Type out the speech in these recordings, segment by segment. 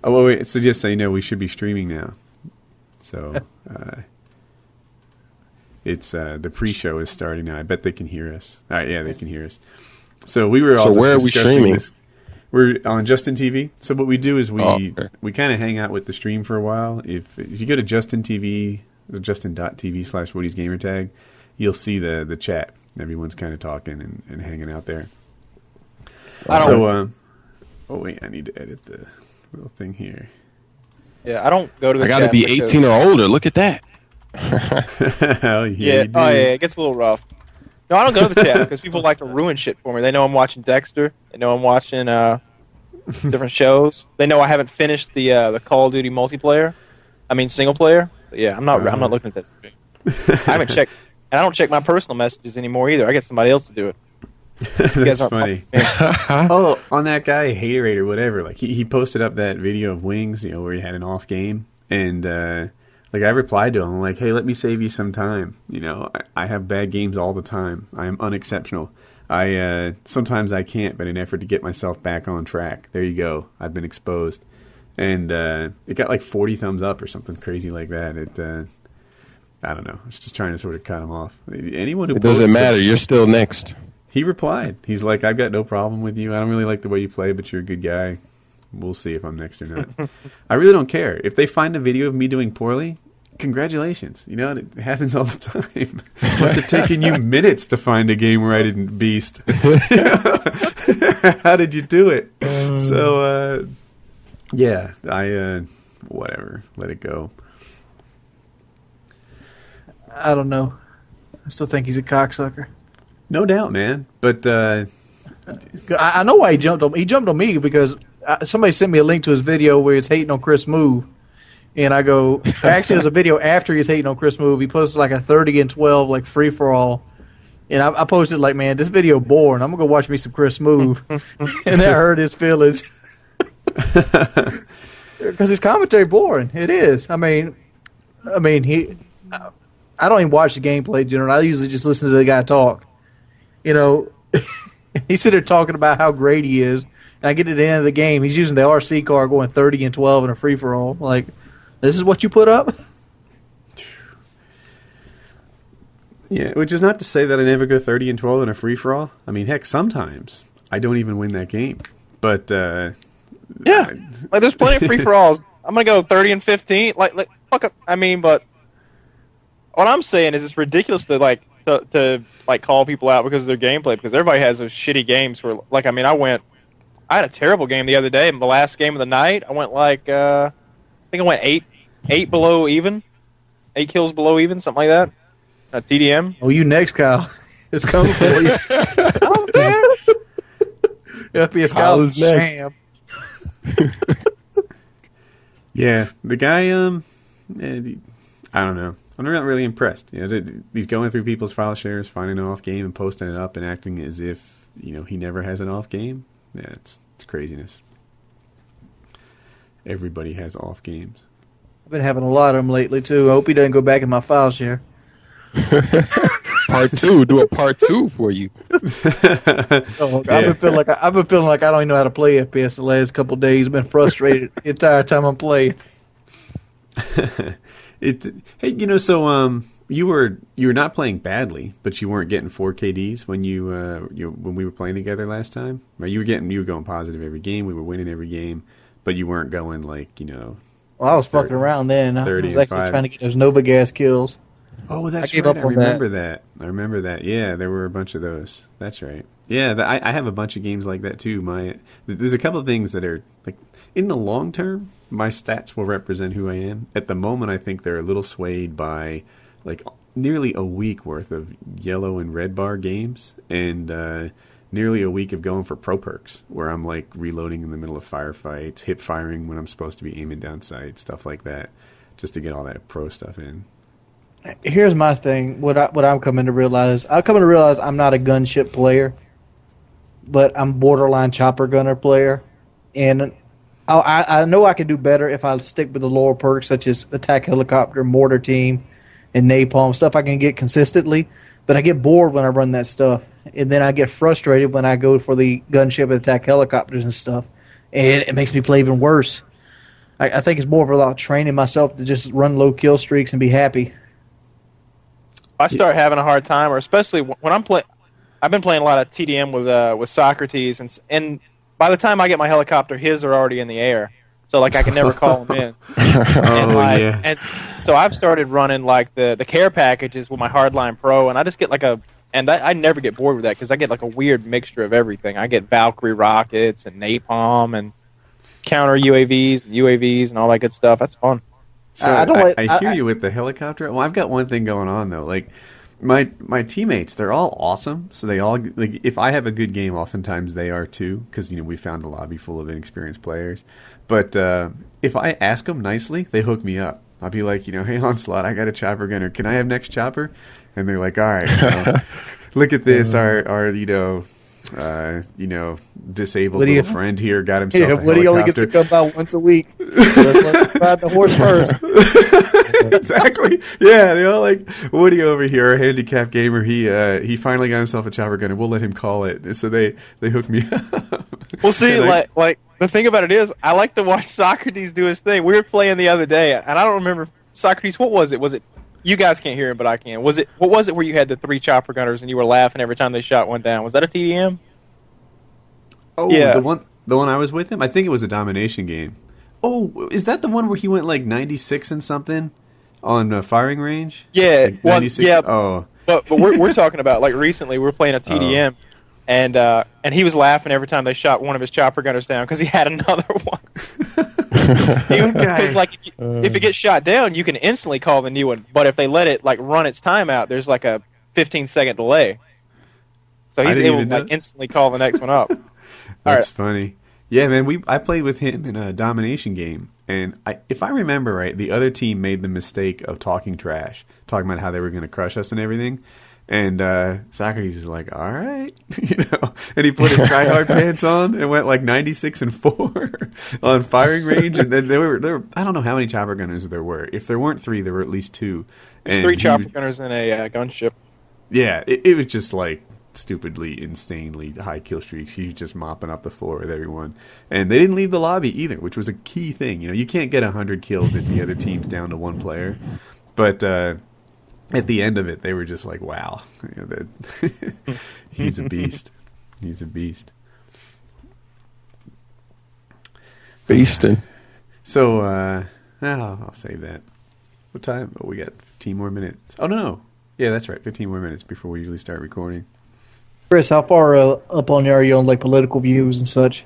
Oh, well, wait. So just so you know, we should be streaming now. So it's the pre-show is starting now. I bet they can hear us. All right, yeah, they can hear us. So we were all. So where are we streaming? This. We're on Justin TV. So what we do is we kind of hang out with the stream for a while. If you go to Justin TV, Justin.tv/Woody's Gamertag, you'll see the chat. Everyone's kind of talking and hanging out there. Oh wait, I need to edit the little thing here. Yeah, I don't go to the chat. I got to be 18 or older. Look at that. Oh, yeah, it gets a little rough. No, I don't go to the chat because people like to ruin shit for me. They know I'm watching Dexter. They know I'm watching different shows. They know I haven't finished the Call of Duty multiplayer. I mean single player. But yeah, I'm not looking at this. I haven't checked, and I don't check my personal messages anymore either. I get somebody else to do it. That's funny. Oh, on that guy, Haterade or whatever. Like he posted up that video of Wings, where he had an off game, and like I replied to him, I'm like, hey, let me save you some time. I have bad games all the time. I am unexceptional. Sometimes I can't, but in an effort to get myself back on track. There you go. I've been exposed, and it got like 40 thumbs up or something crazy like that. I don't know. I was just trying to sort of cut him off. Anyone who it doesn't matter. You're still next. He replied. He's like, I've got no problem with you. I don't really like the way you play, but you're a good guy. We'll see if I'm next or not. I really don't care. If they find a video of me doing poorly, congratulations. It happens all the time. It must have taken you minutes to find a game where I didn't beast. How did you do it? So, yeah, whatever. Let it go. I don't know. I still think he's a cocksucker. No doubt, man. But I know why he jumped on me. He jumped on me because somebody sent me a link to his video where he's hating on Chris Smoove. And I go, actually, there's a video after he's hating on Chris Smoove. He posted like a 30-12 like free-for-all. And I posted like, man, this video boring. I'm going to go watch me some Chris Smoove. And I hurt his feelings. Because his commentary boring. It is. I mean, I don't even watch the gameplay, generally. I usually just listen to the guy talk. He's sitting there talking about how great he is, and I get to the end of the game, he's using the RC car going 30-12 in a free-for-all. Like, this is what you put up? Yeah, which is not to say that I never go 30-12 in a free-for-all. I mean, heck, sometimes I don't even win that game. But, yeah, like, there's plenty of free-for-alls. I'm going to go 30-15. Like, fuck up. I mean, but what I'm saying is it's ridiculous to, to call people out because of their gameplay, because everybody has those shitty games where, like, I mean, I had a terrible game the other day. The last game of the night, I went I think I went 8 below even, 8 kills below even, something like that. TDM. Oh, you next, Kyle. It's coming for you. I don't care. FPS Kyle is next. Yeah, the guy, I don't know. I'm not really impressed. He's going through people's file shares, finding an off game, and posting it up, and acting as if he never has an off game. Yeah, it's craziness. Everybody has off games. I've been having a lot of them lately too. I hope he doesn't go back in my file share. Part 2, do a part 2 for you. I've been feeling like I don't even know how to play FPS the last couple of days. I've been frustrated the entire time I'm playing. Hey, so you were not playing badly, but you weren't getting 4 KDs when when we were playing together last time. Right? You were going positive every game. We were winning every game, but you weren't going like Well, I was fucking around then. 30 I was actually trying to get those Nova Gas kills. Oh, that's right. I remember that. I remember that. Yeah, there were a bunch of those. That's right. Yeah, I have a bunch of games like that too. There's a couple of things that are like in the long term, my stats will represent who I am. At the moment, I think they're a little swayed by like nearly a week worth of yellow and red bar games and nearly a week of going for pro perks where I'm like reloading in the middle of firefights, hip firing when I'm supposed to be aiming down sight, stuff like that, just to get all that pro stuff in. Here's my thing. What I'm coming to realize. I'm not a gunship player, but I'm borderline chopper gunner player, and I know I can do better if I stick with the lower perks such as attack helicopter, mortar team, and napalm stuff. I can get consistently, but I get bored when I run that stuff, and then I get frustrated when I go for the gunship and attack helicopters and stuff, and it makes me play even worse. I think it's more about training myself to just run low kill streaks and be happy. I start having a hard time, or especially when I'm playing. I've been playing a lot of TDM with Socrates, and by the time I get my helicopter, his are already in the air. So like I can never call him in. Yeah. And so I've started running like the care packages with my Hardline Pro, and I just get like I never get bored with that because I get like a weird mixture of everything. I get Valkyrie rockets and napalm and counter UAVs and all that good stuff. That's fun. So I hear you with the helicopter. Well, I've got one thing going on though. Like my teammates, they're all awesome. So they all like if I have a good game, oftentimes they are too, because we found a lobby full of inexperienced players. But if I ask them nicely, they hook me up. I'll be like, hey Onslaught, I got a chopper gunner. Can I have next chopper? And they're like, all right, look at this. Our disabled little friend here got himself a helicopter. Woody only gets to come by once a week. Let's ride the horse first. Exactly. Yeah, they're all like, Woody over here, our handicapped gamer, he finally got himself a chopper gun, and we'll let him call it. So they hook me up. Well, see, like the thing about it is, I like to watch Socrates do his thing. We were playing the other day, and I don't remember Socrates. What was it? Was it? You guys can't hear him, but I can. What was it where you had the 3 chopper gunners and you were laughing every time they shot one down? Was that a TDM? Oh, yeah. The one I was with him? I think it was a domination game. Oh, is that the one where he went like 96 and something on firing range? Yeah. Like 96? Yeah. Oh. But we're talking about like recently we were playing a TDM, and he was laughing every time they shot one of his chopper gunners down because he had another one. Because like if it gets shot down, you can instantly call the new one. But if they let it like run its time out, there's like a 15-second delay. So he's able to like instantly call the next one up. That's funny. Yeah, man. I played with him in a domination game, and if I remember right, the other team made the mistake of talking trash, talking about how they were going to crush us and everything. And Socrates is like, all right, and he put his tryhard pants on and went like 96 and 4 on firing range. And then there were I don't know how many chopper gunners there were. If there weren't 3, there were at least 2. There's 3 chopper gunners in a gunship. Yeah, it was just like stupidly, insanely high kill streaks. He was just mopping up the floor with everyone. And they didn't leave the lobby either, which was a key thing. You can't get 100 kills if the other team's down to 1 player. But at the end of it, they were just like, wow, he's a beast. He's a beast. Beastin'. So, I'll save that. What time? Oh, we got 15 more minutes. Oh, no. Yeah, that's right. 15 more minutes before we usually start recording. Chris, how far up on there are you on like political views and such?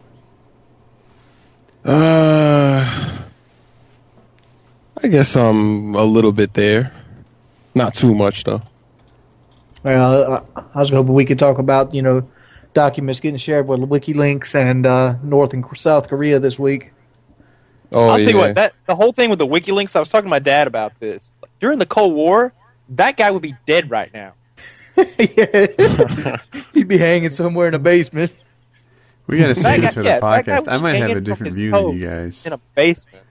I guess I'm a little bit there. Not too much, though. Well, I was hoping we could talk about, documents getting shared with WikiLeaks and North and South Korea this week. Oh, I'll tell you what, the whole thing with the WikiLeaks, I was talking to my dad about this. During the Cold War, that guy would be dead right now. Yeah. He'd be hanging somewhere in a basement. We got to save this for the podcast. I might have a different view than you guys. In a basement.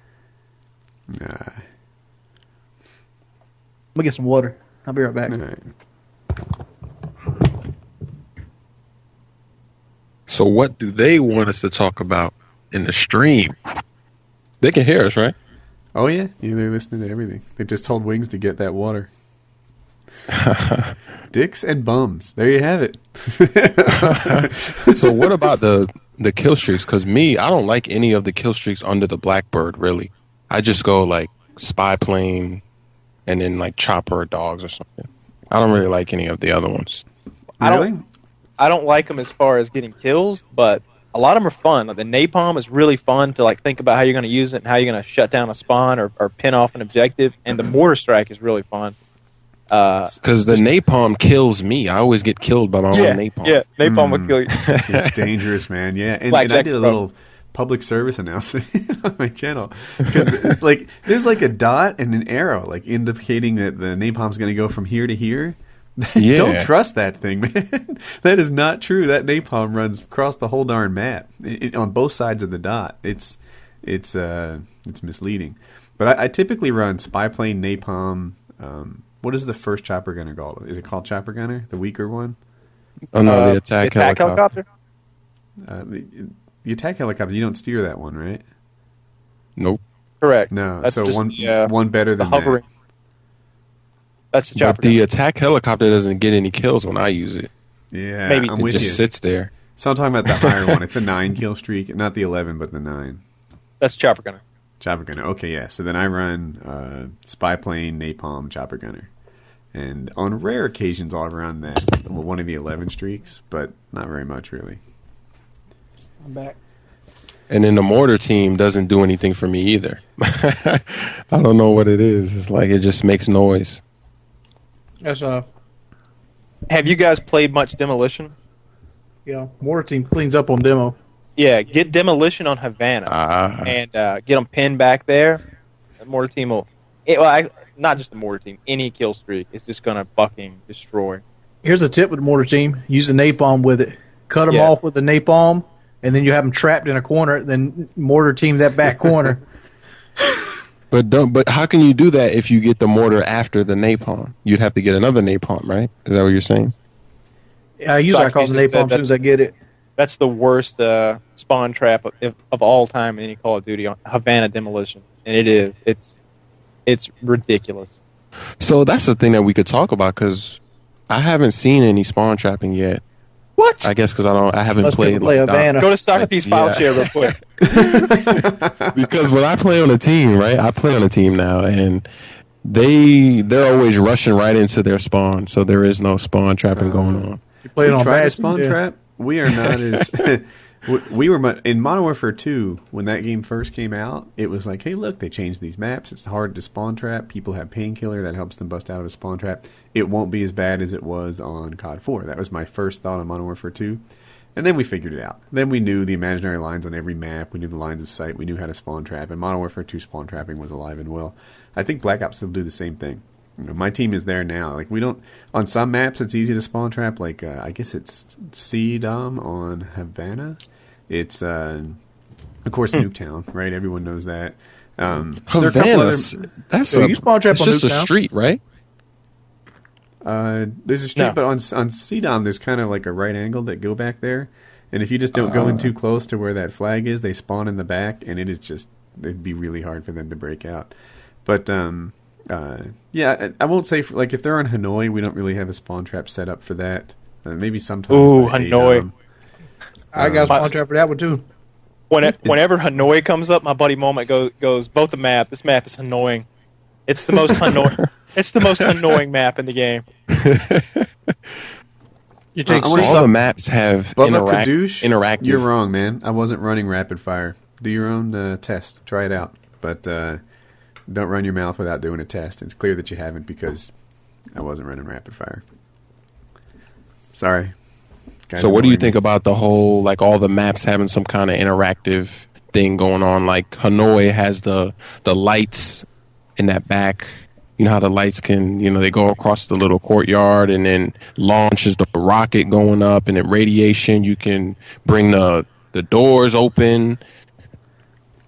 Nah. Let me get some water. I'll be right back. All right. So what do they want us to talk about in the stream? They can hear us, right? Oh, yeah. They're listening to everything. They just told Wings to get that water. Dicks and bums. There you have it. So what about the kill streaks? Because I don't like any of the kill streaks under the Blackbird, really. I just go like spy plane and then like chopper or dogs or something. I don't really like any of the other ones. Really? I don't like them as far as getting kills, but a lot of them are fun. Like the napalm is really fun to like think about how you're going to use it and how you're going to shut down a spawn or pin off an objective. And the mortar strike is really fun. Because the napalm kills me. I always get killed by my own napalm. Yeah, napalm will kill you. It's dangerous, man. Yeah, and I did a little public service announcement on my channel because like there's like a dot and an arrow like indicating that the napalm's going to go from here to here. Yeah. Don't trust that thing, man. That is not true. That napalm runs across the whole darn map on both sides of the dot. It's misleading. But I typically run spy plane, napalm. What is the first chopper gunner called? Is it called chopper gunner? The weaker one? Oh no, the attack helicopter. The attack helicopter. You don't steer that one, right? Nope. Correct. No, That's so just one better the than hovering. that. That's the chopper But the gunner. attack helicopter doesn't get any kills when I use it. Yeah, Maybe. I'm It with just you. sits there. So I'm talking about the higher one. It's a 9 kill streak, not the 11, but the 9. That's chopper gunner. Chopper gunner. Okay, yeah. So then I run spy plane, napalm, chopper gunner, and on rare occasions I'll run one of the 11 streaks, but not very much really. I'm back. And then the mortar team doesn't do anything for me either. I don't know what it is. It's like it just makes noise. That's Have you guys played much demolition? yeah. Mortar team cleans up on demo. Yeah, get demolition on Havana and get them pinned back there. The mortar team will. Not just the mortar team. Any kill streak is just gonna fucking destroy. Here's a tip with the mortar team: use the napalm with it. Cut them off with the napalm, and then you have them trapped in a corner. Then mortar team that back corner. But how can you do that if you get the mortar after the napalm? You'd have to get another napalm, right? Is that what you're saying? I usually call the napalm as soon as I get it. That's the worst spawn trap of all time in any Call of Duty on Havana demolition, and it is. It's ridiculous. So that's the thing that we could talk about because I haven't seen any spawn trapping yet. What? I guess because I haven't Let's played play Havana. Go to Socrates file share real quick. Because when I play on a team, right? I play on a team now, and they're always rushing right into their spawn, so there is no spawn trapping going on. You played on Try a bad spawn trap. We are not as we were in Modern Warfare 2 when that game first came out. It was like, hey, look, they changed these maps. It's hard to spawn trap. People have Painkiller that helps them bust out of a spawn trap. It won't be as bad as it was on COD 4. That was my first thought on Modern Warfare 2. And then we figured it out. Then we knew the imaginary lines on every map. We knew the lines of sight. We knew how to spawn trap. And Modern Warfare 2 spawn trapping was alive and well. I think Black Ops will do the same thing. You know, my team is there now. Like we don't on some maps, it's easy to spawn trap. Like I guess it's C-Dom on Havana. It's of course Nuketown, right? Everyone knows that. Havana, that's you spawn trap it's on just a Nuketown. street, right? There's a street, but on C-Dom, there's kind of like a right angle that go back there. And if you just don't go in too close to where that flag is, they spawn in the back, and it'd be really hard for them to break out. But yeah, I won't say like if they're on Hanoi, we don't really have a spawn trap set up for that. Maybe sometimes. Ooh, Hanoi. I got a spawn trap for that one too. Whenever Hanoi comes up, my buddy Moment goes both the map. This map is annoying. It's the most annoying. It's the most annoying map in the game. You take all the maps have interactive. You're wrong, man. I wasn't running rapid fire. Do your own test. Try it out, but don't run your mouth without doing a test. It's clear that you haven't because I wasn't running rapid fire. Sorry. So what do you think about the whole, like all the maps having some kind of interactive thing going on? Like Hanoi has the lights in that back. You know how the lights can, they go across the little courtyard and then launches the rocket going up and then radiation. You can bring the doors open.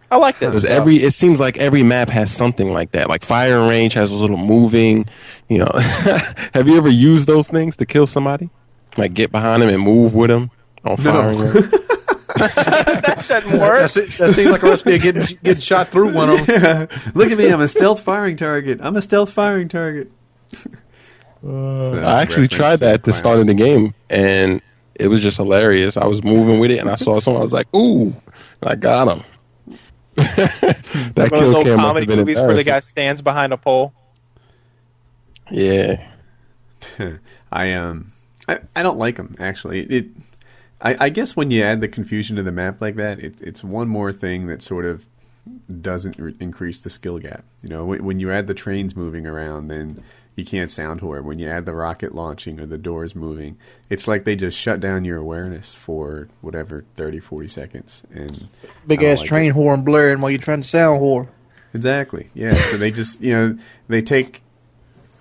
I like that. Because it seems like every map has something like that. Like Firing Range has a little moving, Have you ever used those things to kill somebody? Like get behind them and move with them on Firing Range? That doesn't work. That seems like a recipe of getting shot through one of them. Yeah. Look at me, I'm a stealth firing target. I actually tried that at the start of the game, and it was just hilarious. I was moving with it, and I saw someone. I was like, "Ooh!" And I got him. That One of those kill old cam must comedy have been movies where the embarrassing. guy stands behind a pole. Yeah, I don't like them actually. I guess when you add the confusion to the map like that, it's one more thing that sort of doesn't increase the skill gap. When you add the trains moving around, then you can't sound whore. When you add the rocket launching or the doors moving, it's like they just shut down your awareness for whatever 30, 40 seconds. And Big ass train horn blaring while you're trying to sound whore. Exactly. Yeah. So they just they take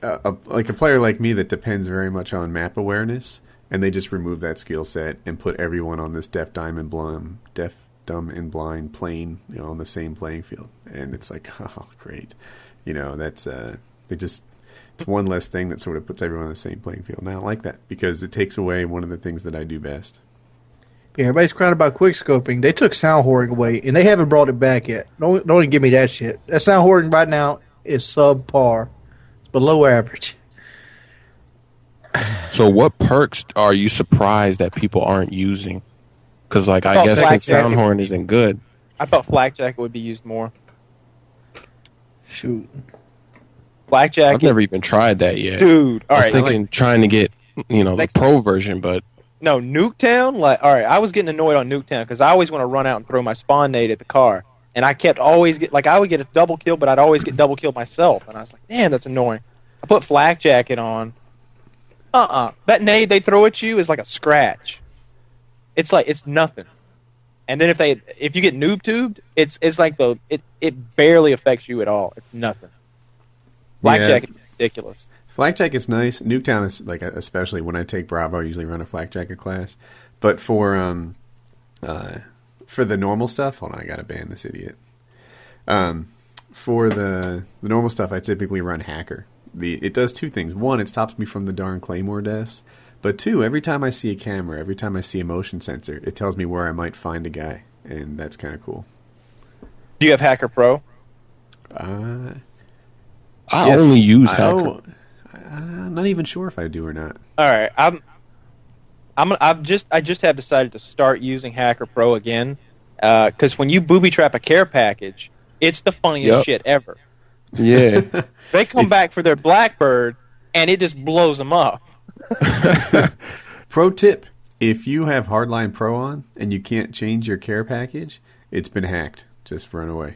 a player like me that depends very much on map awareness, and they just remove that skill set and put everyone on this deaf, dumb, and blind plane, on the same playing field. And it's like, oh, great. That's it's one less thing that sort of puts everyone on the same playing field. And I don't like that because it takes away one of the things that I do best. Yeah, everybody's crying about quick scoping. They took sound whoring away, and they haven't brought it back yet. Don't even give me that shit. That sound whoring right now is subpar. It's below average. So what perks are you surprised that people aren't using? Because, like, I guess since sound horn isn't good. I thought flak jacket would be used more. Shoot. Flak jacket. I've never even tried that yet. Dude, all right. I was thinking trying to get, the pro version, but... No, Nuketown, I was getting annoyed on Nuketown because I always want to run out and throw my spawn nade at the car. And I kept always I would get a double kill, but I'd always get double killed myself. And I was like, damn, that's annoying. I put flak jacket on. That nade they throw at you is like a scratch. It's nothing. And then if you get noob tubed, it's like it barely affects you at all. It's nothing. Flak jacket is ridiculous. Flak jacket's nice. Nuketown is like, especially when I take Bravo, I usually run a flak jacket class. But for the normal stuff, hold on, I gotta ban this idiot. For the normal stuff, I typically run hacker. It does two things. One, it stops me from the darn Claymore deaths. But two, every time I see a camera, every time I see a motion sensor, it tells me where I might find a guy, and that's kind of cool. Do you have Hacker Pro? I only use Hacker. I'm not even sure if I do or not. All right, I just have decided to start using Hacker Pro again, because when you booby trap a care package, it's the funniest shit ever. Yeah, they come back for their Blackbird, and it just blows them up. Pro tip: if you have Hardline Pro on and you can't change your care package, it's been hacked. Just run away.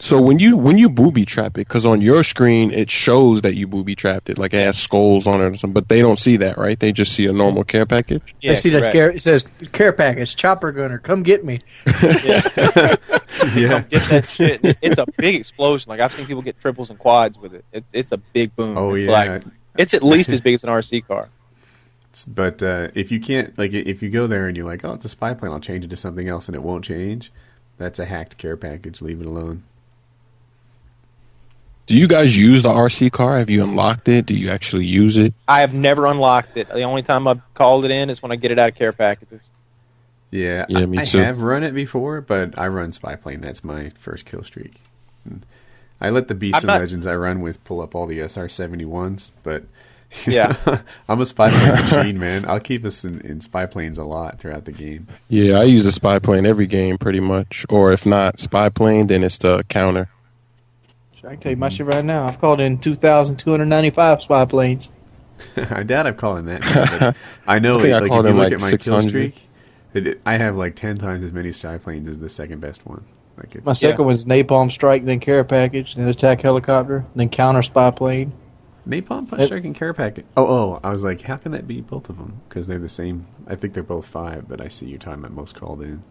So when you booby trap it, because on your screen it shows that you booby trapped it, like it has skulls on it or something, but they don't see that, right? They just see a normal care package. Yeah, they see that it says care package, chopper gunner, come get me. Yeah. Come get that shit. It's a big explosion. Like I've seen people get triples and quads with it. It's a big boom. Oh it's yeah, it's at least as big as an RC car. But if you can't, like, if you go there and you're like, oh, it's a spy plane, I'll change it to something else, and it won't change. That's a hacked care package. Leave it alone. Do you guys use the RC car? Have you unlocked it? Do you actually use it? I have never unlocked it. The only time I've called it in is when I get it out of care packages. Yeah, me too. I have run it before, but I run spy plane. That's my first kill streak. I let the Beasts and Legends I run with pull up all the SR-71s, but I'm a spy plane machine, man. I'll keep us in spy planes a lot throughout the game. Yeah, I use a spy plane every game pretty much, or if not spy plane, then it's the counter. I can tell you my shit right now. I've called in 2,295 spy planes. I doubt I've called in that. I know. I if you look at my kill streak, I have like 10 times as many spy planes as the second best one. My second one's Napalm Strike, then care package, then attack helicopter, then counter spy plane. Napalm Strike and care package. Oh! I was like, how can that be both of them? Because they're the same. I think they're both 5, but I see you talking about most called in.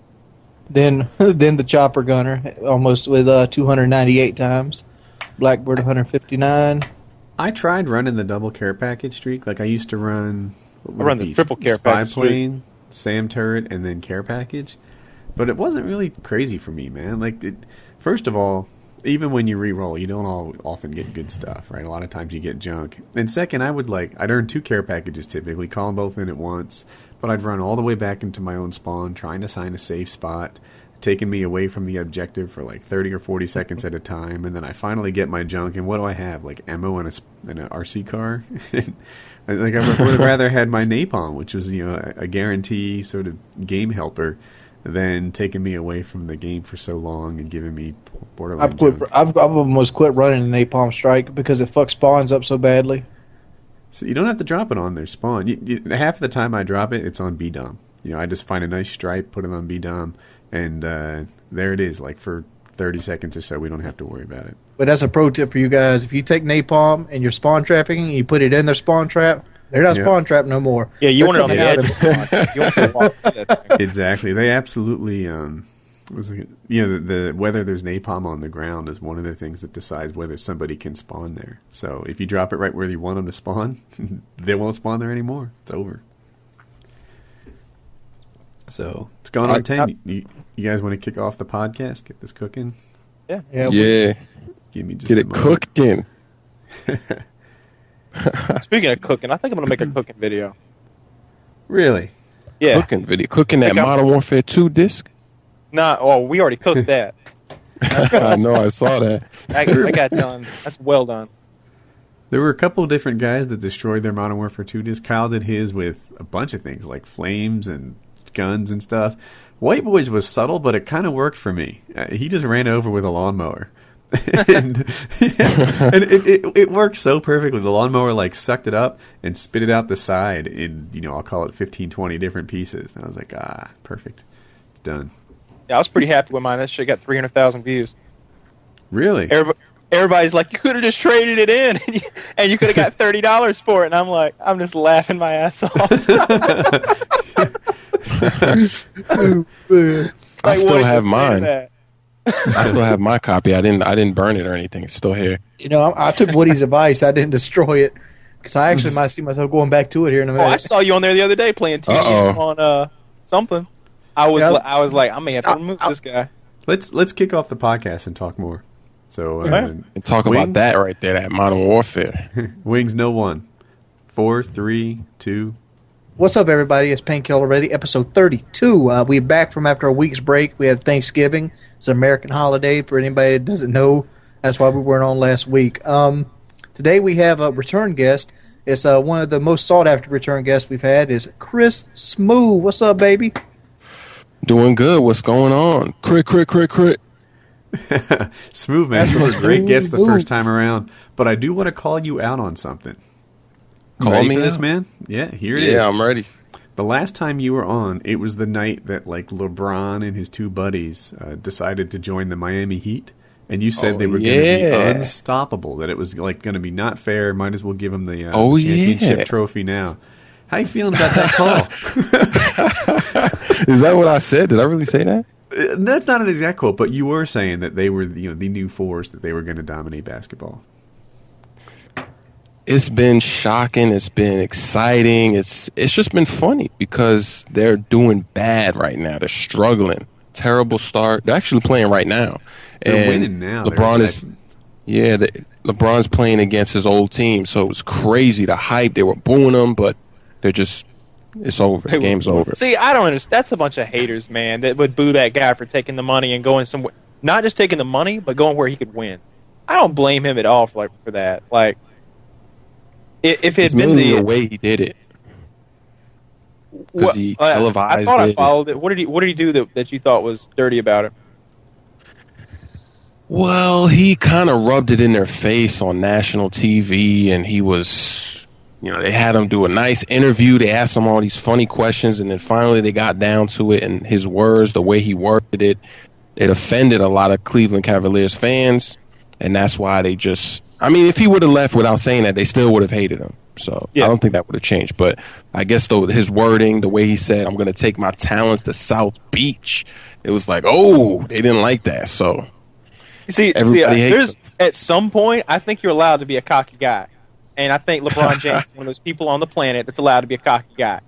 Then the chopper gunner, almost with 298 times. Blackbird 159. I tried running the double care package streak. Like I used to run. I run the triple care package. Spy plane, SAM turret, and then care package. But it wasn't really crazy for me, man. Like, first of all, even when you re-roll, you don't often get good stuff, right? A lot of times you get junk. And second, I'd earn 2 care packages typically, call them both in at once. But I'd run all the way back into my own spawn, trying to find a safe spot, taking me away from the objective for like 30 or 40 seconds at a time, and then I finally get my junk, and what do I have? Like ammo and an RC car? Like I would have rather had my napalm, which was a guarantee sort of game helper, than taking me away from the game for so long and giving me borderline junk. I've almost quit running the Napalm Strike because it fucks spawns up so badly. So you don't have to drop it on their spawn. Half the time I drop it, it's on B-Dom. I just find a nice stripe, put it on B-Dom, and there it is. Like for 30 seconds or so, we don't have to worry about it. But that's a pro tip for you guys. If you take napalm and you're spawn trapping, and you put it in their spawn trap, they're not spawn trapped no more. Yeah, you want it on the edge. Exactly. They absolutely. The whether there's napalm on the ground is one of the things that decides whether somebody can spawn there. So if you drop it right where you want them to spawn, they won't spawn there anymore. It's over. So it's gone on 10. You guys want to kick off the podcast? Get this cooking? Yeah. Give me just get it cooking. Speaking of cooking, I think I'm going to make a cooking video. Really? Yeah. Cooking that Modern Warfare 2 disc? Nah, we already cooked that. I know, I saw that. I got done. That's well done. There were a couple of different guys that destroyed their Modern Warfare 2 disc. Kyle did his with a bunch of things like flames and guns and stuff. White Boy's was subtle, but it kind of worked for me. He just ran over with a lawnmower. And it worked so perfectly. The lawnmower like sucked it up and spit it out the side in, I'll call it 15, 20 different pieces. And I was like, perfect. It's done. Yeah, I was pretty happy with mine. That shit got 300,000 views. Really? Everybody's like, you could have just traded it in, and you could have got $30 for it. And I'm like, I'm just laughing my ass off. I still have mine. I still have my copy. I didn't burn it or anything. It's still here. I took Woody's advice. I didn't destroy it because I actually might see myself going back to it here in a minute. I saw you on there the other day playing TVM on something. I was like, I may have to remove this guy. Let's kick off the podcast and talk more. So and talk about that right there, that Modern Warfare. Wings no one. 4, 3, 2. What's up, everybody? It's Painkiller Ready, episode 32. We're back from after a week's break. We had Thanksgiving. It's an American holiday for anybody that doesn't know. That's why we weren't on last week. Today we have a return guest. It's one of the most sought-after return guests we've had is Chris Smoove. What's up, baby? Doing good. What's going on? Crit. Smoove, man. You were a great guest the first time around. But I do want to call you out on something. Call me for this, man? Yeah, here it is. Yeah, I'm ready. The last time you were on, it was the night that LeBron and his two buddies decided to join the Miami Heat. And you said they were going to be unstoppable, that it was going to be not fair. Might as well give them the championship trophy now. How you feeling about that call? Is that what I said? Did I really say that? That's not an exact quote, but you were saying that they were the new force, that they were going to dominate basketball. It's been shocking. It's been exciting. It's just been funny because they're doing bad right now. They're struggling. Terrible start. They're actually playing right now. They're winning now. LeBron's playing against his old team, so it was crazy. The hype, they were booing him, but it's over. The game's over. See, I don't understand. That's a bunch of haters, man, that would boo that guy for taking the money and going somewhere. Not just taking the money, but going where he could win. I don't blame him at all for that. Like, if it had been the way he did it, because he televised it. I followed it. What did he do that you thought was dirty about it? Well, he kind of rubbed it in their face on national TV, and he was, they had him do a nice interview. They asked him all these funny questions, and then finally they got down to it, and his words, the way he worded it, it offended a lot of Cleveland Cavaliers fans, and that's why they just... if he would have left without saying that, they still would have hated him. So I don't think that would have changed. But I guess his wording, the way he said, I'm going to take my talents to South Beach, it was like, they didn't like that. So there's at some point, I think you're allowed to be a cocky guy. And I think LeBron James is one of those people on the planet that's allowed to be a cocky guy.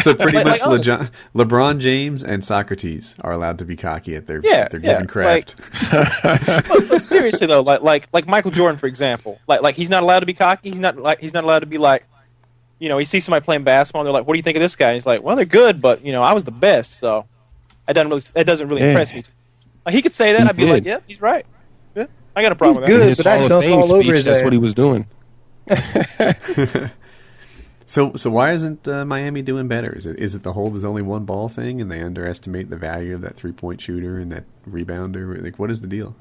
So pretty much LeBron James and Socrates are allowed to be cocky at their given craft. But seriously though, like Michael Jordan, for example, like he's not allowed to be cocky. He's not allowed to be like, he sees somebody playing basketball and they're like, what do you think of this guy? And he's like, well, they're good, but I was the best, so it doesn't really impress me. Like, he could say that, I'd be like, yeah, he's right. Yeah, I got a problem with that. His Hall of Fame speech, that's what he was doing. So why isn't Miami doing better? Is it the whole there's only one ball thing and they underestimate the value of that 3-point shooter and that rebounder? Like, what is the deal?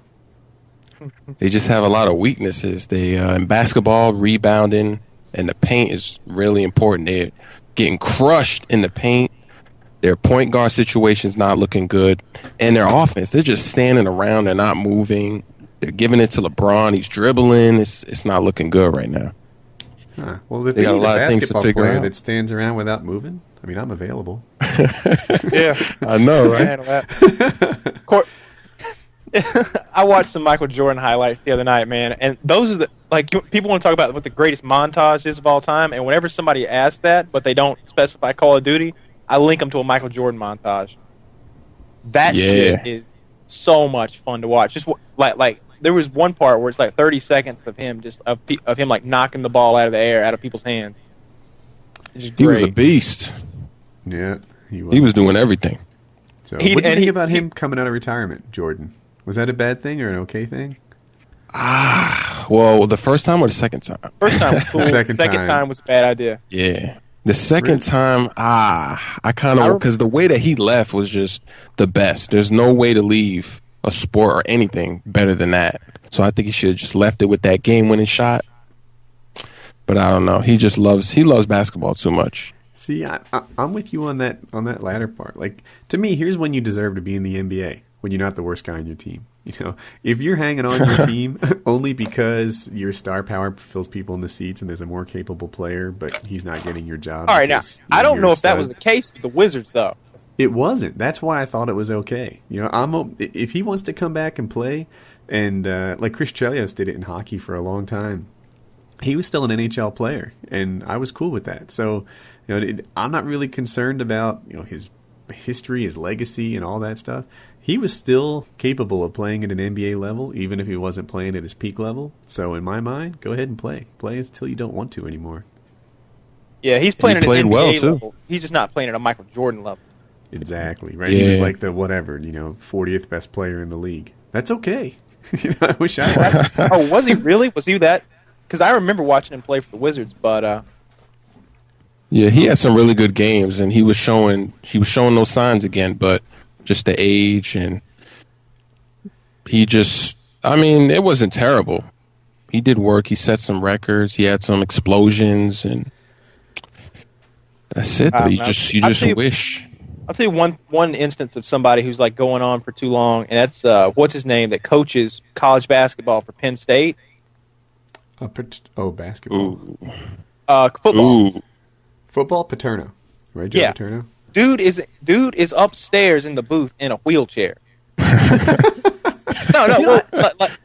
They just have a lot of weaknesses. They in basketball, rebounding and the paint is really important. They're getting crushed in the paint. Their point guard situation's not looking good. And their offense, they're just standing around. They're not moving. They're giving it to LeBron. He's dribbling. It's not looking good right now. Huh. Well, if they got a lot of things to figure out that stands around without moving, I'm available. Yeah, I know, right? I watched some Michael Jordan highlights the other night, man, and those are people want to talk about what the greatest montage is of all time, and whenever somebody asks that, but they don't specify Call of Duty, I link them to a Michael Jordan montage. That shit is so much fun to watch. Just like there was one part where it's like 30 seconds of him of him like knocking the ball out of the air out of people's hands. He was a beast. Yeah, He was doing everything. So, what do you think about him coming out of retirement, Jordan? Was that a bad thing or an okay thing? Well, the first time or the second time? First time was cool. Second time was a bad idea. Yeah. The second time, I kind of, because the way that he left was just the best. There's no way to leave a sport or anything better than that. So I think he should have just left it with that game-winning shot. But I don't know. He loves basketball too much. See, I'm with you on that latter part. Like, to me, here's when you deserve to be in the NBA, when you're not the worst guy on your team. You know, if you're hanging on your team only because your star power fills people in the seats and there's a more capable player, but he's not getting your job. All right, now, I don't know if that was the case with the Wizards, though. It wasn't. That's why I thought it was okay. You know, if he wants to come back and play, and like Chris Chelios did it in hockey for a long time, he was still an NHL player, and I was cool with that. So, you know, I'm not really concerned about, you know, his history, his legacy, and all that stuff. He was still capable of playing at an NBA level, even if he wasn't playing at his peak level. So, in my mind, go ahead and play. Play until you don't want to anymore. Yeah, he's playing at an NBA level. He's just not playing at a Michael Jordan level. Exactly, right? Yeah. He was like the 40th best player in the league. That's okay. You know, I wish I was. Oh, was he really? Was he that? Because I remember watching him play for the Wizards, but yeah, he had some really good games, and he was showing those signs again, but just the age, and it wasn't terrible. He did work. He set some records. He had some explosions, and that's it. Though. You just wish. I'll tell you one instance of somebody who's like going on for too long, and that's what's his name that coaches college basketball for Penn State. Basketball. Football. Ooh. Football, Paterno. Right, Joe Paterno? Dude is upstairs in the booth in a wheelchair. No,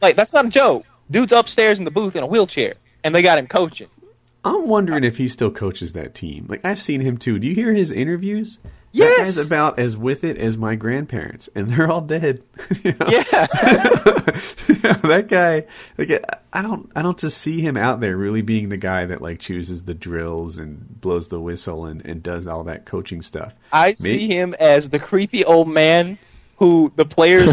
like that's not a joke. Dude's upstairs in the booth in a wheelchair, and they got him coaching. I'm wondering if he still coaches that team. Like, I've seen him too. Do you hear his interviews? Yes. That guy's about as with it as my grandparents, and they're all dead. You know? Yeah. You know, that guy, like, I don't just see him out there really being the guy that like chooses the drills and blows the whistle and does all that coaching stuff. I see him as the creepy old man who the players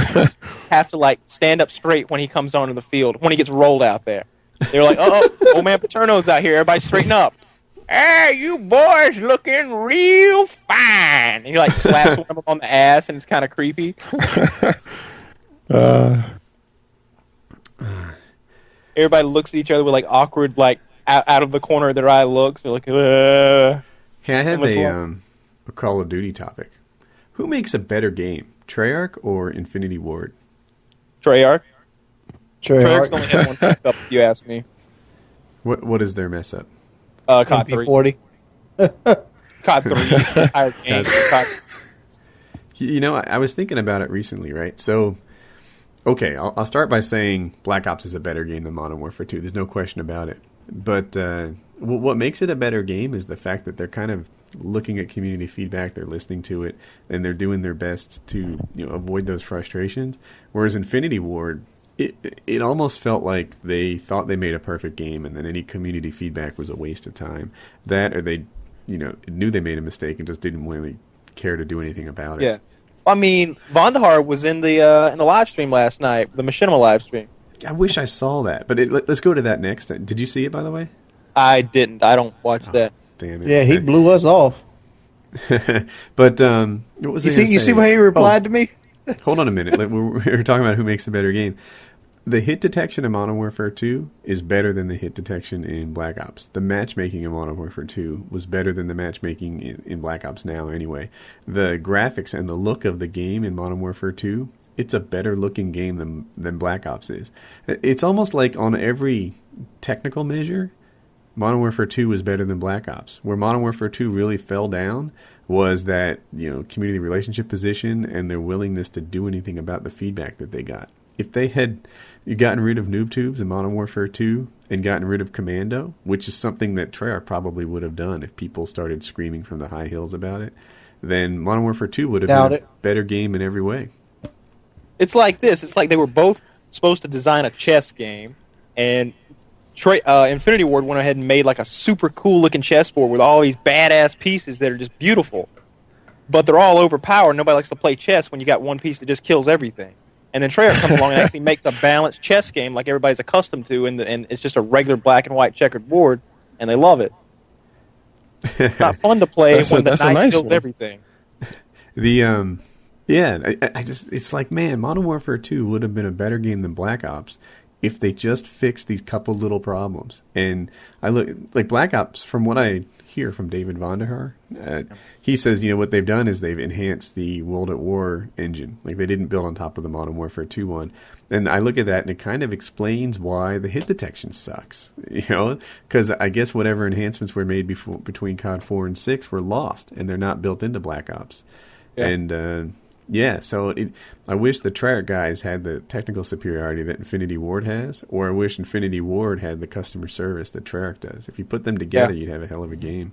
have to like stand up straight when he comes onto the field, when he gets rolled out there. They're like, oh, old man Paterno's out here. Everybody straighten up. Hey, you boys looking real fine. And he like slaps one of them on the ass, and it's kind of creepy. Everybody looks at each other with like awkward, like out of the corner of their eye looks. They're like, Hey, I have a Call of Duty topic. Who makes a better game, Treyarch or Infinity Ward? Treyarch. Treyarch's only had one fuck up, if you ask me. What is their mess up? COD 3. 40. COD 3. Entire game. You know, I was thinking about it recently, right? So, okay, I'll start by saying Black Ops is a better game than Modern Warfare 2. There's no question about it. But what makes it a better game is the fact that they're kind of looking at community feedback, they're listening to it, and they're doing their best to avoid those frustrations. Whereas Infinity Ward, it almost felt like they thought they made a perfect game, and then any community feedback was a waste of time. That, or they, knew they made a mistake and just didn't really care to do anything about it. Yeah, I mean, Vondahar was in the live stream last night, the Machinima live stream. I wish I saw that, but let's go to that next. Did you see it, by the way? I didn't. I don't watch that. Damn it! Yeah, he blew us off. But what was you see how he replied to me? Hold on a minute. We were talking about who makes a better game. The hit detection in Modern Warfare 2 is better than the hit detection in Black Ops. The matchmaking in Modern Warfare 2 was better than the matchmaking in Black Ops now anyway. The graphics and the look of the game in Modern Warfare 2, it's a better looking game than Black Ops is. It's almost like on every technical measure, Modern Warfare 2 was better than Black Ops. Where Modern Warfare 2 really fell down was that, community relationship position and their willingness to do anything about the feedback that they got. If they had gotten rid of noob tubes in Modern Warfare 2 and gotten rid of Commando, which is something that Treyarch probably would have done if people started screaming from the high hills about it, then Modern Warfare 2 would have been a better game in every way. It's like this. It's like they were both supposed to design a chess game, and Infinity Ward went ahead and made like a super cool looking chessboard with all these badass pieces that are just beautiful. but they're all overpowered. Nobody likes to play chess when you got one piece that just kills everything. And then Treyarch comes along and actually makes a balanced chess game like everybody's accustomed to, and it's just a regular black and white checkered board, and they love it. It's not fun to play when the knight kills everything. I just, it's like, man, Modern Warfare 2 would have been a better game than Black Ops if they just fixed these couple little problems. And I look, like Black Ops, from what I hear from David Vonderhaar, he says, what they've done is they've enhanced the World at War engine. Like, they didn't build on top of the Modern Warfare 2 one. And I look at that, and it kind of explains why the hit detection sucks. Because I guess whatever enhancements were made between COD 4 and 6 were lost, and they're not built into Black Ops. Yeah. And so I wish the Treyarch guys had the technical superiority that Infinity Ward has, or I wish Infinity Ward had the customer service that Treyarch does. If you put them together, you'd have a hell of a game.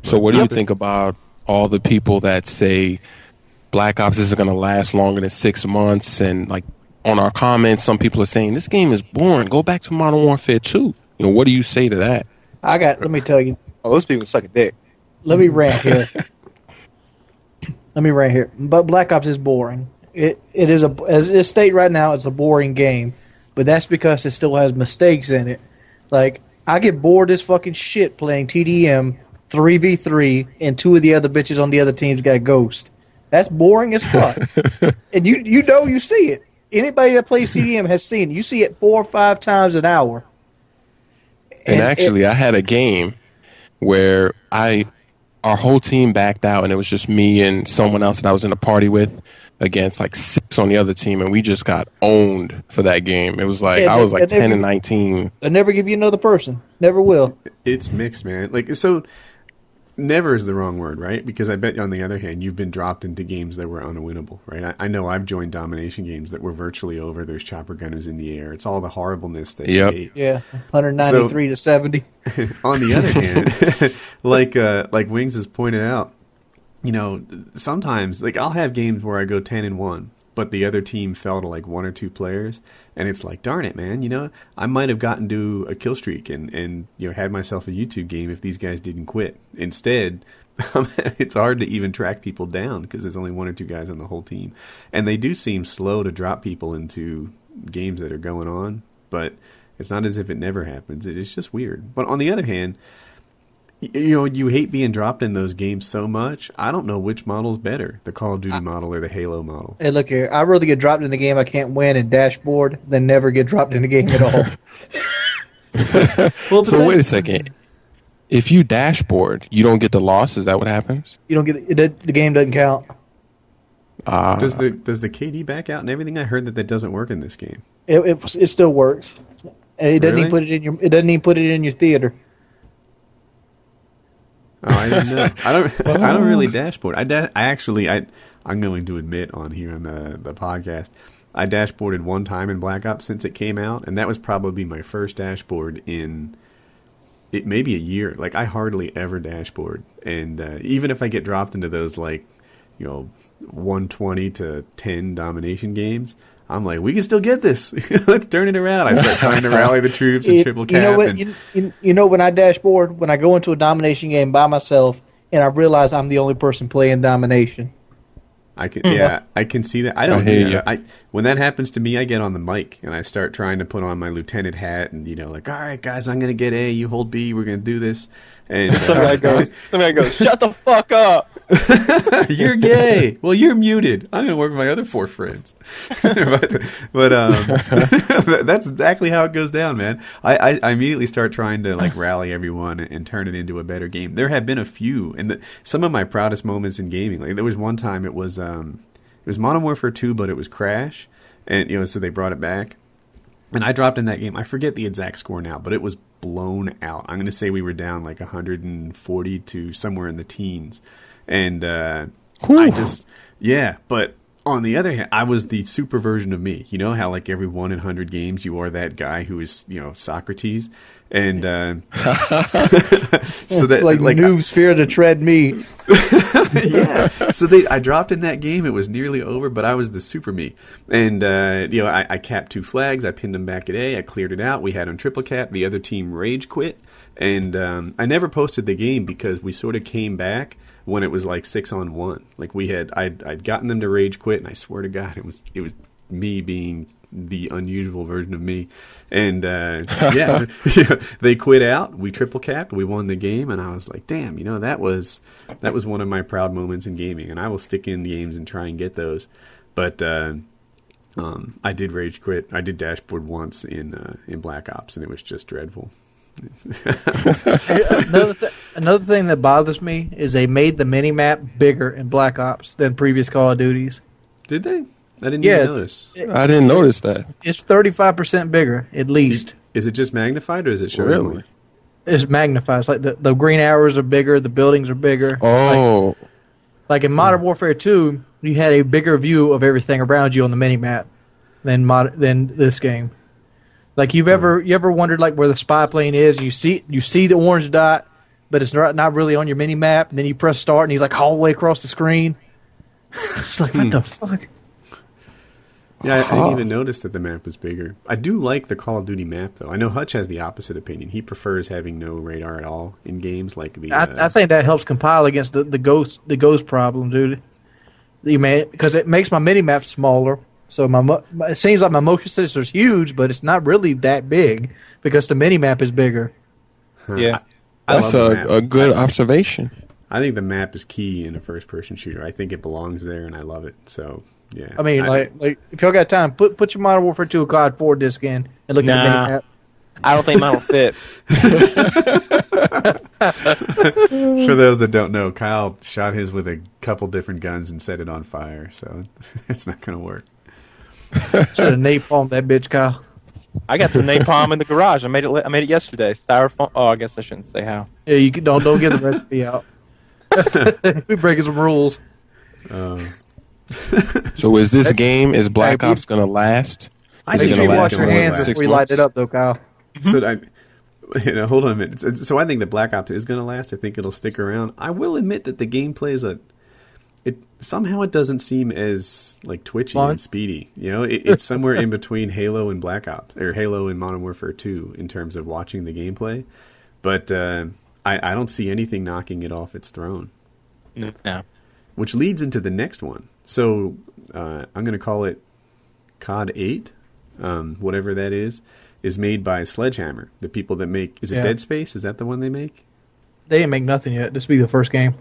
So what do you think about all the people that say Black Ops isn't going to last longer than 6 months? And like on our comments, some people are saying this game is boring. Go back to Modern Warfare 2. What do you say to that? Let me tell you. Oh, those people suck a dick. Let me rant here. But Black Ops is boring. It is as it states right now, it's a boring game. But that's because it still has mistakes in it. Like, I get bored as fucking shit playing TDM 3v3 and 2 of the other bitches on the other teams got Ghost. That's boring as fuck. And you see it. Anybody that plays TDM has seen it. You see it 4 or 5 times an hour. And actually, I had a game where our whole team backed out, and it was just me and someone else that I was in a party with against like 6 on the other team, and we just got owned for that game. It was like I was like 10 and 19. They'll never give you another person. Never will. It's mixed, man. Like, so never is the wrong word, right? Because I bet on the other hand, you've been dropped into games that were unwinnable, right? I know I've joined domination games that were virtually over. There's chopper gunners in the air. It's all the horribleness that you hate. Yeah, 193 to 70. On the other hand, like Wings has pointed out, sometimes like I'll have games where I go 10-1, but the other team fell to like 1 or 2 players, and it's like, darn it, man, I might have gotten to a kill streak and had myself a YouTube game if these guys didn't quit. Instead, it's hard to even track people down because there's only 1 or 2 guys on the whole team, and they do seem slow to drop people into games that are going on, but it's not as if it never happens. It's just weird. But on the other hand, you hate being dropped in those games so much. I don't know which model's better, the Call of Duty model or the Halo model. Hey, look here. I'd rather get dropped in a game I can't win and dashboard than never get dropped in a game at all. So wait a second. If you dashboard, you don't get the loss? Is that what happens? You don't get it. The game doesn't count. Does the KD back out and everything? I heard that doesn't work in this game. It still works. It doesn't Really? even put it in your. It doesn't even put it in your theater. Oh, I didn't know. I don't really dashboard. I'm going to admit on here on the podcast, I dashboarded one time in Black Ops since it came out, and that was probably my first dashboard in maybe a year. Like, I hardly ever dashboard, and even if I get dropped into those 120 to 10 domination games, I'm like, we can still get this. Let's turn it around. I start trying to rally the troops and triple cap. You know what? When I dashboard, when I go into a domination game by myself, and I realize I'm the only person playing domination. I can see that. I don't hear you. When that happens to me, I get on the mic and I start trying to put on my lieutenant hat and all right, guys, I'm gonna get A, you hold B, we're gonna do this. And somebody goes, shut the fuck up. You're gay. Well, you're muted. I'm gonna work with my other 4 friends. but that's exactly how it goes down, man. I immediately start trying to rally everyone and turn it into a better game. There have been a few, and some of my proudest moments in gaming. Like, there was one time it was Modern Warfare 2, but it was Crash, and so they brought it back. And I dropped in that game. I forget the exact score now, but it was blown out. I'm going to say we were down 140 to somewhere in the teens. And but on the other hand, I was the super version of me. You know how every 1 in 100 games you are that guy who is, Socrates? And so that noobs fear to tread me. Yeah. So I dropped in that game. It was nearly over, but I was the super me. And I capped 2 flags. I pinned them back at A. I cleared it out. We had them triple cap. The other team rage quit, and I never posted the game because we sort of came back. when it was like 6-on-1. Like I'd gotten them to rage quit, and I swear to God, it was me being the unusual version of me. And yeah, they quit out. We triple capped. We won the game, and I was like, damn, that was one of my proud moments in gaming. And I will stick in games and try and get those. But I did rage quit. I did dashboard once in Black Ops, and it was just dreadful. Another thing that bothers me is they made the mini map bigger in Black Ops than previous Call of Duties. Did they? I didn't even notice. I didn't notice that. It's 35% bigger, at least. Is it just magnified, or is it showing more? It's magnified. It's like the green arrows are bigger, the buildings are bigger. Oh. Like in Modern Warfare 2, you had a bigger view of everything around you on the mini map than this game. Like you ever wondered like where the spy plane is? And you see the orange dot, but it's not really on your mini map. And then you press start, and he's like all the way across the screen. It's like what the fuck? Yeah, I didn't even notice that the map was bigger. I do like the Call of Duty map, though. I know Hutch has the opposite opinion. He prefers having no radar at all in games like the. I think that helps compile against the ghost problem, dude. Because it makes my mini map smaller. So it seems like my motion sensor is huge, but it's not really that big because the mini map is bigger. Yeah, that's a good observation. I think the map is key in a first-person shooter. I think it belongs there, and I love it. So yeah. I mean, like if y'all got time, put your Modern Warfare 2 COD 4 disc in and look at the mini map. I don't think mine will fit. For those that don't know, Kyle shot his with a couple different guns and set it on fire, so it's not going to work. Should have napalmed that bitch, Kyle. I got some napalm in the garage. I made it yesterday. Styrofoam. Oh, I guess I shouldn't say how. Yeah, you don't get the recipe out. We breaking some rules. So is this game, is Black Ops going to last? I think you wash your hands before you light it up, though, Kyle. So hold on a minute. So I think that Black Ops is going to last. I think it'll stick around. I will admit that the gameplay is somehow it doesn't seem as like twitchy and speedy. It's somewhere in between Halo and Black Ops, or Halo and Modern Warfare 2 in terms of watching the gameplay. But I don't see anything knocking it off its throne. No. Which leads into the next one. So I'm going to call it COD 8, whatever that is made by Sledgehammer, the people that make... Is it Dead Space? Is that the one they make? They didn't make nothing yet. This will be the first game.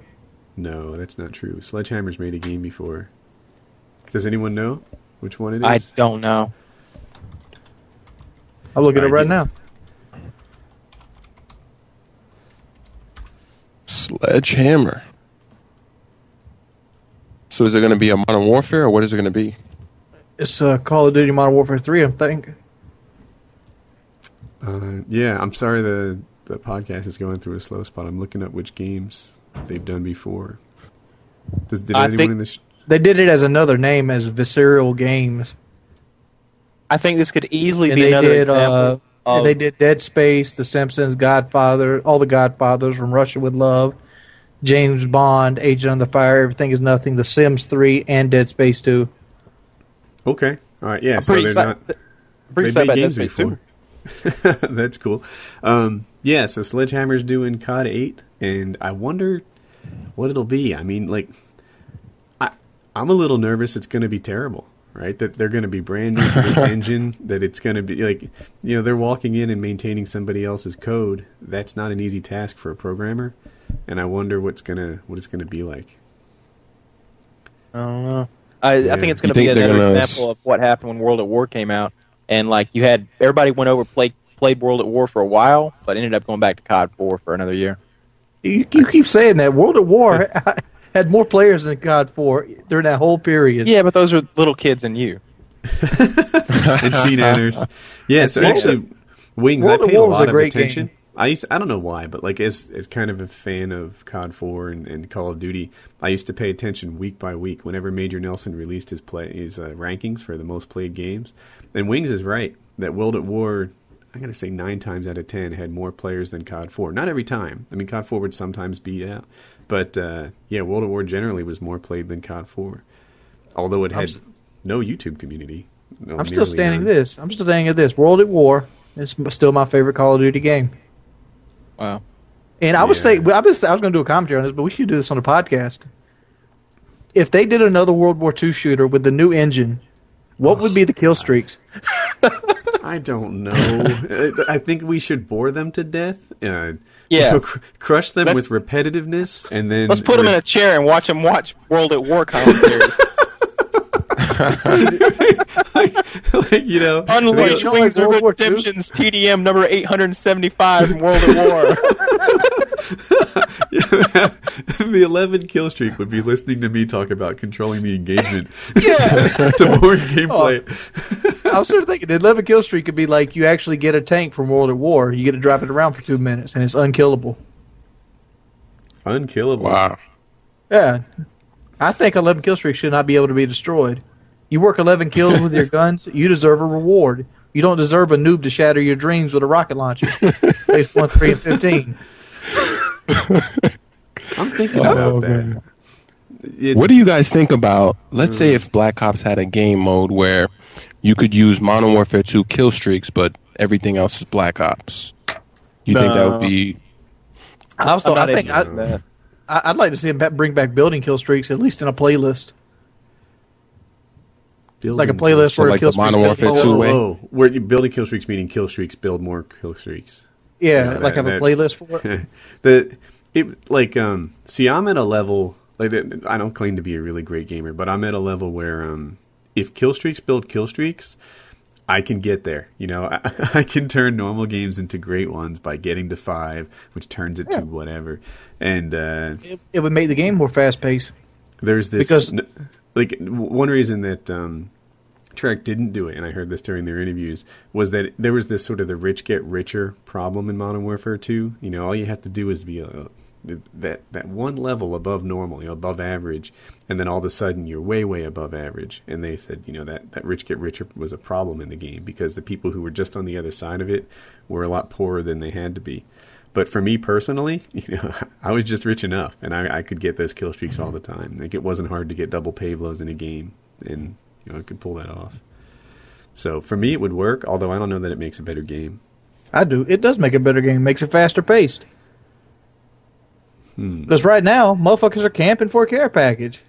No, that's not true. Sledgehammer's made a game before. Does anyone know which one it is? I don't know. I'll look it up right now. Sledgehammer. So is it going to be a Modern Warfare, or what is it going to be? It's Call of Duty Modern Warfare 3, I think. Yeah, I'm sorry the podcast is going through a slow spot. I'm looking up which games they've done before. Did anyone in this... They did it as another name, as Visceral Games. I think this could easily be another example. And they did Dead Space, The Simpsons, Godfather, all the Godfathers, From Russia with Love, James Bond, Agent Under Fire, Everything Is Nothing, The Sims 3, and Dead Space 2. Okay. All right. Yeah. I'm pretty excited about Dead Space 2. That's cool. Yeah. So Sledgehammer's doing COD 8, and I wonder what it'll be. I mean, like, I'm a little nervous it's going to be terrible, right? That they're going to be brand new to this engine, that it's going to be like, they're walking in and maintaining somebody else's code. That's not an easy task for a programmer, and I wonder what it's gonna be like. I don't know. I think it's going to be another example of what happened when World at War came out, and like you had everybody went over played World at War for a while, but ended up going back to COD 4 for another year. You keep saying that World at War had more players than COD 4 during that whole period. Yeah, but those are little kids and you. And CNNers. Yeah, so actually, Wings, I paid a lot of attention. Game. I don't know why, but like as kind of a fan of COD 4 and Call of Duty, I used to pay attention week by week whenever Major Nelson released his rankings for the most played games. And Wings is right that World at War, I'm going to say 9 times out of 10 had more players than COD 4. Not every time. I mean, COD 4 would sometimes beat out. But, World at War generally was more played than COD 4. Although it had no YouTube community. I'm still standing at this. World at War is still my favorite Call of Duty game. Wow. And I was saying, I was going to do a commentary on this, but we should do this on the podcast. If they did another World War II shooter with the new engine, what would be the kill streaks? I don't know. I think we should bore them to death. Crush them with repetitiveness, and then let's put them in a chair and watch them watch World at War commentary. Unleash Wings of Redemption's TDM number 875 from World at War. The 11 kill streak would be listening to me talk about controlling the engagement to boring gameplay. I was sort of thinking the 11 kill streak could be like you actually get a tank from World at War. You get to drive it around for 2 minutes, and it's unkillable. Unkillable? Wow. Yeah. I think 11 kill streaks should not be able to be destroyed. You work 11 kills with your guns, you deserve a reward. You don't deserve a noob to shatter your dreams with a rocket launcher. Phase 1, 3, and 15. I'm thinking about that. What do you guys think about, let's say if Black Ops had a game mode where you could use Modern Warfare 2 kill streaks, but everything else is Black Ops? You think that would be... I'd like to see him bring back building kill streaks, at least in a playlist. Like a playlist where like kill streaks Modern Warfare 2 way? Where you building kill streaks meaning kill streaks build more kill streaks. Yeah, like have a playlist for it. See, I'm at a level, like, I don't claim to be a really great gamer, but I'm at a level where if kill streaks build kill streaks, I can get there. I can turn normal games into great ones by getting to 5, which turns it to whatever. And it would make the game more fast paced. There's this one reason that Trek didn't do it, and I heard this during their interviews, was that there was this sort of the rich get richer problem in Modern Warfare 2. All you have to do is be that one level above normal, above average, and then all of a sudden you're way, way above average. And they said, that rich get richer was a problem in the game because the people who were just on the other side of it were a lot poorer than they had to be. But for me personally, I was just rich enough, and I could get those kill streaks all the time. Like, it wasn't hard to get double Pavlos in a game, and I could pull that off. So for me, it would work, although I don't know that it makes a better game. I do. It does make a better game. It makes it faster paced. Because right now, motherfuckers are camping for a care package.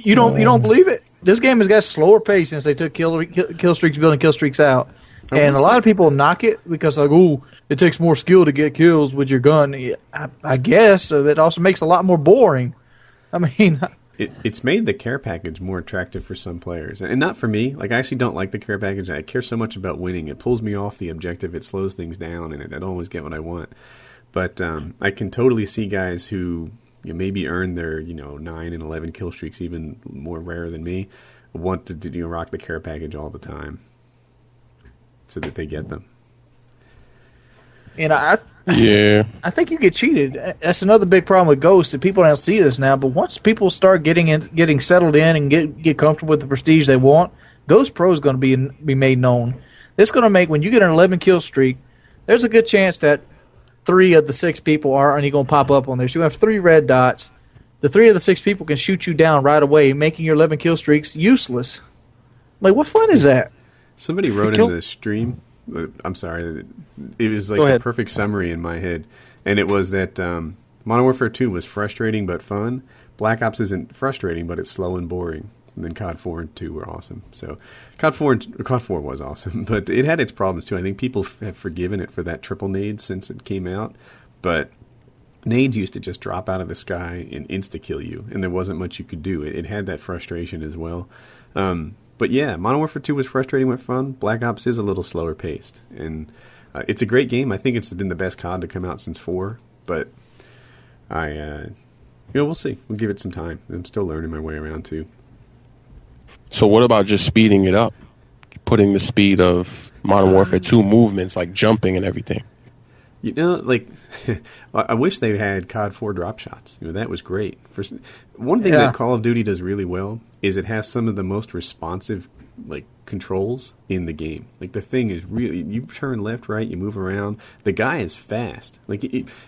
You don't believe it? This game has got slower pace since they took kill streaks building kill streaks out. And a lot of people knock it because, it takes more skill to get kills with your gun. I guess it also makes it a lot more boring. I mean, it's made the care package more attractive for some players, and not for me. Like, I actually don't like the care package. I care so much about winning. It pulls me off the objective. It slows things down, and I don't always get what I want. But I can totally see guys who maybe earn their 9 and 11 kill streaks, even more rare than me, want to rock the care package all the time, so that they get them. And I think you get cheated. That's another big problem with Ghost, and people don't see this now. But once people start getting settled in and get comfortable with the prestige they want, Ghost Pro is going to be made known. It's going to make, when you get an 11 kill streak, there's a good chance that 3 of the 6 people are only going to pop up on there. So you have 3 red dots. The 3 of the 6 people can shoot you down right away, making your 11 kill streaks useless. Like, what fun is that? Somebody wrote in the stream, I'm sorry, it was like a perfect summary in my head, and it was that Modern Warfare 2 was frustrating but fun. Black Ops isn't frustrating, but it's slow and boring. And then COD 4 and 2 were awesome. So COD 4 was awesome, but it had its problems too. I think people have forgiven it for that triple nade since it came out, but nades used to just drop out of the sky and insta-kill you, and there wasn't much you could do. It had that frustration as well. But yeah, Modern Warfare 2 was frustrating but fun. Black Ops is a little slower paced, and it's a great game. I think it's been the best COD to come out since 4, but we'll see. We'll give it some time. I'm still learning my way around too. So what about just speeding it up? Putting the speed of Modern Warfare 2 movements, like jumping and everything. I wish they had COD 4 drop shots. That was great. One thing that Call of Duty does really well is it has some of the most responsive controls in the game. Like, the thing is really, you turn left, right, you move around. The guy is fast. Like,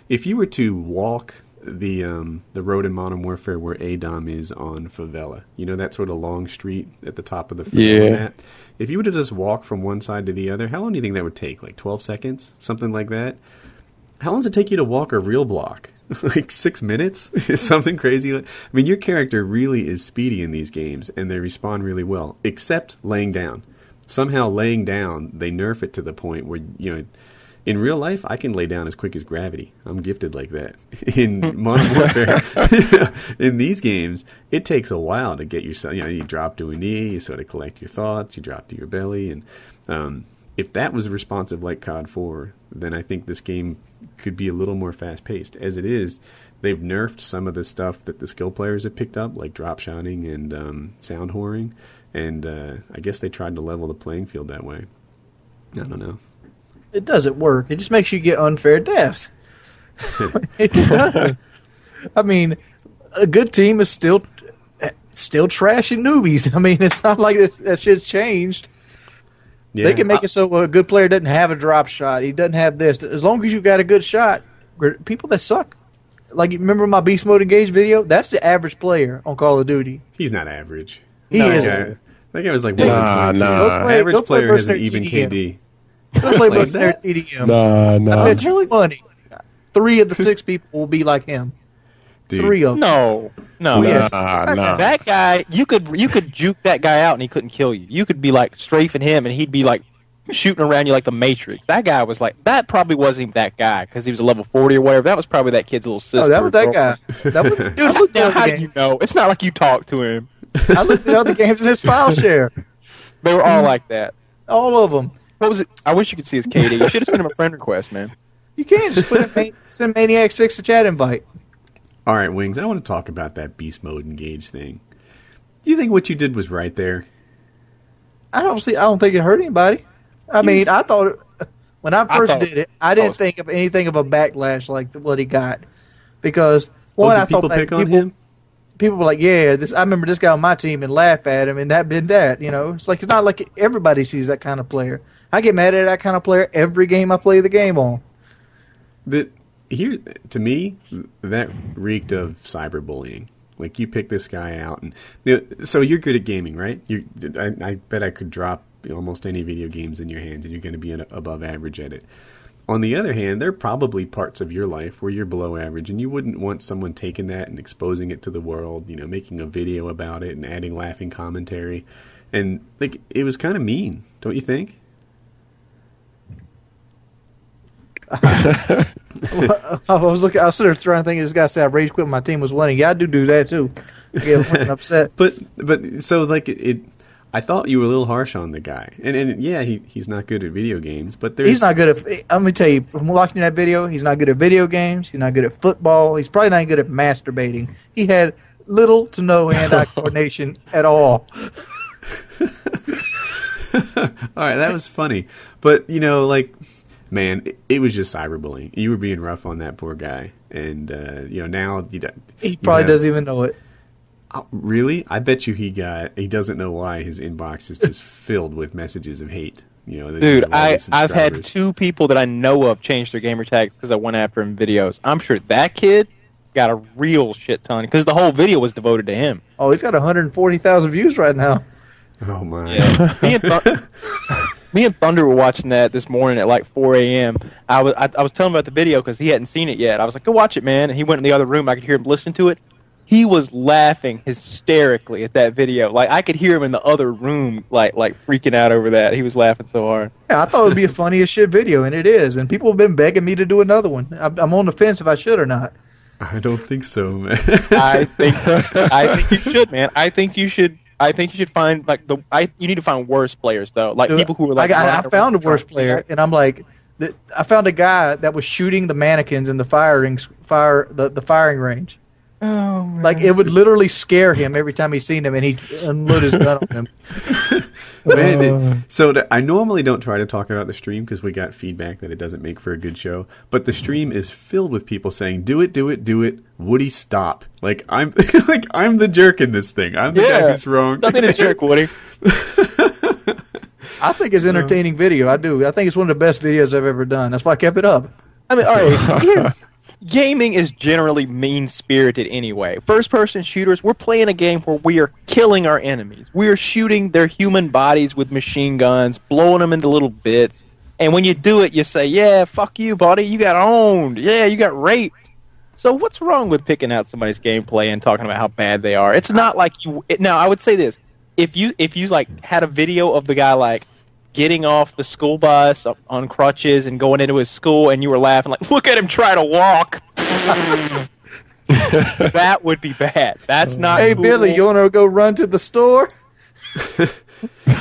if you were to walk the road in Modern Warfare where ADOM is on Favela. You know that sort of long street at the top of the Favela map? If you were to just walk from one side to the other, how long do you think that would take? Like 12 seconds? Something like that? How long does it take you to walk a real block? Like 6 minutes? Something crazy? I mean, your character really is speedy in these games, and they respond really well, except laying down. Somehow laying down, they nerf it to the point where, you know, in real life, I can lay down as quick as gravity. I'm gifted like that. In Modern Warfare, in these games, it takes a while to get yourself, you know, you drop to a knee, you sort of collect your thoughts, you drop to your belly, and if that was responsive like COD 4, then I think this game could be a little more fast-paced. As it is, they've nerfed some of the stuff that the skill players have picked up, like drop shotting and sound whoring, and I guess they tried to level the playing field that way. I don't know. It doesn't work. It just makes you get unfair deaths. It does. I mean, a good team is still trashing newbies. I mean, it's not like that shit's changed. Yeah. They can make it so a good player doesn't have a drop shot. He doesn't have this. As long as you've got a good shot, people that suck. Like, you remember my Beast Mode Engage video? That's the average player on Call of Duty. He's not average. He isn't. That guy was like, nah. Average player has an even KD. Go play Mercenary TDM. I bet you money 3 of the 6 people will be like him. Dude. 3 of them. No. Yes. That guy, you could juke that guy out and he couldn't kill you. You could be like strafing him and he'd be like shooting around you like the Matrix. That guy was like, that probably wasn't even that guy because he was a level 40 or whatever. That was probably that kid's little sister. Oh, that was that guy. That was, dude, how do you know? It's not like you talked to him. I looked at other games in his file share. They were all like that. All of them. What was it? I wish you could see his KD. You should have sent him a friend request, man. You can't just send Maniac 6 a chat invite. All right, Wings, I want to talk about that Beast Mode Engage thing. Do you think what you did was right there? I don't think it hurt anybody. I mean, I thought when I first did it, I didn't think of anything of a backlash like what he got. Because one, I thought people were like, yeah, I remember this guy on my team and laugh at him and that been that, you know. It's not like everybody sees that kind of player. I get mad at that kind of player every game I play the game on. Here, to me, that reeked of cyberbullying. Like, you pick this guy out, and so you're good at gaming, right? I bet I could drop almost any video games in your hands, and you're going to be above average at it. On the other hand, there are probably parts of your life where you're below average, and you wouldn't want someone taking that and exposing it to the world, you know, making a video about it and adding laughing commentary. And, like, it was kind of mean, don't you think? I was sitting there trying to think. This guy said I rage quit when my team was winning. Yeah, I do that too. I get upset. But so like I thought you were a little harsh on the guy, and yeah, he's not good at video games. But he's not good at. Let me tell you, from watching that video, he's not good at video games. He's not good at football. He's probably not good at masturbating. He had little to no hand-eye coordination at all. All right, that was funny, but you know, like. Man, it was just cyberbullying. You were being rough on that poor guy, and you know now he probably doesn't even know it. Really? I bet you he doesn't know why his inbox is just filled with messages of hate. You know, dude, I've had 2 people that I know of change their gamer tag because I went after him in videos. I'm sure that kid got a real shit ton because the whole video was devoted to him. Oh, he's got 140,000 views right now. Oh my! Yeah. Me and Thunder were watching that this morning at like 4 a.m. I was telling him about the video because he hadn't seen it yet. I was like, go watch it, man. And he went in the other room. I could hear him listen to it. He was laughing hysterically at that video. Like, I could hear him in the other room, like freaking out over that. He was laughing so hard. Yeah, I thought it would be a funny as shit video, and it is. And people have been begging me to do another one. I'm on the fence if I should or not. I don't think so, man. I think you should, man. I think you should find you need to find worse players though, like people who are like. I found a worse player, and I'm like, I found a guy that was shooting the mannequins in the firing range. Oh, man. Like, it would literally scare him every time he seen him, and he'd unload his gun on him. Man, I normally don't try to talk about the stream because we got feedback that it doesn't make for a good show. But the stream is filled with people saying, "Do it, do it, do it." Woody, stop! Like I'm the jerk in this thing. I'm the guy who's wrong. Stop being a jerk, Woody. I think it's entertaining video. I do. I think it's one of the best videos I've ever done. That's why I kept it up. I mean, all right. gaming is generally mean-spirited anyway. First-person shooters, we're playing a game where we are killing our enemies. We are shooting their human bodies with machine guns, blowing them into little bits. And when you do it, you say, yeah, fuck you, buddy. You got owned. Yeah, you got raped. So what's wrong with picking out somebody's gameplay and talking about how bad they are? It's not like you... Now, I would say this. If you like had a video of the guy like getting off the school bus on crutches and going into his school, and you were laughing like, look at him try to walk. That would be bad. That's not. Hey, cool. Billy, you want to go run to the store?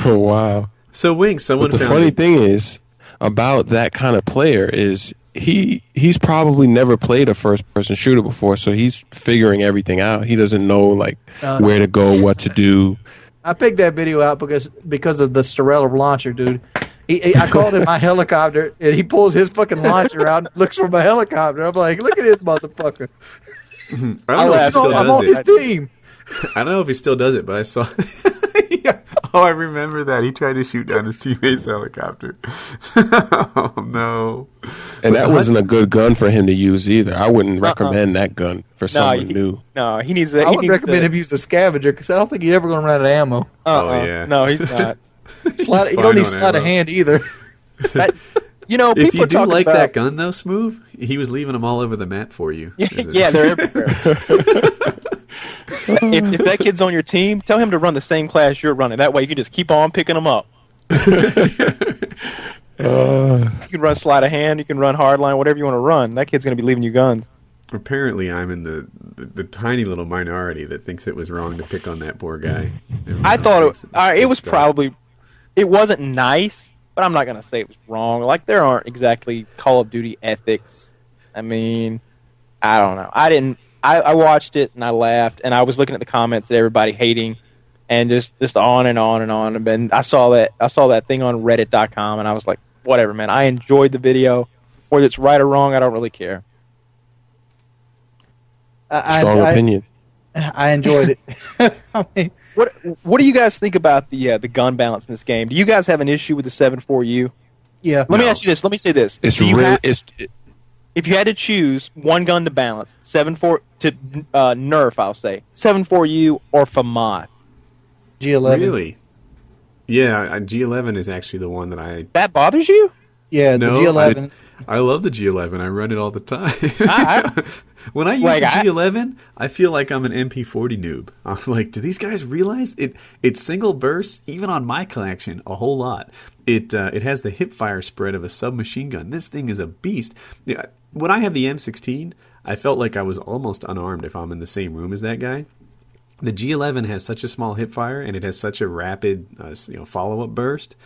Oh, wow. So, Wink, someone But the found funny it. thing is about that kind of player is he's probably never played a first-person shooter before, so he's figuring everything out. He doesn't know like where to go, what to do. I picked that video out because of the Starella launcher, dude. I called him my helicopter, and he pulls his fucking launcher out and looks for my helicopter. I'm like, look at this motherfucker. I don't know if he still I'm does on it. his team. I don't know if he still does it, but I saw. Yeah. Oh, I remember that. He tried to shoot down his teammate's helicopter. Oh, no. And that wasn't a good gun for him to use either. I wouldn't recommend that gun for someone new. No, he needs. I would recommend him use the scavenger because I don't think he's ever going to run out of ammo. Oh, yeah. No, he's not. You don't need sleight of hand either. That, people If you are do talking like about, that gun, though, Smoove, he was leaving them all over the map for you. Yeah, they're everywhere. if that kid's on your team, tell him to run the same class you're running. That way you can just keep on picking them up. You can run sleight of hand, you can run hardline, whatever you want to run. That kid's going to be leaving you guns. Apparently, I'm in the tiny little minority that thinks it was wrong to pick on that poor guy. Everyone I else thought thinks it was stuff. probably... It wasn't nice, but I'm not going to say it was wrong. Like, there aren't exactly Call of Duty ethics. I mean, I don't know. I watched it, and I laughed, and I was looking at the comments that everybody hating, and just on and on and on. And then I saw that thing on Reddit.com, and I was like, whatever, man. I enjoyed the video. Whether it's right or wrong, I don't really care. Strong opinion. I enjoyed it. I mean, What do you guys think about the gun balance in this game? Do you guys have an issue with the 7.4U? yeah. Let me ask you this. Let me say this. It's Do you really have- it's if you had to choose one gun to balance, 7.4 to nerf, I'll say 7.4U or FAMAS. G11. Really? Yeah, G11 is actually the one that I... That bothers you? Yeah, No, the G11. I love the G11. I run it all the time. I- When I use Like, the G11, I feel like I'm an MP40 noob. I'm like, do these guys realize it's single bursts, even on my collection, a whole lot. It has the hip fire spread of a submachine gun. This thing is a beast. Yeah, when I have the M16, I felt like I was almost unarmed if I'm in the same room as that guy. The G11 has such a small hip fire, and it has such a rapid follow-up burst.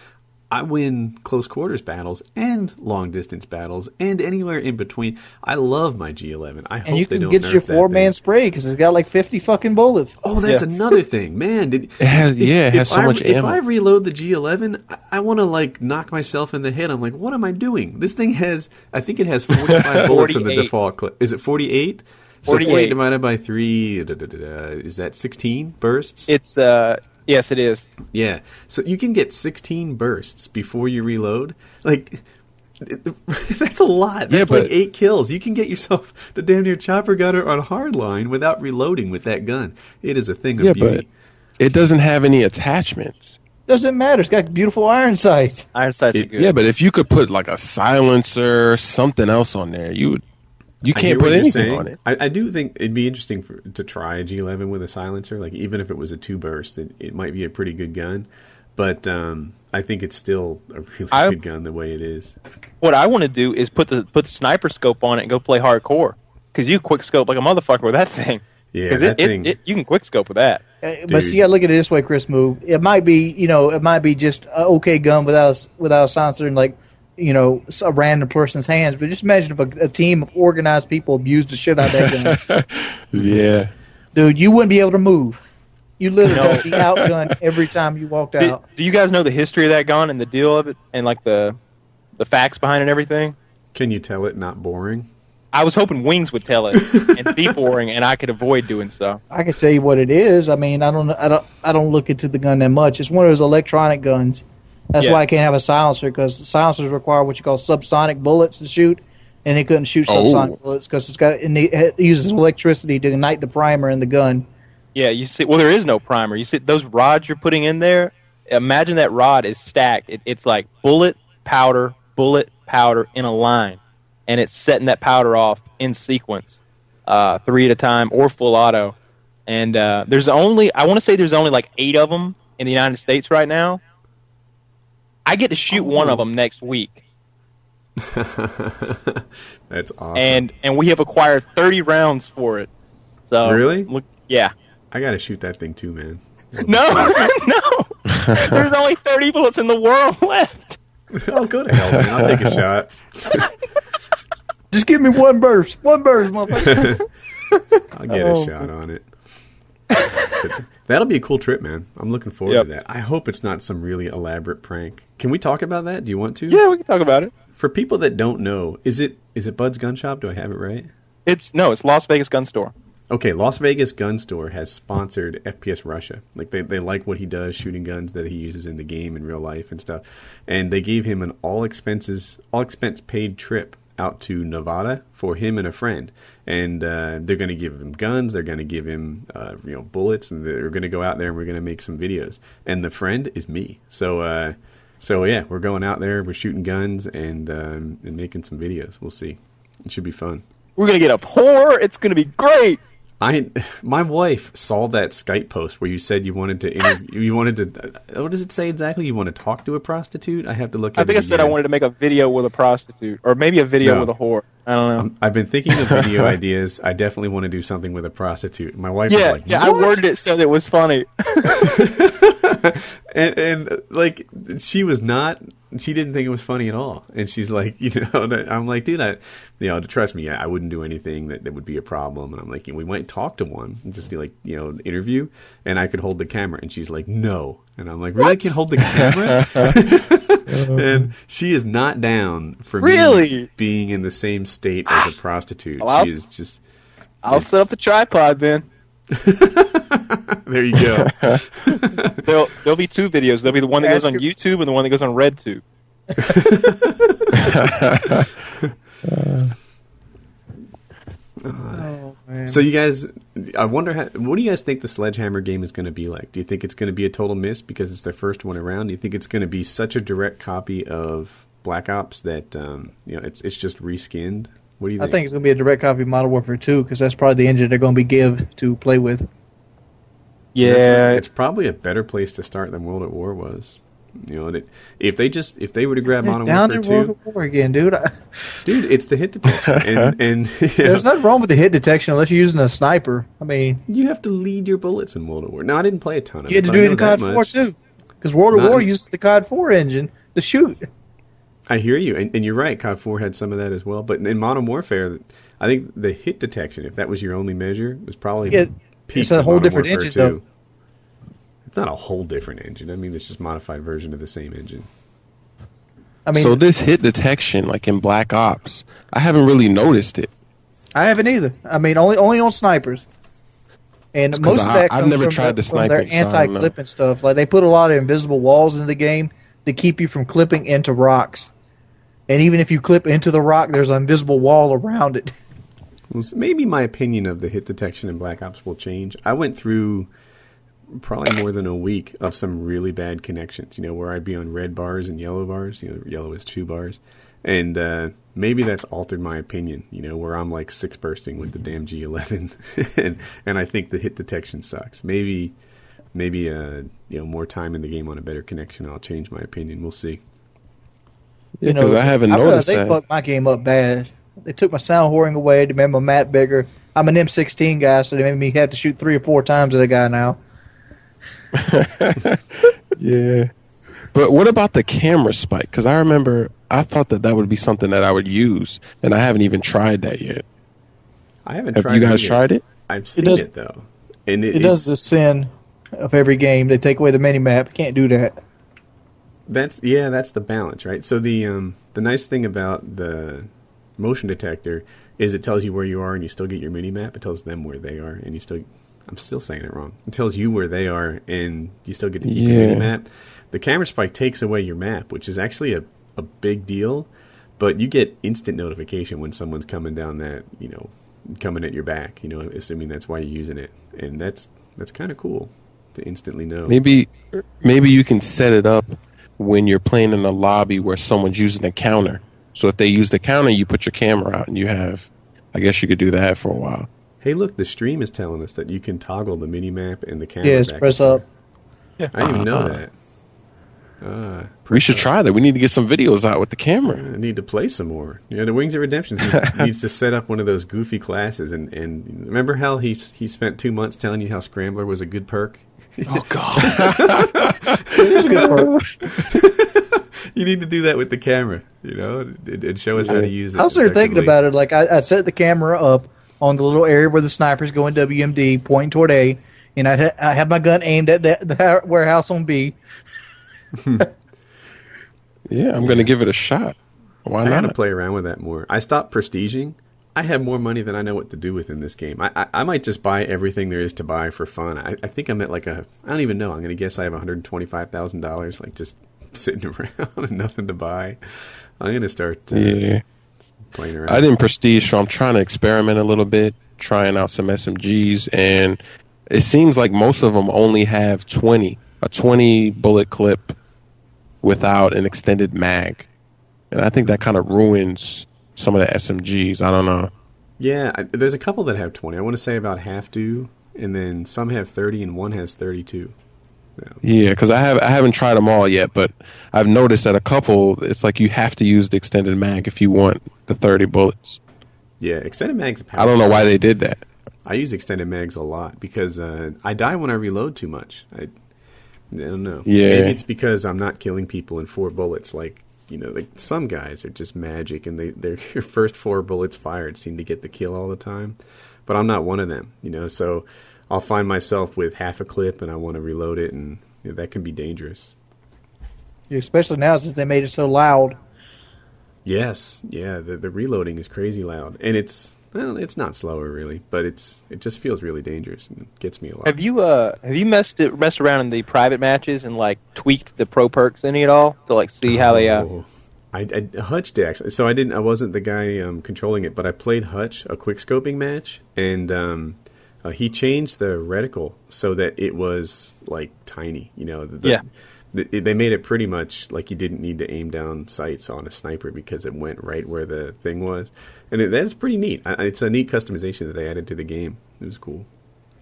I win close quarters battles and long distance battles and anywhere in between. I love my G11. I hope And you they can don't get nerf your that 4-man thing. spray because it's got like 50 fucking bullets. Oh, that's Yeah. another thing, man. it has so much If ammo. I reload the G11, I want to like knock myself in the head. I'm like, what am I doing? This thing has, I think it has 45 bullets in the 48. default clip. Is it 48? So 48. 48 divided by 3, is that 16 bursts? It's yes, it is. Yeah. So you can get 16 bursts before you reload. Like, that's a lot. That's Yeah, like but- 8 kills. You can get yourself the damn near chopper gunner on hardline without reloading with that gun. It is a thing of Yeah, beauty. but it doesn't have any attachments. Doesn't matter. It's got beautiful iron sights. Iron sights are good. Yeah, but if you could put like a silencer, something else on there, you I hear can't what put you're anything saying. on it. I do think it'd be interesting to try a G11 with a silencer. Like, even if it was a 2 burst, it might be a pretty good gun. But I think it's still a really good gun the way it is. What I want to do is put the sniper scope on it and go play hardcore. Because you quick scope like a motherfucker with that thing. Yeah, Because that thing. you can quick scope with that. But you got to look at it this way, Chris. Move. It might be just an okay gun without a silencer and like a random person's hands. But just imagine if a team of organized people abused the shit out of that gun. Yeah. Dude, you wouldn't be able to move. You literally would be outgunned every time you walked out. Do you guys know the history of that gun and the deal of it and like the facts behind it and everything? Can you tell it not boring? I was hoping Wings would tell it and be boring, and I could avoid doing so. I can tell you what it is. I mean, I don't look into the gun that much. It's one of those electronic guns. That's Yeah. why I can't have a silencer because silencers require what you call subsonic bullets to shoot, and it couldn't shoot subsonic bullets because it uses electricity to ignite the primer in the gun. Yeah, you see. Well, there is no primer. You see those rods you're putting in there. Imagine that rod is stacked. It's like bullet, powder in a line, and it's setting that powder off in sequence, 3 at a time or full auto. And there's only like 8 of them in the United States right now. I get to shoot one of them next week. That's awesome. And we have acquired 30 rounds for it. So really? Yeah. I gotta shoot that thing too, man. No. There's only 30 bullets in the world left. Oh, go to hell, man. I'll take a shot. Just give me one burst, motherfucker. I'll get a shot on it. That'll be a cool trip, man. I'm looking forward to that. I hope it's not some really elaborate prank. Can we talk about that? Do you want to? Yeah, we can talk about it. For people that don't know, is it Bud's Gun Shop? Do I have it right? It's Las Vegas Gun Store. Okay, Las Vegas Gun Store has sponsored FPS Russia. Like they like what he does, shooting guns that he uses in the game in real life and stuff. And they gave him an all expense paid trip out to Nevada for him and a friend. And they're going to give him guns. They're going to give him bullets, and they're going to go out there and we're going to make some videos. And the friend is me. So yeah, we're going out there. We're shooting guns and making some videos. We'll see. It should be fun. We're going to get a whore. It's going to be great. My wife saw that Skype post where you said you wanted to interview. What does it say exactly? You want to talk to a prostitute? I have to look at it. I think I said I wanted to make a video with a prostitute, or maybe a video with a whore. I don't know. I've been thinking of video ideas. I definitely want to do something with a prostitute. My wife was like, "Yeah, I worded it so that it was funny." and like she was not. She didn't think it was funny at all. And she's like, I'm like, dude, trust me, I wouldn't do anything that would be a problem. And I'm like, we might talk to one, just do interview, and I could hold the camera. And she's like, no. And I'm like, really? I can hold the camera? And she is not down for me being in the same state as a prostitute. Well, I'll set up the tripod then. There you go. There'll be 2 videos. There'll be the one that goes on YouTube and the one that goes on RedTube. So you guys, I wonder, what do you guys think the Sledgehammer game is going to be like? Do you think it's going to be a total miss because it's their first one around? Do you think it's going to be such a direct copy of Black Ops that it's just reskinned? What do you think? I think it's going to be a direct copy of Modern Warfare 2 because that's probably the engine they're going to be give to play with. Yeah, it's probably a better place to start than World at War was. If they were to grab Modern Warfare 2, World at War again, dude. Dude, it's the hit detection, and there's nothing wrong with the hit detection unless you're using a sniper. I mean, you have to lead your bullets in World at War. No, I didn't play a ton of it. You had to do it in COD 4 too, because World at War uses the COD 4 engine to shoot. I hear you, and you're right. COD 4 had some of that as well, but in Modern Warfare, I think the hit detection, if that was your only measure, was probably it's a whole different engine, though. It's not a whole different engine. I mean, it's just a modified version of the same engine. I mean, so this hit detection, like in Black Ops, I haven't really noticed it. I haven't either. I mean, only on snipers. And most of that comes from their anti-clipping stuff. Like, they put a lot of invisible walls in the game to keep you from clipping into rocks. And even if you clip into the rock, there's an invisible wall around it. Well, maybe my opinion of the hit detection in Black Ops will change. I went through probably more than a week of some really bad connections, where I'd be on red bars and yellow bars. Yellow is 2 bars. And maybe that's altered my opinion, where I'm like 6 bursting with the damn G11. and I think the hit detection sucks. Maybe more time in the game on a better connection, I'll change my opinion. We'll see. Because I haven't noticed that. They fucked my game up bad. They took my sound whoring away. They made my map bigger. I'm an M16 guy, so they made me have to shoot 3 or 4 times at a guy now. Yeah. But what about the camera spike? Because I remember I thought that would be something that I would use, and I haven't even tried that yet. I haven't tried it. Have you guys tried it? I've seen it, though. And it does the sin of every game. They take away the mini-map. You can't do that. That's the balance, right? So the nice thing about the motion detector is it tells you where you are and you still get your mini-map. It tells them where they are and you still... I'm still saying it wrong. It tells you where they are and you still get to keep your mini-map. The camera spike takes away your map, which is actually a big deal. but you get instant notification when someone's coming down that, coming at your back, assuming that's why you're using it. And that's kind of cool to instantly know. Maybe you can set it up when you're playing in a lobby where someone's using a counter. So if they use the counter, you put your camera out and I guess you could do that for a while. Hey, look, the stream is telling us that you can toggle the mini-map and the camera. Yes, press up. Yeah. I didn't even know that. We should try that. We need to get some videos out with the camera. I need to play some more. The Wings of Redemption needs to set up one of those goofy classes. And remember how he spent 2 months telling you how Scrambler was a good perk? Oh, God. It is a good perk. You need to do that with the camera, and show us how to use it. I was there thinking about it. Like, I set the camera up on the little area where the snipers go in WMD, pointing toward A, and I have my gun aimed at the warehouse on B. Yeah, I'm going to give it a shot. Why not? I got to play around with that more. I stopped prestiging. I have more money than I know what to do with in this game. I might just buy everything there is to buy for fun. I think I'm at I don't even know. I'm going to guess I have $125,000, like just sitting around and nothing to buy. I'm going to start playing around. I didn't prestige, so I'm trying to experiment a little bit, trying out some SMGs, and it seems like most of them only have a 20 bullet clip without an extended mag. And I think that kind of ruins some of the SMGs. I don't know. Yeah, there's a couple that have 20. I want to say about half do, and then some have 30 and one has 32. Yeah, because I haven't tried them all yet, but I've noticed that a couple, it's like you have to use the extended mag if you want the 30 bullets. Yeah, extended mags. I don't know why they did that. I use extended mags a lot because I die when I reload too much. I don't know. Yeah. Maybe it's because I'm not killing people in 4 bullets. Like some guys are just magic, and their first 4 bullets fired seem to get the kill all the time. But I'm not one of them, so I'll find myself with half a clip and I want to reload it, and that can be dangerous. Especially now since they made it so loud. Yes, yeah, the reloading is crazy loud, and it's not slower really, but it just feels really dangerous and it gets me a lot. Have you messed around in the private matches and tweaked the pro perks any at all to see how they? I Hutch did actually. So I wasn't the guy controlling it, but I played Hutch a quick scoping match, and he changed the reticle so that it was tiny. They made it pretty much like you didn't need to aim down sights on a sniper because it went right where the thing was. And that's pretty neat. It's a neat customization that they added to the game. It was cool.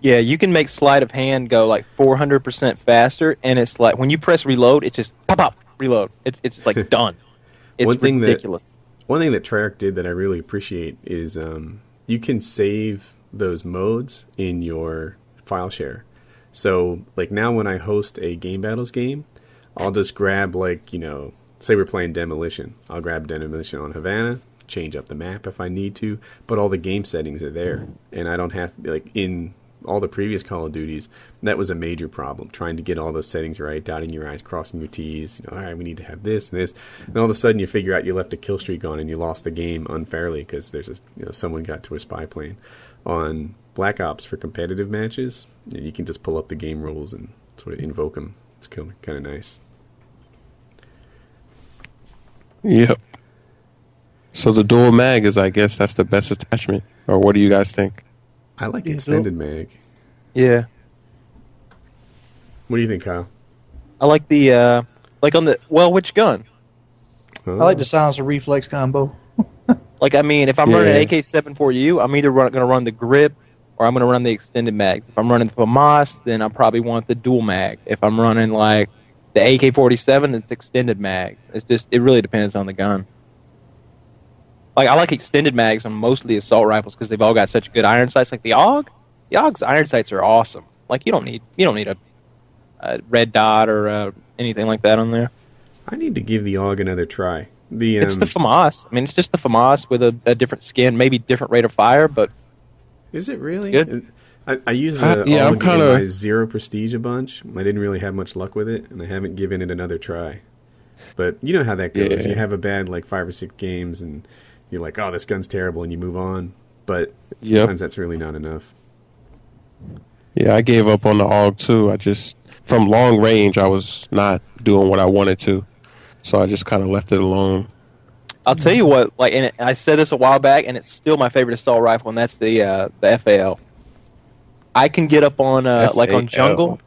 Yeah, you can make sleight of hand go 400% faster, and it's when you press reload, it just pop, reload. It's done. It's ridiculous. One thing that Treyarch did that I really appreciate is you can save those modes in your file share. So now when I host a Game Battles game, I'll just grab say we're playing Demolition. I'll grab Demolition on Havana, change up the map if I need to, but all the game settings are there, and I don't have in all the previous Call of Duties, that was a major problem, trying to get all those settings right, dotting your I's, crossing your T's, all right, we need to have this and this, and all of a sudden you figure out you left a kill streak on and you lost the game unfairly because there's someone got to a spy plane. On Black Ops for competitive matches, you can just pull up the game rules and sort of invoke them. It's kind of nice. Yep. So the dual mag is, I guess, that's the best attachment. Or what do you guys think? I like extended mag. Yeah. What do you think, Kyle? I like the on the which gun? Oh. I like the silencer reflex combo. If I'm running AK-74U, I'm either going to run the grip or I'm going to run the extended mags. If I'm running the FAMAS, then I probably want the dual mag. If I'm running the AK-47, it's extended mag. It really depends on the gun. I like extended mags on most of the assault rifles because they've all got such good iron sights. Like the AUG, the AUG's iron sights are awesome. You don't need a red dot or anything like that on there. I need to give the AUG another try. It's the FAMAS. It's just the FAMAS with a different skin, maybe different rate of fire, but is it really good? I use the AUG in my 0 prestige a bunch. I didn't really have much luck with it, and I haven't given it another try. But you know how that goes. Yeah. You have a bad 5 or 6 games, and you're like, oh, this gun's terrible, and you move on. But sometimes that's really not enough. Yeah, I gave up on the AUG too. From long range, I was not doing what I wanted to. So I just kind of left it alone. I'll tell you what, like, and I said this a while back, and it's still my favorite assault rifle, and that's the FAL. I can get up on like on jungle.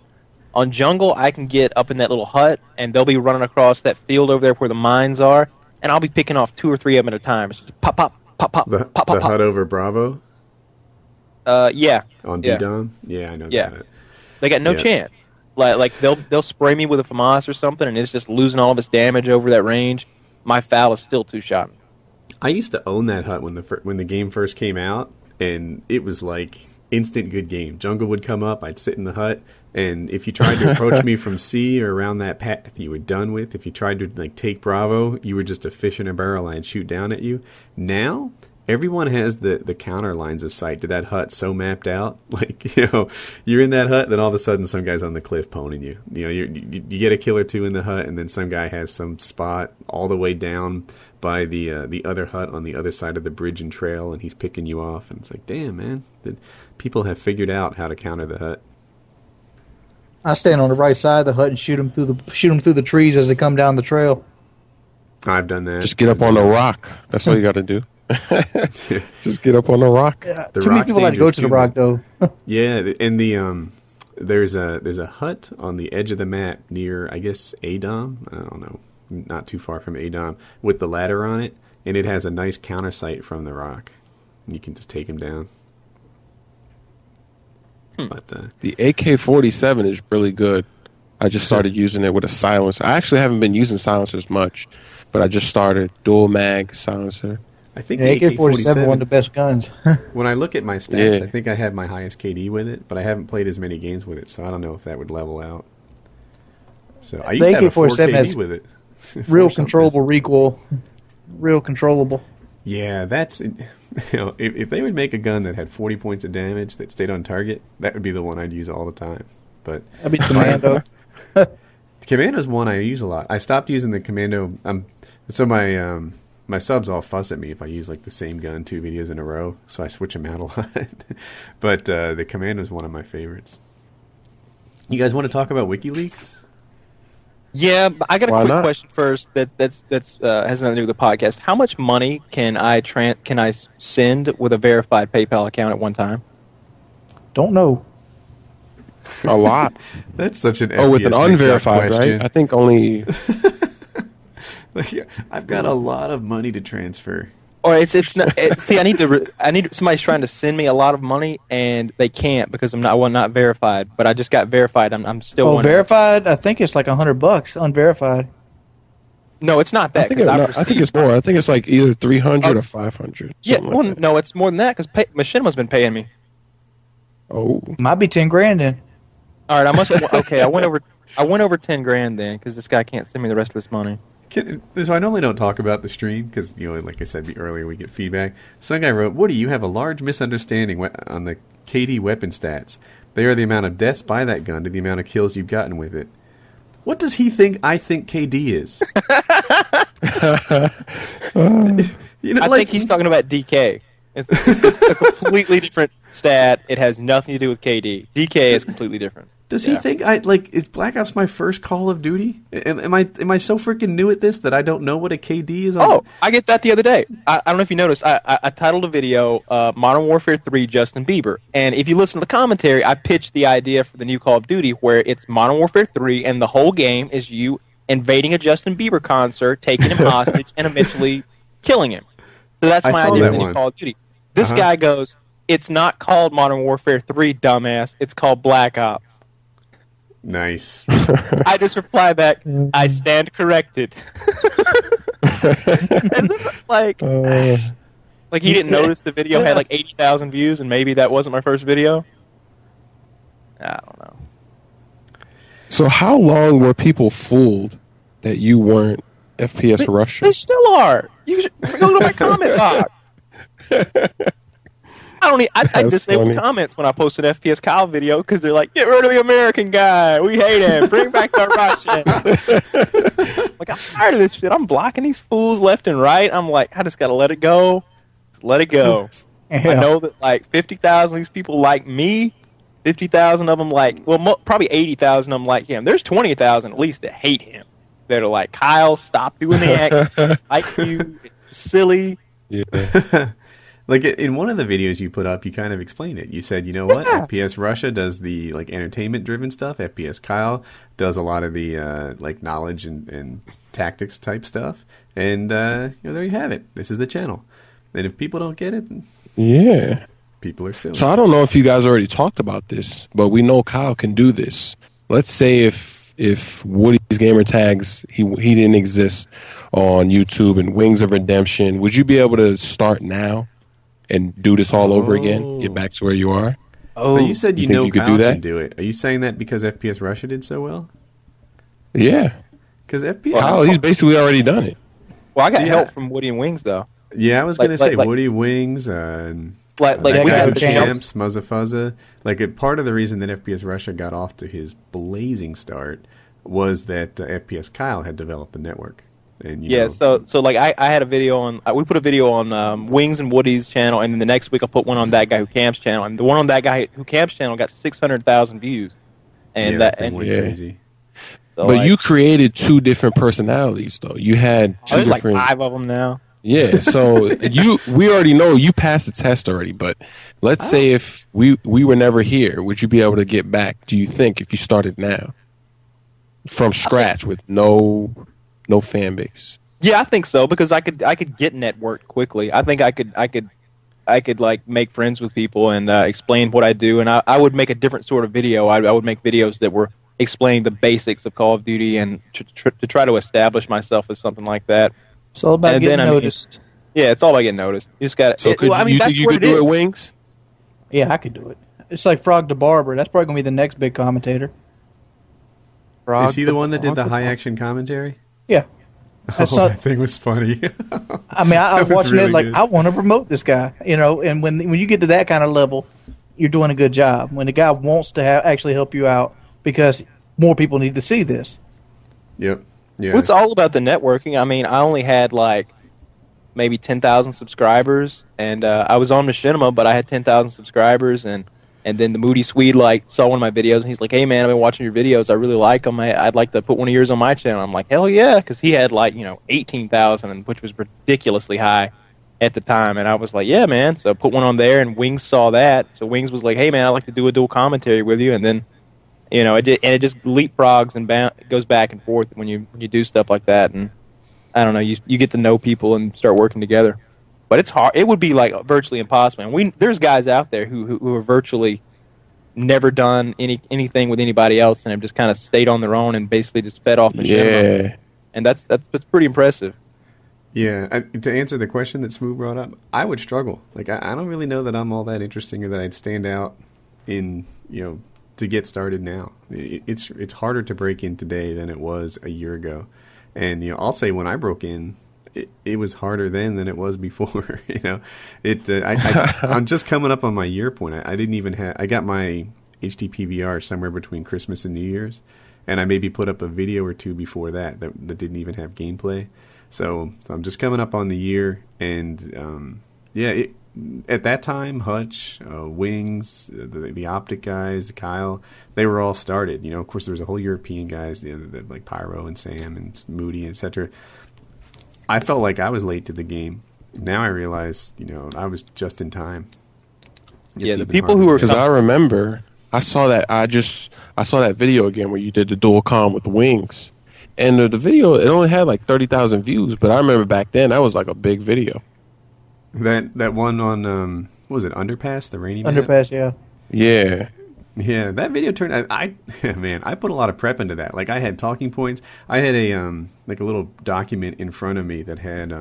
On jungle, I can get up in that little hut, and they'll be running across that field over there where the mines are, and I'll be picking off 2 or 3 of them at a time. It's just pop, pop, pop, pop, the, pop, pop, the pop. hut over Bravo. Yeah. On D-Dom? Yeah, I know that. They got no chance. Like they'll spray me with a FAMAS or something, and it's just losing all of its damage over that range. My FAL is still 2-shot. I used to own that hut when the game first came out, and it was like instant good game. Jungle would come up, I'd sit in the hut, and if you tried to approach me from C or around that path, you were done with. If you tried to like take Bravo, you were just a fish in a barrel. I'd shoot down at you. Now, everyone has the counter lines of sight to that hut so mapped out. Like, you're in that hut, then all of a sudden some guy's on the cliff pwning you. You get a kill or two in the hut, and then some guy has some spot all the way down by the other hut on the other side of the bridge and trail, and he's picking you off. And it's like, damn, man, people have figured out how to counter the hut. I stand on the right side of the hut and shoot them through the trees as they come down the trail. I've done that. Just get up on the rock. That's all you got to do. Just get up on the rock. Yeah, too many people like to go to the rock, though. Yeah, and there's a hut on the edge of the map near, I guess, Adom. I don't know, not too far from Adom, with the ladder on it, and it has a nice counter sight from the rock. And you can just take him down. But the AK-47 is really good. I just started using it with a silencer. I actually haven't been using silencers much, but I just started dual mag silencer. I think the AK-47 one of the best guns. When I look at my stats, I think I have my highest KD with it, but I haven't played as many games with it, so I don't know if that would level out. So I used to have a 4 KD with it. Real controllable recoil. Real controllable. Yeah, that's if they would make a gun that had 40 points of damage that stayed on target, that would be the one I'd use all the time. But that'd be Commando. Commando's one I use a lot. I stopped using the Commando. So my subs all fuss at me if I use like the same gun 2 videos in a row, so I switch them out a lot. But the Commando's one of my favorites. You guys want to talk about WikiLeaks? Yeah, but I got a quick question first. That's has nothing to do with the podcast. How much money can I send with a verified PayPal account at one time? Don't know. A lot. That's such an with an unverified, right? I think only. I've got a lot of money to transfer. Or it's not. See, I need somebody's trying to send me a lot of money and they can't because I'm not verified. But I just got verified. I'm still. Oh, verified? I think it's like $100 unverified. No, it's not that. I think it's more. I think it's like either 300 or 500. Yeah, no, it's more than that because Machinima's been paying me. Oh, might be $10,000 then. All right, I must. Okay, I went over $10,000 then because this guy can't send me the rest of this money. So I normally don't talk about the stream because, like I said earlier, we get feedback. Some guy wrote, Woody, you have a large misunderstanding on the KD weapon stats. They are the amount of deaths by that gun to the amount of kills you've gotten with it. What does he think I think KD is? I think he's talking about DK. It's a completely different stat. It has nothing to do with KD. DK is completely different. Does he think is Black Ops my first Call of Duty? Am I so freaking new at this that I don't know what a KD is? Oh, I get that the other day. I don't know if you noticed. I titled a video Modern Warfare 3 Justin Bieber. And if you listen to the commentary, I pitched the idea for the new Call of Duty where it's Modern Warfare 3 and the whole game is you invading a Justin Bieber concert, taking him hostage, and eventually killing him. So that's my idea for the new Call of Duty. This guy goes, it's not called Modern Warfare 3, dumbass. It's called Black Ops. Nice. I just reply back, I stand corrected. like he didn't notice the video had like 80,000 views and maybe that wasn't my first video. I don't know. So how long were people fooled that you weren't FPS Russia? They still are. You should go to my comment box. I disable comments when I post an FPS Kyle video because they're like, get rid of the American guy. We hate him. Bring back the Russian. Like, I'm tired of this shit. I'm blocking these fools left and right. I'm like, I just got to let it go. Just let it go. Yeah. I know that like 50,000 of these people like me. 50,000 of them like, probably 80,000 of them like him. There's 20,000 at least that hate him. That are like, Kyle, stop doing that. Like you. silly. Yeah. Like in one of the videos you put up, you kind of explained it. You said, you know what, Yeah. FPS Russia does the like entertainment driven stuff. FPS Kyle does a lot of the like knowledge and tactics type stuff. And there you have it. This is the channel. And if people don't get it, Yeah. people are silly. So I don't know if you guys already talked about this, but we know Kyle can do this. Let's say if Woody's gamer tags he didn't exist on YouTube and Wings of Redemption, would you be able to start now and do this all over again? Get back to where you are? But you said You you know think you could Kyle do that? can do it. Are you saying that because FPS Russia did so well? Yeah. Because FPS. Kyle, he's basically already done it. Well, I got See, help from Woody and Wings though. Yeah, I was Like- going to say like- Woody Wings and Like that we guy got who the champs, Muzzafuzza. Like part of the reason that FPS Russia got off to his blazing start was that FPS Kyle had developed the network. And you know, so like I had a video on we put a video on Wings and Woody's channel, and then the next week I put one on that guy who camps channel, and the one on that guy who camps channel got 600,000 views, and yeah, that thing and went Yeah. crazy. so, But like, you created two different personalities, though. You had two there's like different. 5 of them now. Yeah, so we already know you passed the test already. But let's say if we were never here, would you be able to get back? Do you think if you started now from scratch with no fan base? Yeah, I think so because I could get networked quickly. I think I could like make friends with people and explain what I do, and I would make a different sort of video. I would make videos that were explaining the basics of Call of Duty and to try to establish myself as something like that. It's all about And getting then, I mean, noticed. Yeah, it's all about getting noticed. You just got So to. I mean, you that's think you what could it do is. it, Wings? Yeah, I could do it. It's like Frog the Barber. That's probably gonna be the next big commentator. Is he the one that did the high action commentary? Yeah. That's Oh, not, that thing was funny. I mean, I was That was watching really it like good. I want to promote this guy, and when you get to that kind of level, you're doing a good job. When the guy wants to actually help you out because more people need to see this. Yep. Yeah. Well, it's all about the networking. I mean, I only had like maybe 10,000 subscribers, and I was on Machinima, but I had 10,000 subscribers, and then the Moody Swede like saw one of my videos, and he's like, "Hey man, I've been watching your videos. I really like them. I'd like to put one of yours on my channel." I'm like, "Hell yeah," because he had like 18,000, which was ridiculously high at the time, and I was like, "Yeah, man." So I put one on there, and Wings saw that. So Wings was like, "Hey man, I'd like to do a dual commentary with you," and then it just leapfrogs and goes back and forth when you do stuff like that, and I don't know, you get to know people and start working together. But it's hard. It would be like virtually impossible. And there's guys out there who are virtually never done anything with anybody else and have just kind of stayed on their own and basically just fed off Machinima. Yeah. And that's pretty impressive. Yeah, to answer the question that Smoove brought up, I would struggle. Like, I don't really know that I'm all that interesting or that I'd stand out in, to get started now. It's harder to break in today than it was a year ago. And, I'll say when I broke in, it was harder then than it was before. I'm just coming up on my year point. I didn't even I got my HD PVR somewhere between Christmas and New Year's, and I maybe put up a video or two before that didn't even have gameplay. So I'm just coming up on the year, and at that time, Hutch, Wings, the Optic guys, Kyle, they were all started. Of course, there was a whole European guys, like Pyro and Sam and Moody, etc. I felt like I was late to the game. Now I realize, I was just in time. Yeah, the people who were Because I remember I saw that video again where you did the dual com with the Wings, and the video it only had like 30,000 views, but I remember back then that was like a big video. That one on what was it, Underpass, the rainy map? Underpass, yeah. Yeah. Yeah, that video turned. I put a lot of prep into that. Like, I had talking points. I had a like a little document in front of me that had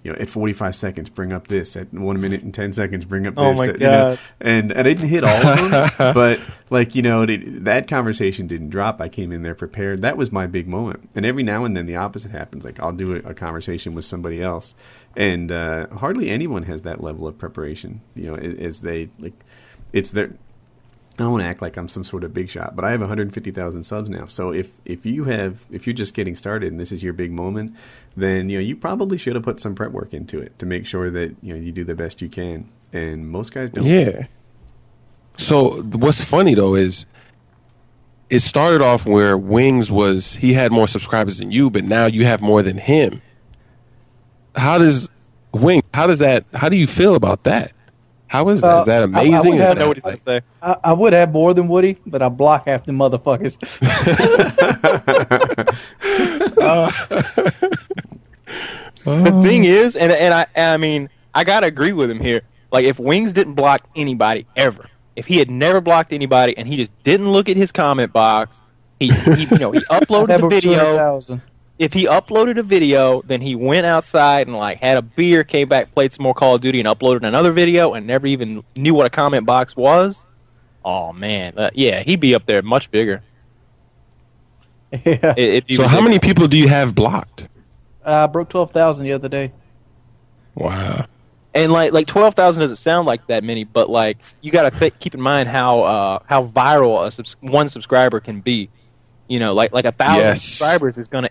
at 45 seconds bring up this, at 1 minute and 10 seconds bring up this. Oh my God. And I didn't hit all of them, but that conversation didn't drop. I came in there prepared. That was my big moment. And every now and then the opposite happens. Like, I'll do a conversation with somebody else, and hardly anyone has that level of preparation. As they it's their. I don't want to act like I'm some sort of big shot, but I have 150,000 subs now. So if you're just getting started and this is your big moment, then you probably should have put some prep work into it to make sure that you do the best you can. And most guys don't. Yeah. So what's funny though is it started off where Wings he had more subscribers than you, but now you have more than him. how does that? How do you feel about that? How is that? Is that amazing? I know what he's going to say. I would have more than Woody, but I block half the motherfuckers. The thing is, and I mean, I gotta agree with him here. Like, if Wings didn't block anybody ever, if he had never blocked anybody and he just didn't look at his comment box, he uploaded the video. If he uploaded a video, then he went outside and like had a beer, came back, played some more Call of Duty, and uploaded another video, and never even knew what a comment box was. Oh man, yeah, he'd be up there much bigger. Yeah. So how many people do you have blocked? I broke 12,000 the other day. Wow. And like 12,000 doesn't sound like that many, but like you got to keep in mind how viral one subscriber can be. You know, like 1,000 subscribers is gonna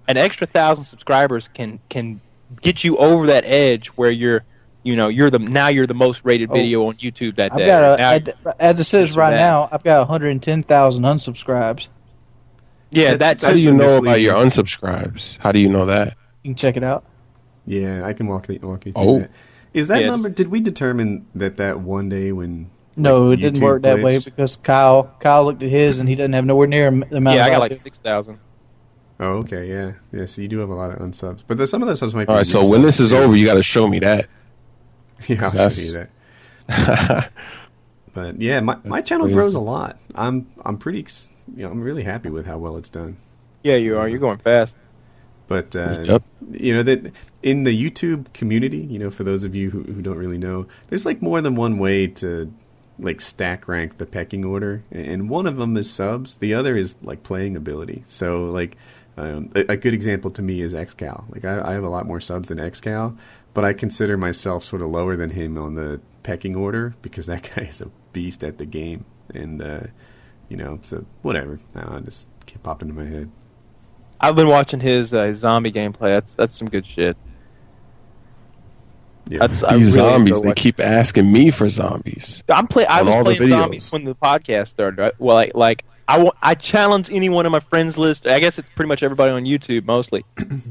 an extra 1,000 subscribers can get you over that edge where you're the most rated video on YouTube that day. As it says right now, I've got 110,000 unsubscribes. Yeah, that's how do you know about your unsubscribes? How do you know that? You can check it out. Yeah, I can walk you through that. Is that number? Did we determine that one day when? No, it didn't work that way because Kyle looked at his and he doesn't have nowhere near the amount. Yeah, I got like 6,000. Oh, okay, yeah. So you do have a lot of unsubs, but some of those subs might be. All right, so when this is over, you got to show me that. Yeah, I'll show you that. But yeah, my channel grows a lot. I'm pretty, I'm really happy with how well it's done. Yeah, you are. You're going fast. But that in the YouTube community, for those of you who don't really know, there's like more than one way to like stack rank the pecking order, and one of them is subs. The other is like playing ability. So like a good example to me is XCal. Like I have a lot more subs than XCal, but I consider myself sort of lower than him on the pecking order because that guy is a beast at the game. And so whatever. I don't know, just popped into my head. I've been watching his zombie gameplay. That's some good shit. Yeah. These zombies, they keep asking me for zombies. I was playing zombies when the podcast started. Right? Well, I challenge anyone on my friends list. I guess it's pretty much everybody on YouTube mostly.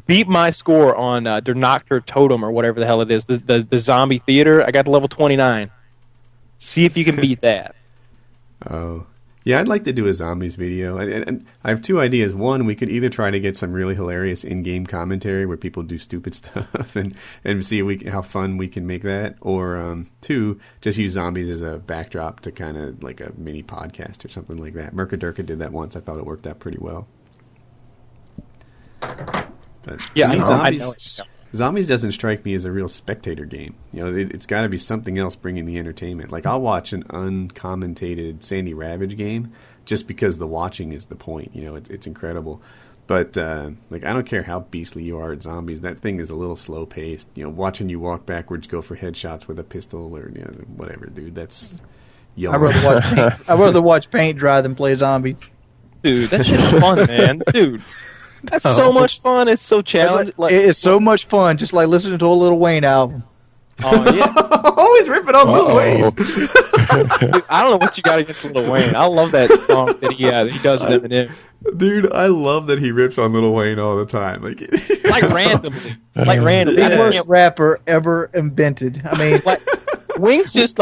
Beat my score on Der Nachter Totem or whatever the hell it is. The zombie theater. I got to level 29. See if you can beat that. Oh. Yeah, I'd like to do a zombies video. And I have two ideas. One, we could either try to get some really hilarious in-game commentary where people do stupid stuff and see how fun we can make that. Or two, just use zombies as a backdrop to kind of like a mini podcast or something like that. Mercadurka did that once. I thought it worked out pretty well. But yeah, Zombies doesn't strike me as a real spectator game. It's got to be something else bringing the entertainment. Like, I'll watch an uncommentated Sandy Ravage game just because the watching is the point. It's incredible. But, I don't care how beastly you are at zombies. That thing is a little slow-paced. Watching you walk backwards, go for headshots with a pistol or, whatever, dude. That's young. I'd rather watch paint dry than play zombies. Dude, that shit is fun, man. Dude. That's so much fun. It's so challenging. It's so much fun, just like listening to a Lil Wayne album. Oh, yeah. Always ripping on Lil Wayne. Dude, I don't know what you got against Lil Wayne. I love that song that he does with Eminem. Dude, I love that he rips on Lil Wayne all the time. Like randomly. Like randomly. The worst rapper ever invented. I mean, Wayne's just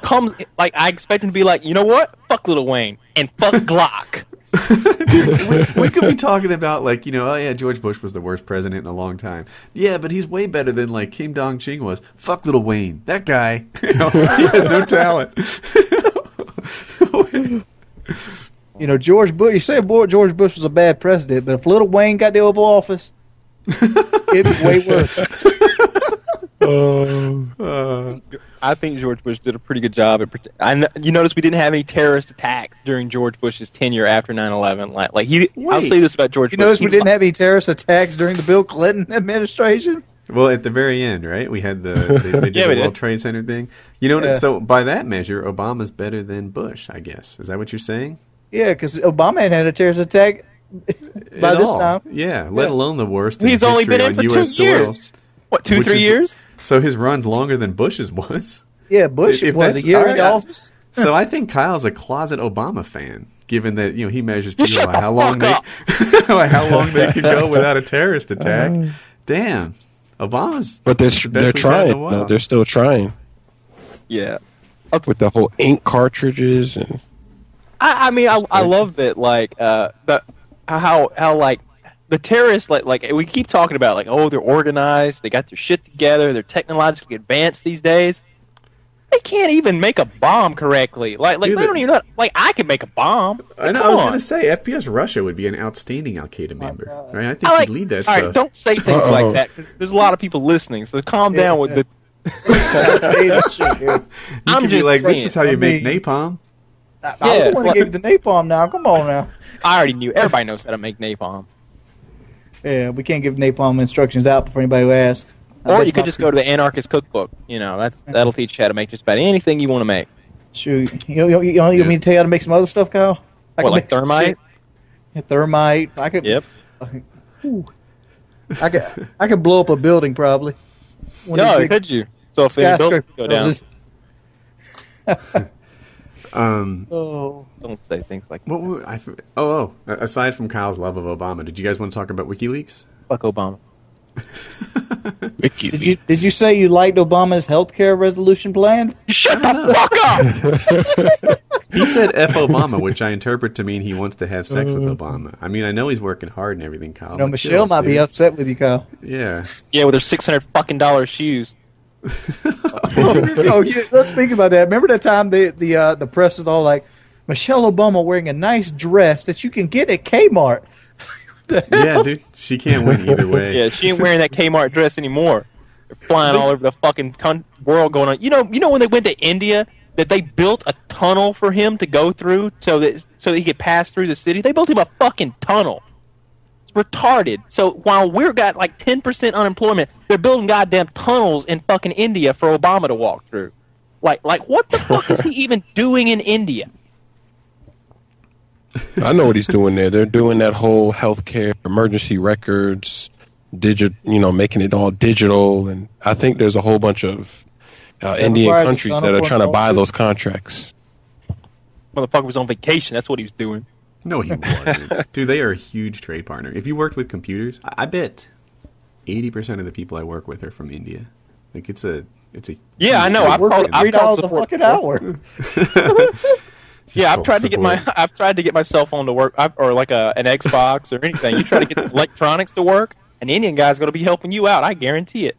comes, I expect him to be like, you know what? Fuck Lil Wayne and fuck Glock. Dude, we could be talking about oh yeah, George Bush was the worst president in a long time. Yeah, but he's way better than Kim Dong Ching was. Fuck Lil Wayne. That guy, he has no talent. George Bush. You say George Bush was a bad president, but if Lil Wayne got the Oval Office, it'd be way worse. I think George Bush did a pretty good job at you notice we didn't have any terrorist attacks during George Bush's tenure after 9/11. I'll say this about George Bush. You notice we didn't have any terrorist attacks during the Bill Clinton administration? Well, at the very end, right? We had they did the World Trade Center thing. So by that measure, Obama's better than Bush, I guess. Is that what you're saying? Yeah, because Obama hadn't had a terrorist attack by this time. Yeah, let alone the worst. He's only been in for 2 years. What, 2-3 years? So his run's longer than Bush's was. Yeah, Bush was a year in office. So I think Kyle's a closet Obama fan, given that he measures people by how long they can go without a terrorist attack. Damn. Obama's, but they're the best we've had in a trying. while. No, they're still trying Yeah. with the whole ink cartridges and. I mean, I love that, like, how like, the terrorists, like we keep talking about, like, oh, they're organized, they got their shit together, they're technologically advanced these days. They can't even make a bomb correctly. Like Dude, they don't even know. Like, I can make a bomb. I know. I was going to say, FPS Russia would be an outstanding Al Qaeda member, right? I think he'd lead that stuff. All right, don't say things like that because there's a lot of people listening. So calm down with the. I'm just be like, saying. this is how you make napalm. I was want to give you the napalm now. Come on now. I already knew. Everybody knows how to make napalm. Yeah, we can't give napalm instructions out before anybody who asks. Or you could just go to the Anarchist Cookbook. You know, that'll teach you how to make just about anything you want to make. Shoot, you want me to tell you how to make some other stuff, Kyle? What, like thermite? Yeah, thermite. I could. Yep. I could blow up a building probably. No, could you? So if any buildings go down. Don't say things like that. Aside from Kyle's love of Obama, did you guys want to talk about WikiLeaks? Fuck Obama. Did you say you liked Obama's healthcare resolution plan? Shut the fuck up! He said F Obama, which I interpret to mean he wants to have sex with Obama. I mean, I know he's working hard and everything, Kyle. You know, Michelle might be upset with you, Kyle. Yeah. Yeah, with her $600 shoes. Let's speak about that. Remember that time the press was all like, Michelle Obama wearing a nice dress that you can get at Kmart. Yeah, dude, she can't win either way. Yeah, she ain't wearing that Kmart dress anymore. They're flying all over the fucking world going on. You know when they went to India, that they built a tunnel for him to go through so that he could pass through the city? They built him a fucking tunnel. It's retarded. So while we've got like 10% unemployment, they're building goddamn tunnels in fucking India for Obama to walk through. Like what the fuck is he even doing in India? I know what he's doing there. They're doing that whole healthcare emergency records, making it all digital, and I think there's a whole bunch of Indian countries that are trying to buy those contracts. Motherfucker was on vacation. That's what he was doing. No, he wasn't. Dude, they are a huge trade partner. If you worked with computers, I bet 80% of the people I work with are from India. Like it's a. Yeah, I know. I've called the fucking hour. Yeah, I've tried to get my cell phone to work, or like an Xbox or anything. You try to get some electronics to work, an Indian guy's going to be helping you out. I guarantee it.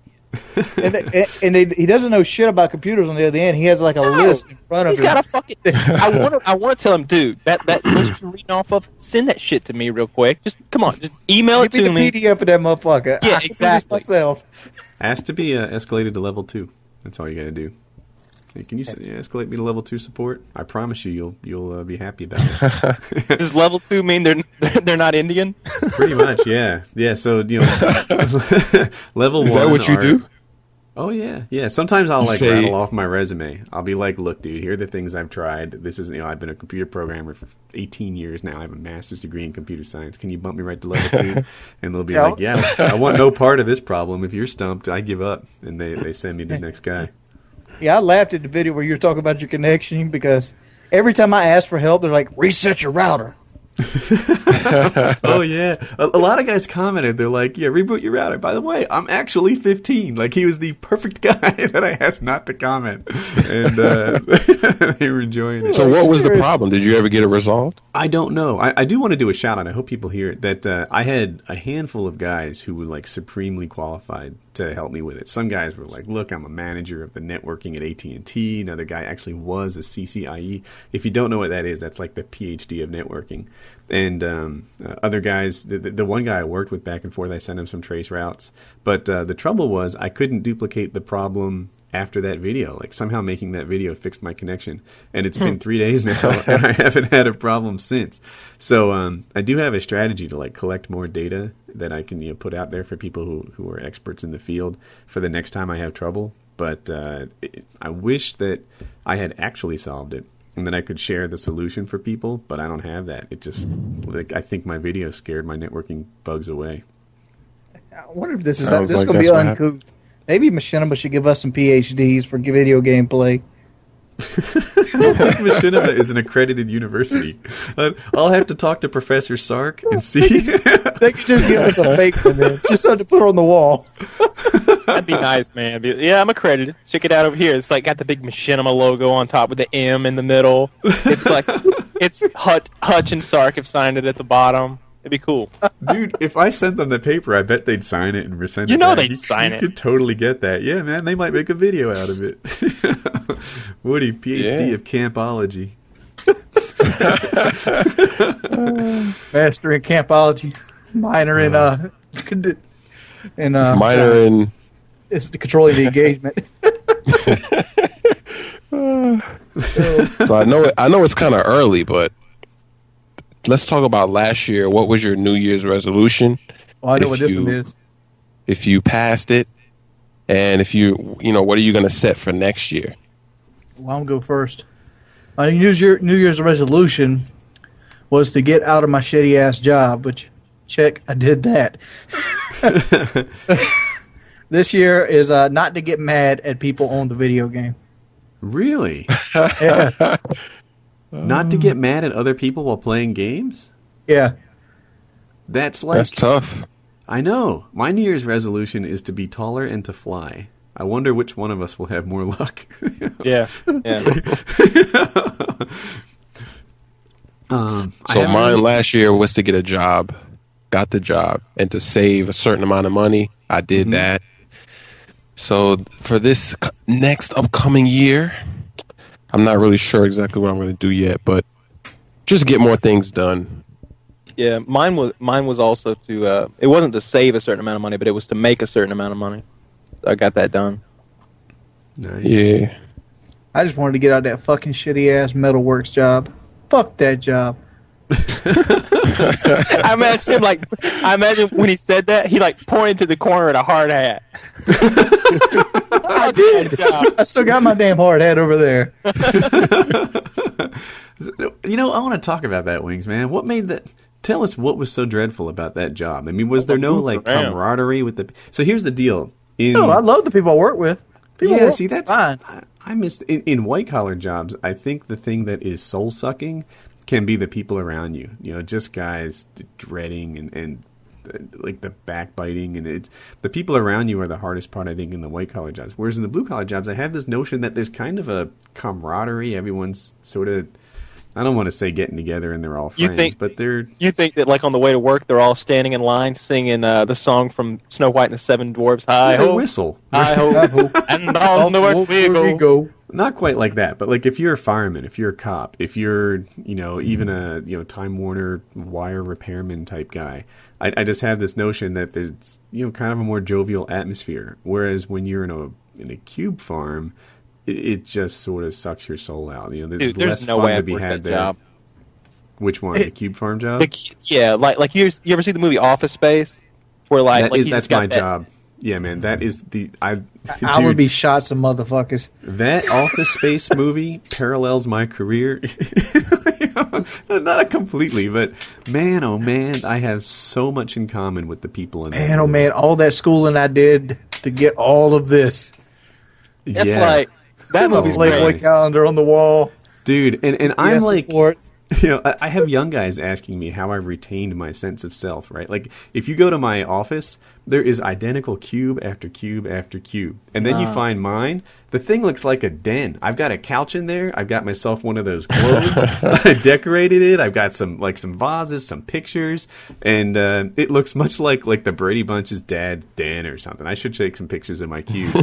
and he doesn't know shit about computers on the other end. He has like a list in front of him. He's got a fucking. I want to tell him, dude, that list you're reading off of, send that shit to me real quick. Just come on, just email it to me. Give me the PDF of that motherfucker. Yeah, I can exactly. do this myself. Ask to be escalated to level 2. That's all you got to do. Hey, can you escalate me to level 2 support? I promise you'll be happy about it. Does level 2 mean they're not Indian? Pretty much, yeah. So level 1. Is that what you do? Oh yeah. Sometimes I'll rattle off my resume. I'll be like, look, dude, here are the things I've tried. This is I've been a computer programmer for 18 years now. I have a master's degree in computer science. Can you bump me right to level 2? And they'll be like, yeah, I want no part of this problem. If you're stumped, I give up. And they send me to the next guy. Yeah, I laughed at the video where you were talking about your connection because every time I ask for help, they're like, reset your router. Oh yeah, a lot of guys commented. They're like, "Yeah, reboot your router." By the way, I'm actually 15. Like he was the perfect guy that I asked not to comment, and they were enjoying it. So, what was the problem? Did you ever get it resolved? I don't know. I do want to do a shout out. I hope people hear it. That I had a handful of guys who were like supremely qualified to help me with it. Some guys were like, "Look, I'm a manager of the networking at AT&T." Another guy actually was a CCIE. If you don't know what that is, that's like the PhD of networking. And other guys, the one guy I worked with back and forth, I sent him some trace routes. But the trouble was I couldn't duplicate the problem after that video. Like somehow making that video fixed my connection. And it's been 3 days now, and I haven't had a problem since. So I do have a strategy to like collect more data that I can put out there for people who are experts in the field for the next time I have trouble. But I wish that I had actually solved it. And then I could share the solution for people, but I don't have that. It just, I think my video scared my networking bugs away. I wonder if this is going to be uncouth. Maybe Machinima should give us some PhDs for video gameplay. Machinima is an accredited university. I'll have to talk to Professor Sark and see. They could just give us a fake one. It's just something to put on the wall. That'd be nice, man. Yeah, I'm accredited. Check it out over here. It's like got the big machinima logo on top with the M in the middle. It's like it's Hutch and Sark have signed it at the bottom. It'd be cool. Dude, if I sent them the paper, I bet they'd sign it and resend it. You know back. they'd sign it. You could totally get that. Yeah, man, they might make a video out of it. Woody, PhD of campology. Master in campology, minor in minor in it's controlling the engagement. So I know it's kind of early, but let's talk about last year. What was your New Year's resolution? Oh, I know what this one is. If you passed it, and if you what are you going to set for next year? Well, I'm going to go first. My New Year's resolution was to get out of my shitty ass job, which check, I did that. This year is not to get mad at people on the video game. Really? Yeah. Not to get mad at other people while playing games? Yeah. That's tough. I know. My New Year's resolution is to be taller and to fly. I wonder which one of us will have more luck. Yeah. So mine last year was to get a job, got the job, and to save a certain amount of money. I did that. So for this next upcoming year, I'm not really sure exactly what I'm going to do yet, but just get more things done. Yeah, mine was also to it wasn't to save a certain amount of money, but it was to make a certain amount of money. I got that done. Nice. Yeah. I just wanted to get out of that fucking shitty ass metalworks job. Fuck that job. I imagine when he said that, he like pointed to the corner at a hard hat. I did. I still got my damn hard hat over there. I want to talk about that, Wings, man. What made that? Tell us what was so dreadful about that job. I mean, was there no camaraderie with the? So here's the deal. No, I love the people I work with. That's fine. I miss in white collar jobs. I think the thing that is soul sucking can be the people around you. Just guys dreading and like the backbiting, and it's the people around you are the hardest part, I think, in the white collar jobs. Whereas in the blue collar jobs, I have this notion that there's kind of a camaraderie. Everyone's sort of, I don't want to say getting together and they're all friends, but they're... You think that, like, on the way to work, they're all standing in line singing the song from Snow White and the Seven Dwarfs, Hi-ho, whistle. Hi-ho, and on the way we go. Not quite like that, but like if you're a fireman, if you're a cop, if you're, even a, Time Warner wire repairman type guy, I just have this notion that there's, kind of a more jovial atmosphere. Whereas when you're in a cube farm, it just sort of sucks your soul out. There's less no fun way to be had there. Job. Which one? The cube farm job? Like you ever see the movie Office Space? Where that's my job. Yeah, man, that is I would be shot some motherfuckers. That Office Space movie parallels my career. Not completely, but man, oh man, I have so much in common with the people in that Man, oh man, all that schooling I did to get all of this. It's like that movie's Playboy calendar on the wall, dude. And I'm like, reports. I have young guys asking me how I retained my sense of self, right? Like, if you go to my office, there is identical cube after cube after cube. And then you find mine. The thing looks like a den. I've got a couch in there. I've got myself one of those globes. I decorated it. I've got some vases, some pictures. And it looks much like the Brady Bunch's dad, Dan, or something. I should take some pictures of my cube.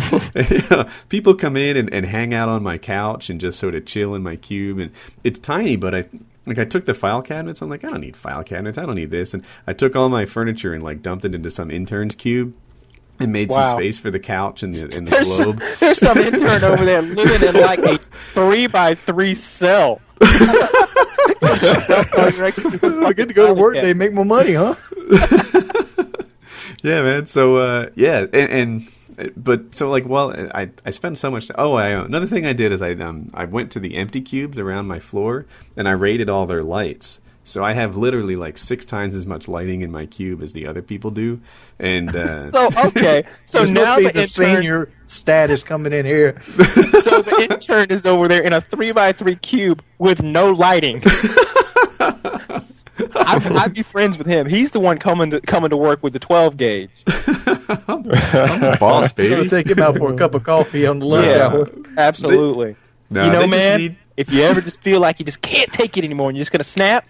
People come in and hang out on my couch and just sort of chill in my cube. And it's tiny, but I took the file cabinets. I'm like, I don't need file cabinets. I don't need this. And I took all my furniture and dumped it into some intern's cube and made some space for the couch and the globe. There's some intern over there living in like a 3x3 cell. I get to go to work. They make more money, huh? Yeah, man. So but so I spent so much. Another thing I did is I went to the empty cubes around my floor and I rated all their lights. So I have literally 6 times as much lighting in my cube as the other people do. And so now the senior status coming in here. So the intern is over there in a 3x3 cube with no lighting. I'd be friends with him. He's the one coming to work with the 12 gauge. I'm the boss, I'm baby. gonna take him out for a cup of coffee on the lunch hour. Absolutely. No, you know, they man, just need- if you ever just feel like you just can't take it anymore and you're just gonna snap,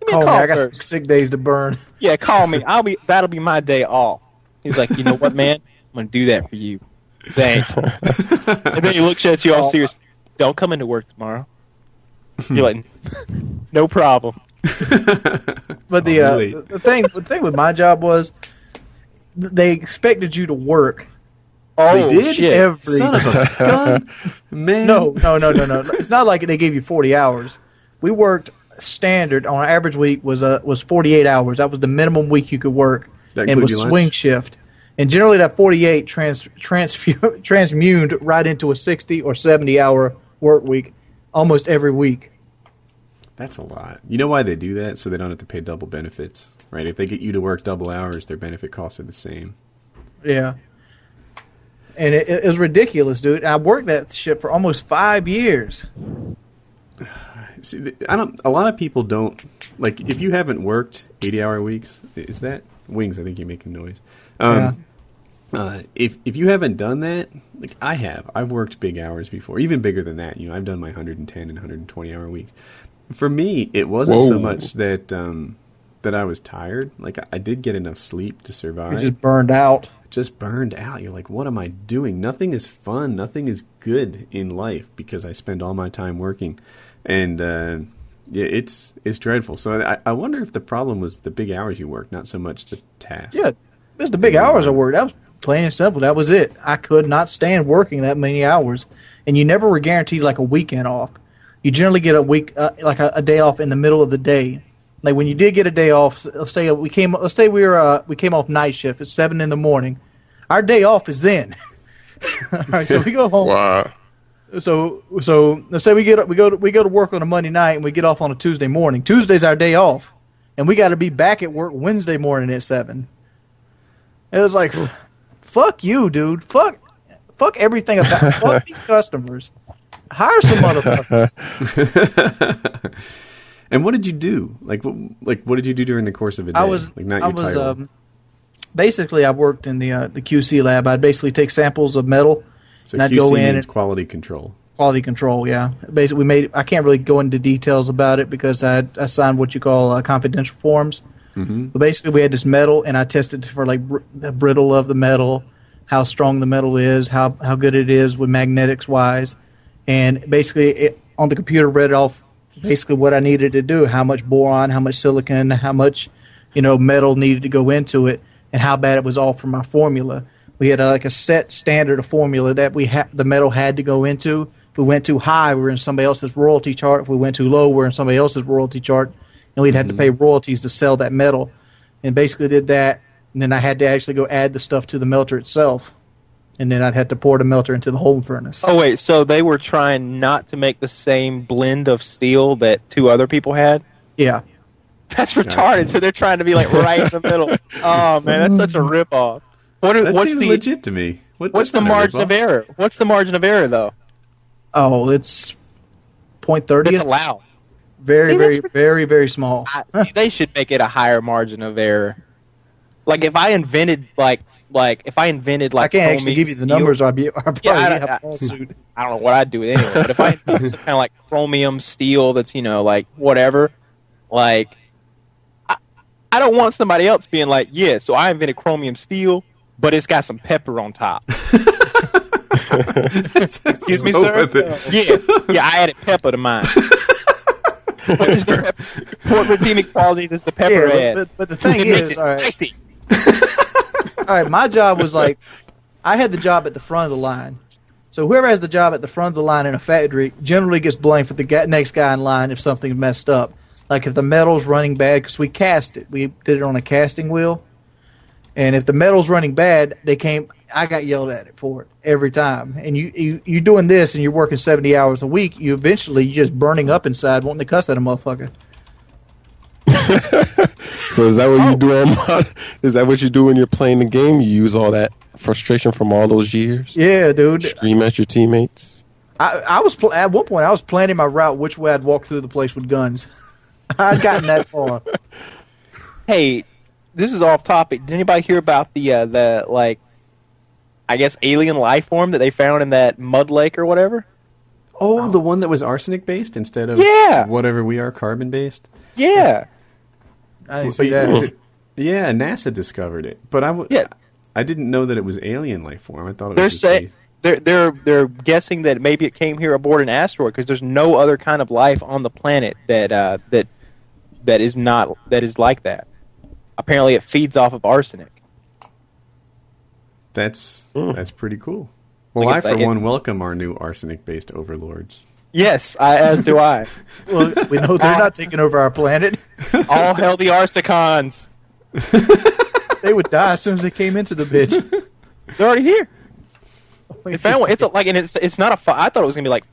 give me a Call me. call I got some first. sick days to burn. Yeah, call me. That'll be my day off. He's like, you know what, man? I'm gonna do that for you. Thanks. And then he looks at you all serious. Don't come into work tomorrow. You're like, no problem. But Really? the thing with my job was they expected you to work. Oh, They did? shit. Every Son of a gun, man. No. It's not like they gave you 40 hours. We worked standard on an average week was 48 hours. That was the minimum week you could work, That and include was your lunch? swing shift. And generally, that 48 transmuted right into a 60 or 70 hour work week, almost every week. That's a lot. You know why they do that? So they don't have to pay double benefits, right? If they get you to work double hours, their benefit costs are the same. Yeah. And it was ridiculous, dude. I worked that shit for almost 5 years. See, a lot of people don't like. If you haven't worked 80-hour weeks, is that wings? I think you're making noise. If you haven't done that, like I have, I've worked big hours before, even bigger than that. You know, I've done my 110 and 120-hour weeks. For me, it wasn't so much that that I was tired. Like I did get enough sleep to survive. You're just burned out. Just burned out. You're like, what am I doing? Nothing is fun. Nothing is good in life because I spend all my time working, and yeah, it's dreadful. So I wonder if the problem was the big hours you work, not so much the task. Yeah, it was the big hours I worked. That was plain and simple. That was it. I could not stand working that many hours, and you never were guaranteed like a weekend off. You generally get a week, like a day off in the middle of the day. Like when you did get a day off, let's say we came off night shift at 7 a.m. Our day off is then. All right, so we go home. Wow. So let's say we go to work on a Monday night and we get off on a Tuesday morning. Tuesday's our day off, and we got to be back at work Wednesday morning at 7. It was like, fuck you, dude. Fuck everything about fuck these customers. Hire some motherfuckers. And what did you do? Like what did you do during the course of a day? Basically I worked in the QC lab. I'd basically take samples of metal, So and I'd QC go in means and quality control. quality control. Yeah, basically I can't really go into details about it because I signed what you call confidential forms. Mm-hmm. But basically we had this metal, and I tested for like the brittle of the metal, how strong the metal is, how good it is with magnetics wise, and basically on the computer read off basically what I needed to do, how much boron, how much silicon, how much metal needed to go into it, and how bad it was off from our formula. We had like a set standard of formula that the metal had to go into. If we went too high, we were in somebody else's royalty chart. If we went too low, we were in somebody else's royalty chart, and we'd have to pay royalties to sell that metal. And basically did that, and then I had to actually go add the stuff to the melter itself. And then I'd have to pour the melter into the hole furnace. Oh, wait, so they were trying not to make the same blend of steel that 2 other people had? Yeah. That's retarded, so they're trying to be like right in the middle. Oh, man, that's such a ripoff. That seems legit to me. What's the margin of error? What's the margin of error, though? Oh, it's 0.30. It's allowed. Very, very, very small. They should make it a higher margin of error. Like if I invented like I can't actually give you the numbers. I'd probably have a lawsuit. I don't know what I'd do it anyway. But if I invented some kind of like chromium steel that's like whatever, like I don't want somebody else being like, yeah, so I invented chromium steel, but it's got some pepper on top. Excuse me, sir. Yeah, I added pepper to mine. What is the pepper? What redeeming quality does the pepper add? But the thing It makes is, it all right. spicy. All right, my job was like, I had the job at the front of the line. So whoever has the job at the front of the line in a factory generally gets blamed for the next guy in line if something's messed up. Like if the metal's running bad, because we cast it. We did it on a casting wheel. And if the metal's running bad, I got yelled at it for it every time. And you're doing this and you're working 70 hours a week, you're just burning up inside wanting to cuss at a motherfucker. So is that what you do? Is that what you do when you're playing the game? You use all that frustration from all those years? Yeah, dude. Scream at your teammates? I was at one point I was planning my route which way I'd walk through the place with guns. I'd gotten that far. Hey, this is off topic. Did anybody hear about the like, I guess alien life form that they found in that mud lake or whatever? Oh, the one that was arsenic based instead of whatever we are, carbon based. Yeah, I didn't see that. Yeah, NASA discovered it, but I didn't know that it was alien life form. I thought it was. They're guessing that maybe it came here aboard an asteroid because there's no other kind of life on the planet that is like that. Apparently, it feeds off of arsenic. That's pretty cool. Well, I for one welcome our new arsenic-based overlords. Yes, as do I. Well, we know they're not taking over our planet. All hail the Arsicons. They would die as soon as they came into the bitch. They're already here. They found one. It's not a. I thought it was gonna be like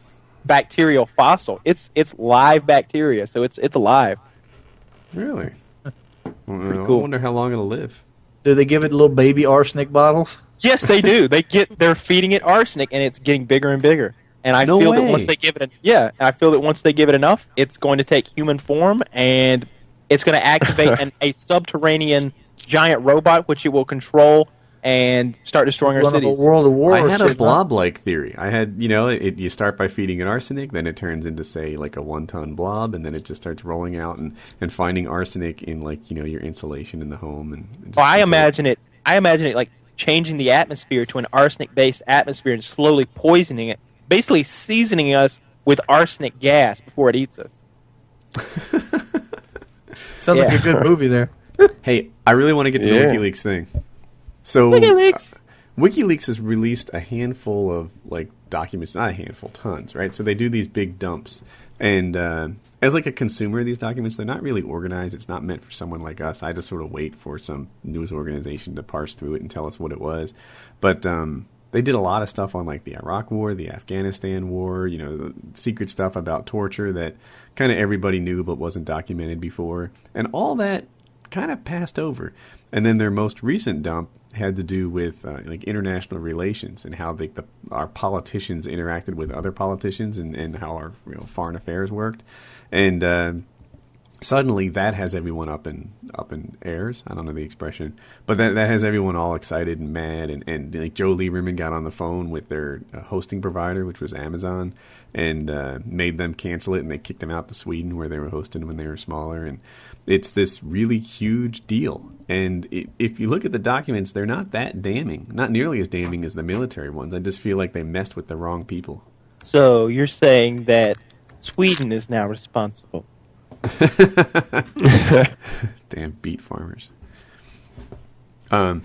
bacterial fossil. It's live bacteria, so it's alive. Really? Pretty cool. I wonder how long it'll live. Do they give it little baby arsenic bottles? Yes, they do. They're feeding it arsenic, and it's getting bigger and bigger. And I feel that once they give it enough, it's going to take human form, and it's going to activate a subterranean giant robot, which it will control and start destroying our cities. World of War. I had a blob-like theory. I had, you start by feeding it arsenic, then it turns into, say, like a 1-ton blob, and then it just starts rolling out and finding arsenic in, like, your insulation in the home. And I imagine it like changing the atmosphere to an arsenic-based atmosphere and slowly poisoning it, basically seasoning us with arsenic gas before it eats us. Sounds like a good movie there. Hey, I really want to get to the WikiLeaks thing. So, WikiLeaks has released a handful of documents, not a handful, tons, right? So they do these big dumps, and as like a consumer of these documents, they're not really organized. It's not meant for someone like us. I just sort of wait for some news organization to parse through it and tell us what it was. But they did a lot of stuff on like the Iraq War, the Afghanistan War, the secret stuff about torture that kind of everybody knew but wasn't documented before, and all that kind of passed over. And then their most recent dump had to do with international relations and how our politicians interacted with other politicians and how our foreign affairs worked. And suddenly that has everyone up in airs. I don't know the expression, but that has everyone all excited and mad. And like Joe Lieberman got on the phone with their hosting provider, which was Amazon, and made them cancel it, and they kicked them out to Sweden where they were hosting when they were smaller. And it's this really huge deal. And if you look at the documents, they're not that damning. Not nearly as damning as the military ones. I just feel like they messed with the wrong people. So you're saying that Sweden is now responsible? Damn beet farmers. I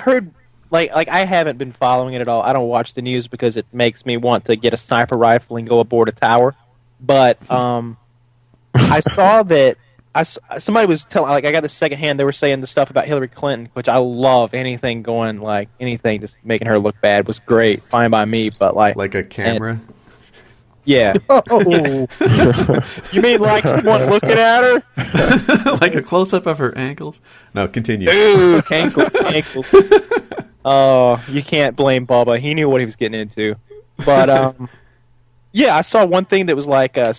heard I haven't been following it at all. I don't watch the news because it makes me want to get a sniper rifle and go aboard a tower. But I saw that somebody was telling, I got this secondhand. They were saying the stuff about Hillary Clinton, which I love. Anything just making her look bad was great, fine by me. But like a camera. Yeah. Oh. You mean like someone looking at her? Like a close-up of her ankles? No, continue. Ooh, ankles. Oh, you can't blame Bubba. He knew what he was getting into. But, yeah, I saw one thing that was like there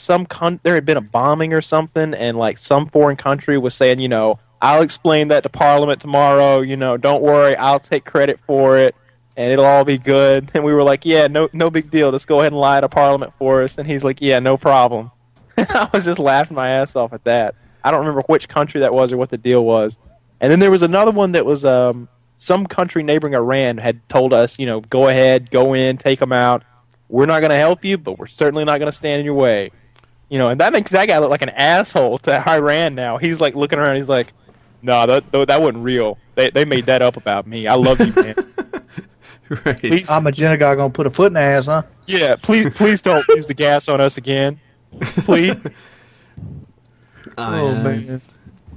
had been a bombing or something, and some foreign country was saying, I'll explain that to Parliament tomorrow, don't worry, I'll take credit for it. And it'll all be good. And we were like, yeah, no big deal. Just go ahead and lie to Parliament for us. And he's like, yeah, no problem. I was just laughing my ass off at that. I don't remember which country that was or what the deal was. And then there was another one that was some country neighboring Iran had told us, go ahead, go in, take them out. We're not going to help you, but we're certainly not going to stand in your way. And that makes that guy look like an asshole to Iran now. He's like looking around. He's like, no, that wasn't real. They made that up about me. I love you, man. Right. Please, I'm a Jenna gonna put a foot in the ass, huh? Yeah, please don't use the gas on us again. Please. Oh, man.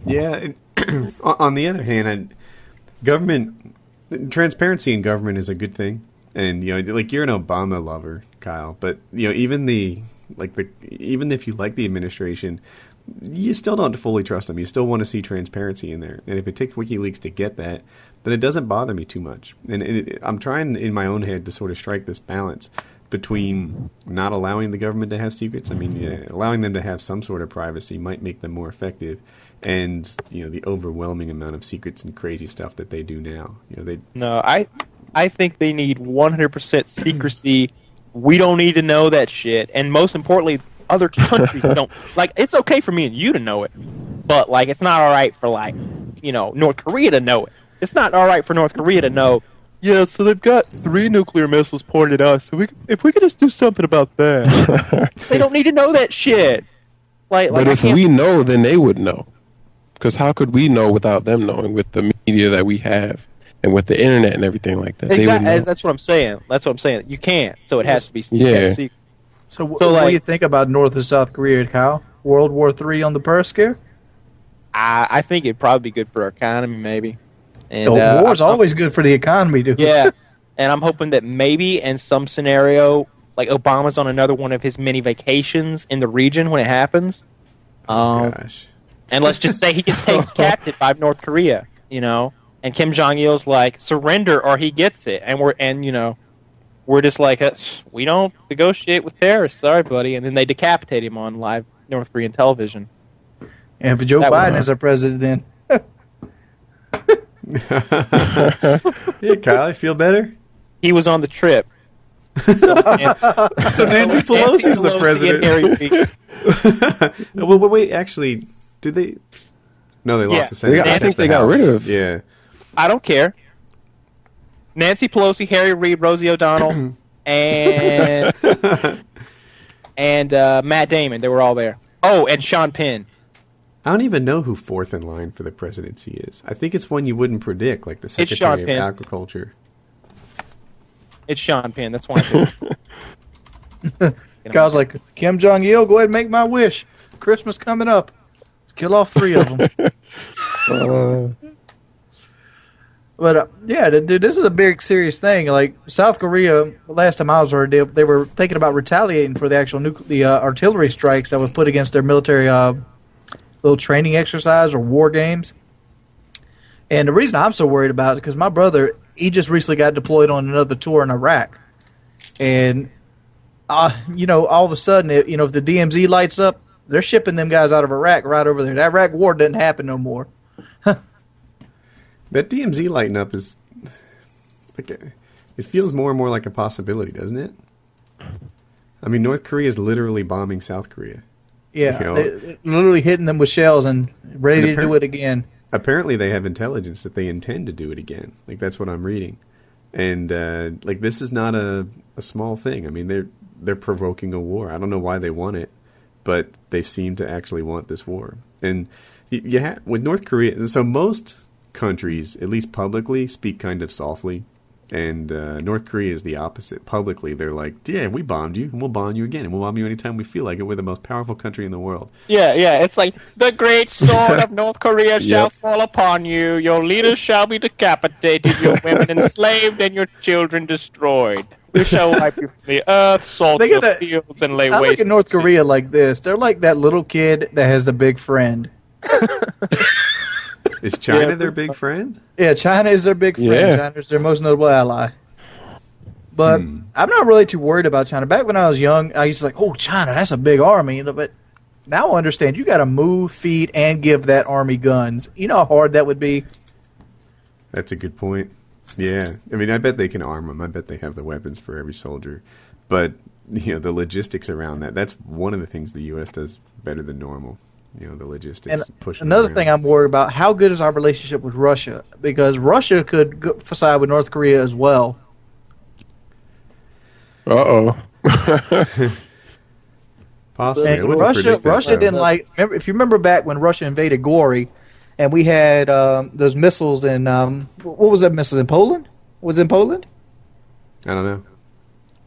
Yeah. On the other hand, government transparency in government is a good thing. And you're an Obama lover, Kyle, but even even if you like the administration, you still don't fully trust them. You still want to see transparency in there. And if it takes WikiLeaks to get that, then it doesn't bother me too much. And I'm trying in my own head to sort of strike this balance between not allowing the government to have secrets. I mean, allowing them to have some sort of privacy might make them more effective. and the overwhelming amount of secrets and crazy stuff that they do now. No, I think they need 100% secrecy. We don't need to know that shit, and most importantly, other countries don't. Like, it's okay for me and you to know it, but like, it's not all right for North Korea to know it. It's not all right for North Korea to know. Yeah, so they've got 3 nuclear missiles pointed at us. So if we could just do something about that, they don't need to know that shit. But if we know, then they would know. Because how could we know without them knowing? With the media that we have, and with the internet and everything like that, exactly. That's what I'm saying. You can't. So it has to be. Yeah. So what do you think about North and South Korea, Kyle? World War III on the Periscare? I think it'd probably be good for our economy, maybe. And, war's always good for the economy, dude. Yeah, and I'm hoping that maybe in some scenario, like Obama's on another one of his many vacations in the region when it happens. Gosh. And let's just say he gets taken captive by North Korea, and Kim Jong-il's like, surrender or he gets it. And we're just like, we don't negotiate with terrorists. Sorry, buddy. And then they decapitate him on live North Korean television. And for Joe Biden as our president, then. Yeah, Kyle, you feel better? He was on the trip. So Nancy Pelosi's the president. Well, wait, actually, did they? No, they lost the Senate. I think they got rid of. Yeah. I don't care. Nancy Pelosi, Harry Reid, Rosie O'Donnell, and Matt Damon. They were all there. Oh, and Sean Penn. I don't even know who fourth in line for the presidency is. I think it's one you wouldn't predict, like the Secretary of Agriculture. It's Sean Penn. That's why I think. Kyle's like, Kim Jong-il, go ahead and make my wish. Christmas coming up. Let's kill all 3 of them. But, yeah, dude, this is a big, serious thing. Like, South Korea, last time I was there, they were thinking about retaliating for the actual artillery strikes that was put against their military little training exercise or war games. And the reason I'm so worried about it is because my brother, he just recently got deployed on another tour in Iraq. And, all of a sudden, if the DMZ lights up, they're shipping them guys out of Iraq right over there. That Iraq war doesn't happen no more. That DMZ lighting up is like it feels more and more like a possibility, doesn't it? I mean, North Korea is literally bombing South Korea. Yeah, they're literally hitting them with shells and ready to do it again. Apparently, they have intelligence that they intend to do it again. Like, that's what I'm reading. And this is not a small thing. I mean, they're provoking a war. I don't know why they want it, but they seem to actually want this war. And with North Korea, so most countries, at least publicly, speak kind of softly. And North Korea is the opposite. Publicly, they're like, yeah, we bombed you, and we'll bomb you again, and we'll bomb you anytime we feel like it. We're the most powerful country in the world. Yeah, it's like, the great sword of North Korea shall fall upon you. Your leaders shall be decapitated, your women enslaved, and your children destroyed. We shall wipe you from the earth, salt your fields, and lay waste. I look at North Korea like this. They're like that little kid that has the big friend. Is China their big friend? Yeah, China is their big friend. Yeah. China is their most notable ally. But I'm not really too worried about China. Back when I was young, I used to like, China, that's a big army. But now I understand you got to move, feed, and give that army guns. You know how hard that would be? That's a good point. Yeah. I mean, I bet they can arm them. I bet they have the weapons for every soldier. But, the logistics around that's one of the things the U.S. does better than normal. The logistics. And another thing I'm worried about, how good is our relationship with Russia? Because Russia could side with North Korea as well. Uh-oh. Possibly. Russia didn't like... If you remember back when Russia invaded Gori, and we had those missiles in... what was that missile in Poland? Was it in Poland? I don't know.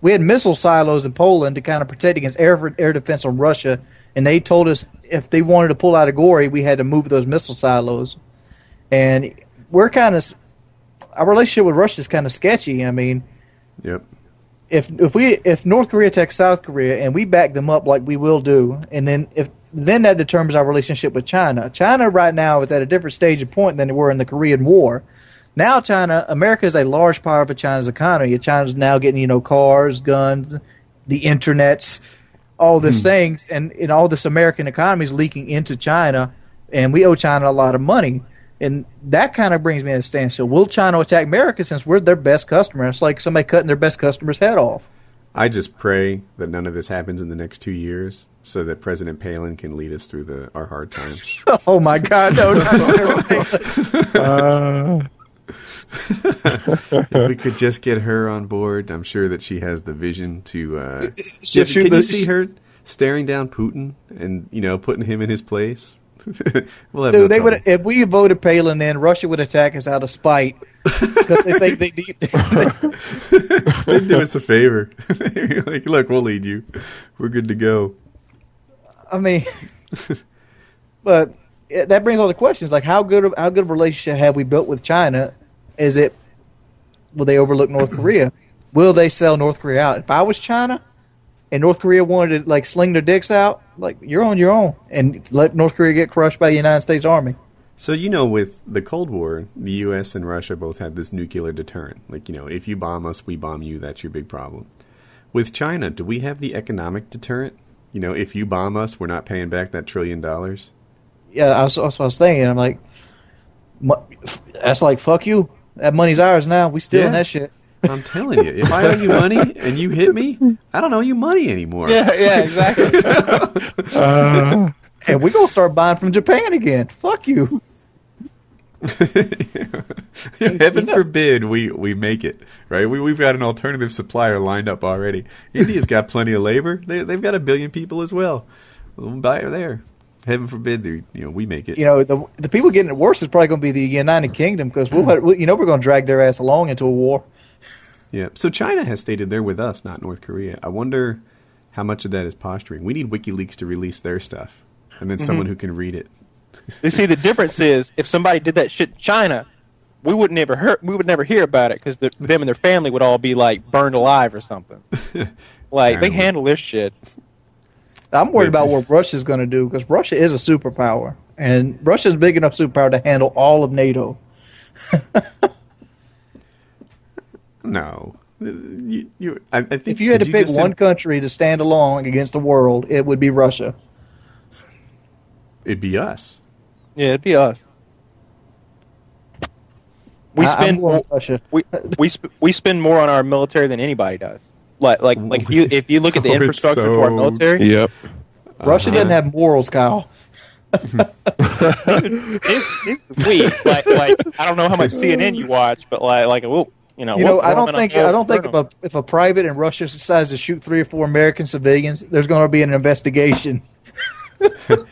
We had missile silos in Poland to kind of protect against air defense on Russia, and they told us if they wanted to pull out of Gori, we had to move those missile silos. And we're kind of... Our relationship with Russia is kind of sketchy. I mean... Yep. If North Korea attacks South Korea and we back them up like we will do, and then that determines our relationship with China. China right now is at a different stage of point than they were in the Korean War. Now America is a large part of China's economy. China's now getting cars, guns, the internets, all these things, and all this American economy is leaking into China. and we owe China a lot of money. And that kind of brings me to a standstill. Will China attack America since we're their best customer? It's like somebody cutting their best customer's head off. I just pray that none of this happens in the next 2 years so that President Palin can lead us through our hard times. Oh, my God. No, If we could just get her on board, I'm sure that she has the vision to... can you see her staring down Putin and, putting him in his place? We'll have Dude, if we voted Palin in, Russia would attack us out of spite because they think they need. They'd do us a favor. Like, look, we'll lead you. We're good to go. I mean, but that brings all the questions. Like, how good of a relationship have we built with China? Will they overlook North Korea? Will they sell North Korea out? If I was China and North Korea wanted to sling their dicks out, you're on your own, and let North Korea get crushed by the United States Army. So, with the Cold War, the U.S. and Russia both had this nuclear deterrent. If you bomb us, we bomb you. That's your big problem. With China, do we have the economic deterrent? If you bomb us, we're not paying back that $1 trillion. Yeah, that's what I was thinking. I'm like, that's like, fuck you. That money's ours now. We stealing that shit. I'm telling you, if I owe you money and you hit me, I don't owe you money anymore. Yeah, exactly. And we're going to start buying from Japan again. Fuck you. Heaven forbid we make it, right? We've got an alternative supplier lined up already. India's got plenty of labor. They've got 1 billion people as well. We'll buy it there. Heaven forbid we make it. The people getting it worse is probably going to be the United Kingdom because we're going to drag their ass along into a war. Yeah. So China has stated they're with us, not North Korea. I wonder how much of that is posturing. We need WikiLeaks to release their stuff, and then someone who can read it. You see, the difference is if somebody did that shit in China, we would never hear about it because them and their family would all be burned alive or something. They handle this shit. I'm worried about what Russia's going to do because Russia is a superpower, and Russia's a big enough superpower to handle all of NATO. No. I think if you had to pick one country to stand alone against the world, it would be Russia. It'd be us. Yeah, it'd be us. We spend we spend more on our military than anybody does. If you look at the infrastructure to our military, yep. Russia doesn't have morals, Kyle. it's weak. I don't know how much CNN you watch, but I don't think if a private in Russia decides to shoot 3 or 4 American civilians, there's going to be an investigation. I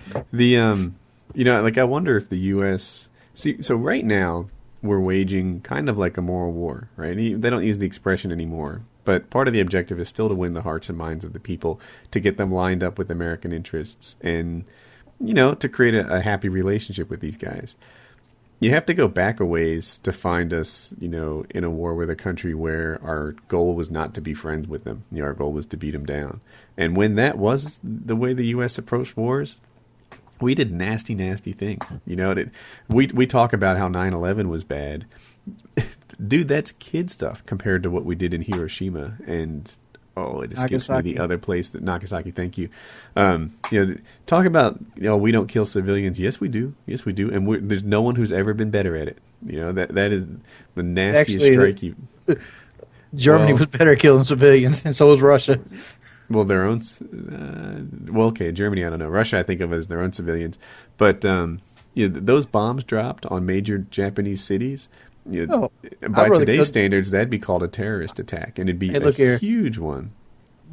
wonder if the U.S. So right now we're waging kind of like a moral war, right? They don't use the expression anymore, but part of the objective is still to win the hearts and minds of the people, to get them lined up with American interests, and to create a happy relationship with these guys. You have to go back a ways to find us, in a war with a country where our goal was not to be friends with them. Our goal was to beat them down. And when that was the way the U.S. approached wars, we did nasty, nasty things. We talk about how 9/11 was bad. Dude, that's kid stuff compared to what we did in Hiroshima and... Oh, it escapes me the other place that Nagasaki. Thank you. Talk about we don't kill civilians. Yes, we do. Yes, we do. And there's no one who's ever been better at it. That is the nastiest strike. Germany was better at killing civilians, and so was Russia. Well, their own. Okay, Germany. I don't know. Russia, I think of as their own civilians. But those bombs dropped on major Japanese cities. By today's standards, that'd be called a terrorist attack, and it'd be a huge one.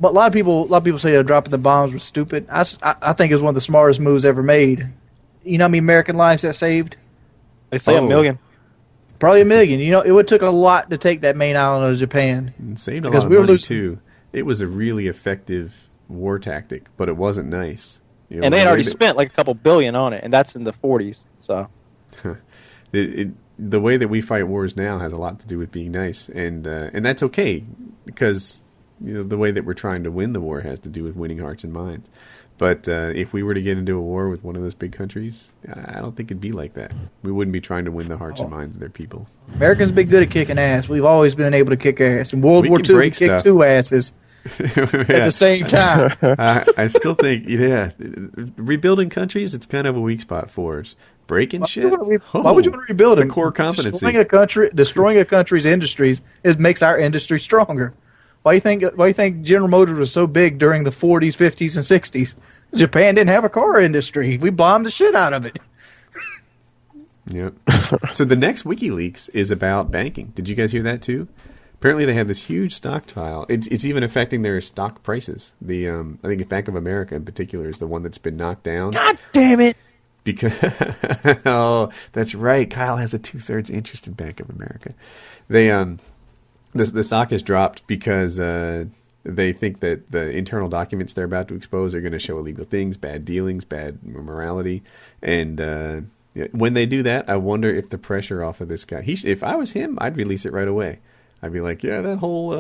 But a lot of people say dropping the bombs was stupid. I think it was one of the smartest moves ever made. You know how many American lives that saved? They say 1 million. Probably 1 million. It would took a lot to take that main island of Japan. And saved a lot of money too. It was a really effective war tactic, but it wasn't nice. And they had already spent a couple billion on it, and that's in the 40s. So. The way that we fight wars now has a lot to do with being nice, and that's okay because the way that we're trying to win the war has to do with winning hearts and minds. But if we were to get into a war with one of those big countries, I don't think it'd be like that. We wouldn't be trying to win the hearts and minds of their people. Americans been good at kicking ass. We've always been able to kick ass. In World War II, we kicked 2 asses. at the same time. I still think, rebuilding countries, it's kind of a weak spot for us. Breaking shit? Why would you want to rebuild it? It's a core competency. Destroying a country's industries makes our industry stronger. Why do you think General Motors was so big during the 40s, 50s, and 60s? Japan didn't have a car industry. We bombed the shit out of it. Yep. So the next WikiLeaks is about banking. Did you guys hear that too? Apparently they have this huge stockpile. It's even affecting their stock prices. I think Bank of America in particular is the one that's been knocked down. God damn it! Because oh, that's right. Kyle has a 2/3 interest in Bank of America. They the stock has dropped because they think that the internal documents they're about to expose are going to show illegal things, bad dealings, bad morality, and when they do that, I wonder if the pressure off of this guy. If I was him, I'd release it right away. I'd be like, yeah, that whole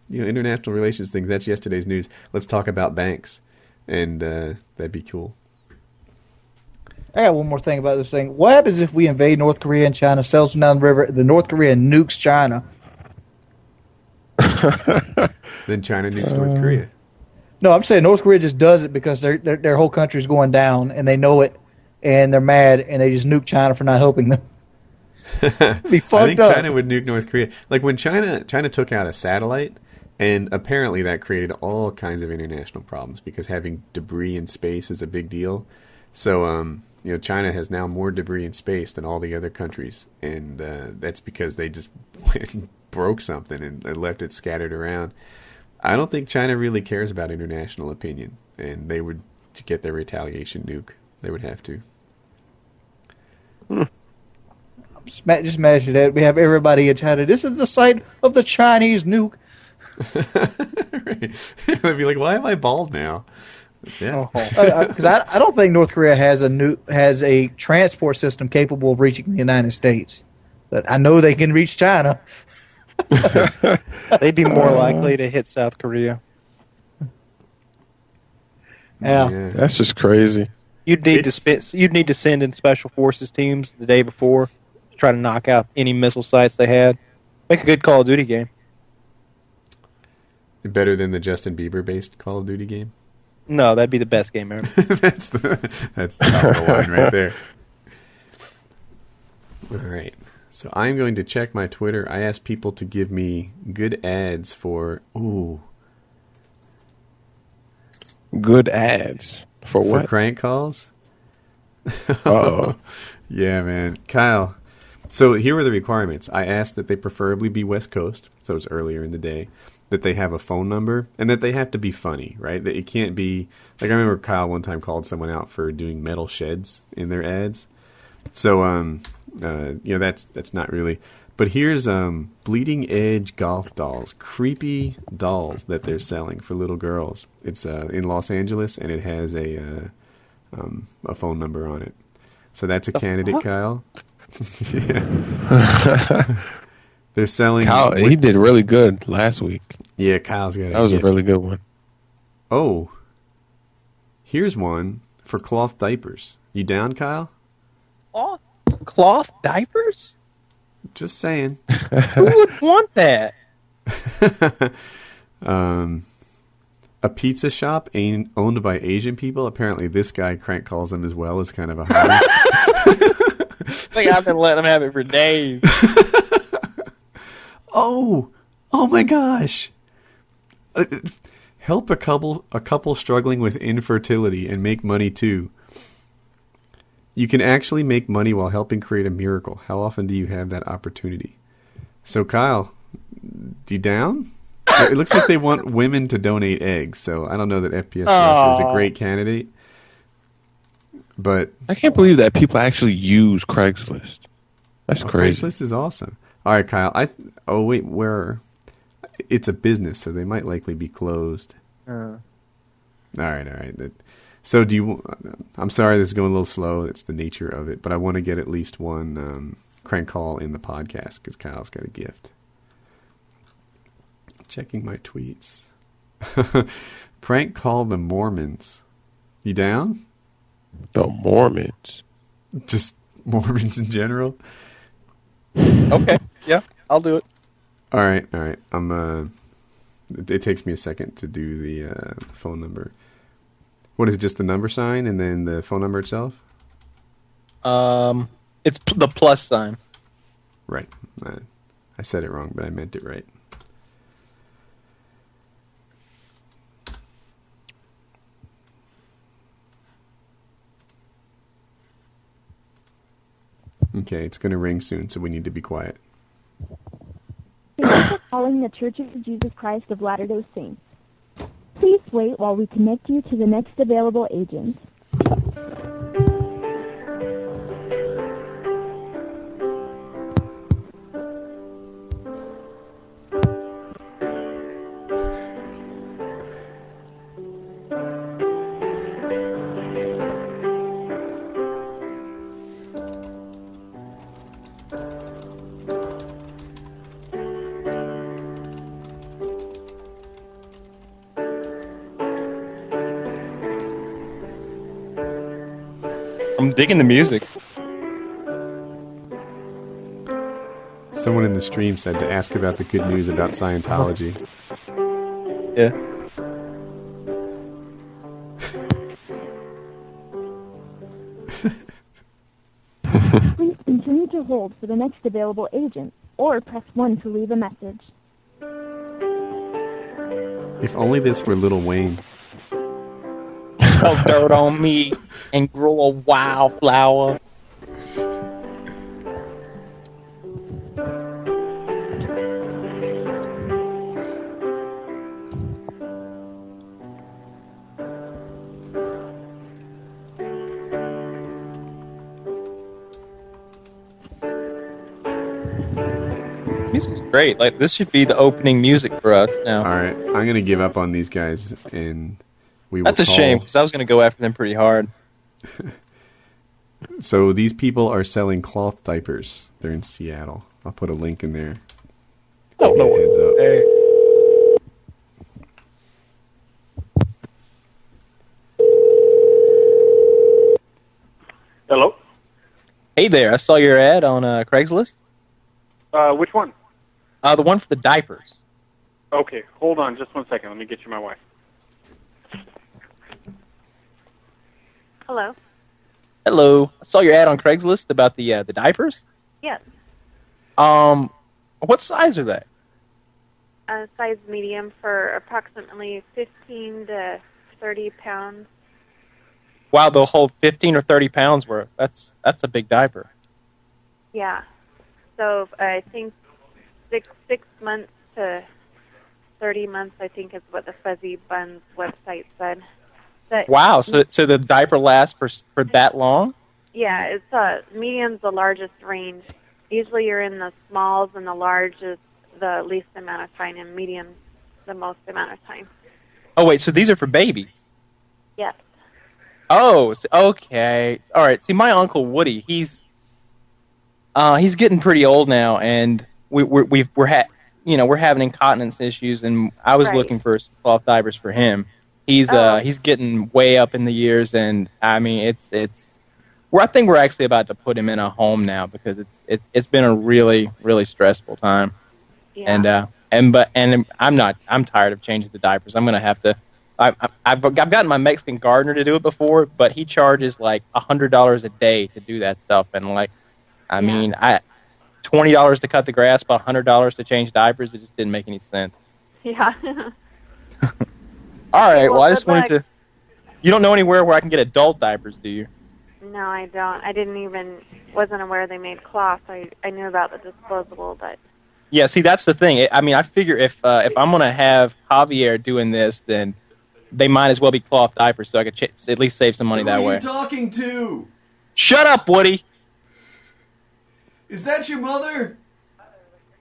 international relations thing, that's yesterday's news. Let's talk about banks, and that'd be cool. I got one more thing about this thing. What happens if we invade North Korea and China, sails them down the river, the North Korea nukes China? Then China nukes North Korea. No, I'm saying North Korea just does it because their whole country's going down, and they know it, and they're mad, and they just nuke China for not helping them. Be fucked I think up. China would nuke North Korea. Like when China took out a satellite, and apparently that created all kinds of international problems because having debris in space is a big deal. So, China has now more debris in space than all the other countries, and that's because they just broke something and left it scattered around. I don't think China really cares about international opinion, and they would, to get their retaliation nuke, they would have to. Just imagine that. We have everybody in China. This is the site of the Chinese nuke. Right. They'd be like, why am I bald now? Yeah. Because I don't think North Korea has a transport system capable of reaching the United States. But I know they can reach China. They'd be more likely to hit South Korea. Yeah. That's just crazy. You'd need to send in special forces teams the day before to try to knock out any missile sites they had. Make a good Call of Duty game. Better than the Justin Bieber based Call of Duty game? No, that'd be the best game ever. That's the top of the line right there. All right. So I'm going to check my Twitter. I asked people to give me good ads for good ads for what? For crank calls. Uh-oh. Yeah, man. Kyle. So here were the requirements. I asked that they preferably be West Coast, so it's earlier in the day, that they have a phone number, and that they have to be funny, right? That it can't be like I remember Kyle one time called someone out for doing metal sheds in their ads. So that's not really. But here's bleeding edge golf dolls, creepy dolls that they're selling for little girls. It's in Los Angeles, and it has a phone number on it. So that's a candidate, fuck? Kyle. Yeah. They're selling. Kyle, he did really good last week. Yeah, Kyle's got it. That was a really good one. Oh, here's one for cloth diapers. You down, Kyle? Oh, cloth diapers? Just saying. Who would want that? A pizza shop owned by Asian people. Apparently, this guy Crank calls them as well as kind of a hobby. I think I've been letting them have it for days. Oh my gosh! Help a couple struggling with infertility and make money too. You can actually make money while helping create a miracle. How often do you have that opportunity? So Kyle, you down? It looks like they want women to donate eggs, so I don't know that FPS Russia is a great candidate. But I can't believe that people actually use Craigslist. That's crazy. Craigslist is awesome. All right, Kyle. Where? It's a business, so they might likely be closed. All right. So do you? I'm sorry, this is going a little slow. It's the nature of it, but I want to get at least one crank call in the podcast because Kyle's got a gift. Checking my tweets. Prank call the Mormons. You down? The Mormons. Just Mormons in general. Okay. Yeah, I'll do it. All right. It takes me a second to do the phone number. What is it, just the number sign and then the phone number itself? It's the plus sign. Right. I said it wrong, but I meant it right. Okay, it's going to ring soon, so we need to be quiet. Thank you for calling the Church of Jesus Christ of Latter-day Saints. Please wait while we connect you to the next available agent. I'm digging the music. Someone in the stream said to ask about the good news about Scientology. Yeah. Please continue to hold for the next available agent, or press 1 to leave a message. If only this were Lil Wayne. Throw dirt on me and grow a wildflower. Music's great. Like, this should be the opening music for us now. All right, I'm going to give up on these guys, and we will That's a shame, because I was going to go after them pretty hard. So these people are selling cloth diapers. They're in Seattle. I'll put a link in there. Oh, no. Heads up. Hey. Hello? Hey there, I saw your ad on Craigslist. Which one? The one for the diapers. Okay, hold on just 1 second. Let me get you my wife. Hello? Hello. I saw your ad on Craigslist about the diapers. Yes. What size are they? Size medium for approximately 15 to 30 pounds. Wow, they'll hold 15 or 30 pounds worth. That's a big diaper. Yeah. So I think six months to 30 months, I think, is what the Fuzzy Buns website said. Wow, so the diaper lasts for that long? Yeah, it's medium's the largest range. Usually you're in the smalls, and the large is the least amount of time, and medium the most amount of time. Oh, wait, so these are for babies? Yes. Oh, okay. All right. See, my Uncle Woody, he's getting pretty old now, and we're having incontinence issues, and I was looking for some cloth diapers for him. He's getting way up in the years, and I mean I think we're actually about to put him in a home now because it's been a really, really stressful time. Yeah. And I'm tired of changing the diapers. I'm gonna have to. I've gotten my Mexican gardener to do it before, but he charges like $100 a day to do that stuff, and like, I mean, $20 to cut the grass, but $100 to change diapers. It just didn't make any sense. Yeah. All right. Well, I just wanted to. You don't know anywhere where I can get adult diapers, do you? No, I don't. Wasn't aware they made cloth. I knew about the disposable, but. Yeah, see, that's the thing. I mean, I figure if I'm going to have Javier doing this, then they might as well be cloth diapers so I could at least save some money that way. Who are you talking to? Shut up, Woody! Is that your mother?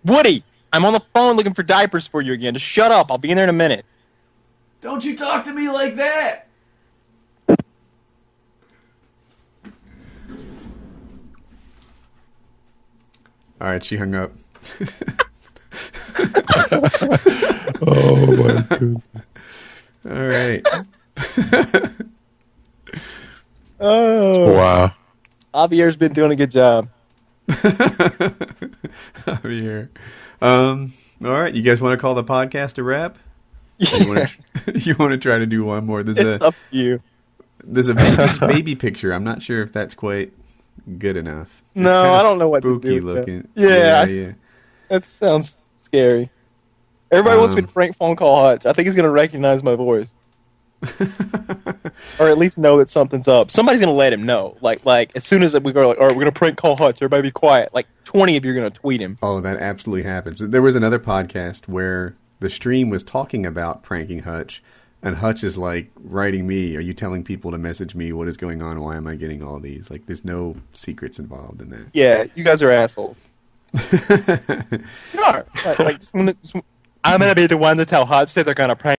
Woody! I'm on the phone looking for diapers for you again. Just shut up. I'll be in there in a minute. Don't you talk to me like that! All right, she hung up. Oh my goodness. All right. Oh. Wow. Javier's been doing a good job. Javier. All right, you guys want to call the podcast a wrap? You want to try to do one more? It's up to you. There's a baby picture. I'm not sure if that's quite good enough. It's No, kinda I don't know what to spooky do with looking. that. Yeah. That sounds scary. Everybody wants me to prank phone call Hutch. I think he's going to recognize my voice. Or at least know that something's up. Somebody's going to let him know. Like as soon as we go, like, all right, we're going to prank call Hutch. Everybody be quiet. Like 20 of you are going to tweet him. Oh, that absolutely happens. There was another podcast where the stream was talking about pranking Hutch, and Hutch is like writing me, are you telling people to message me? What is going on? Why am I getting all these? Like, there's no secrets involved in that. Yeah, you guys are assholes. You are. I'm going to be the one to tell Hutch that they're going to prank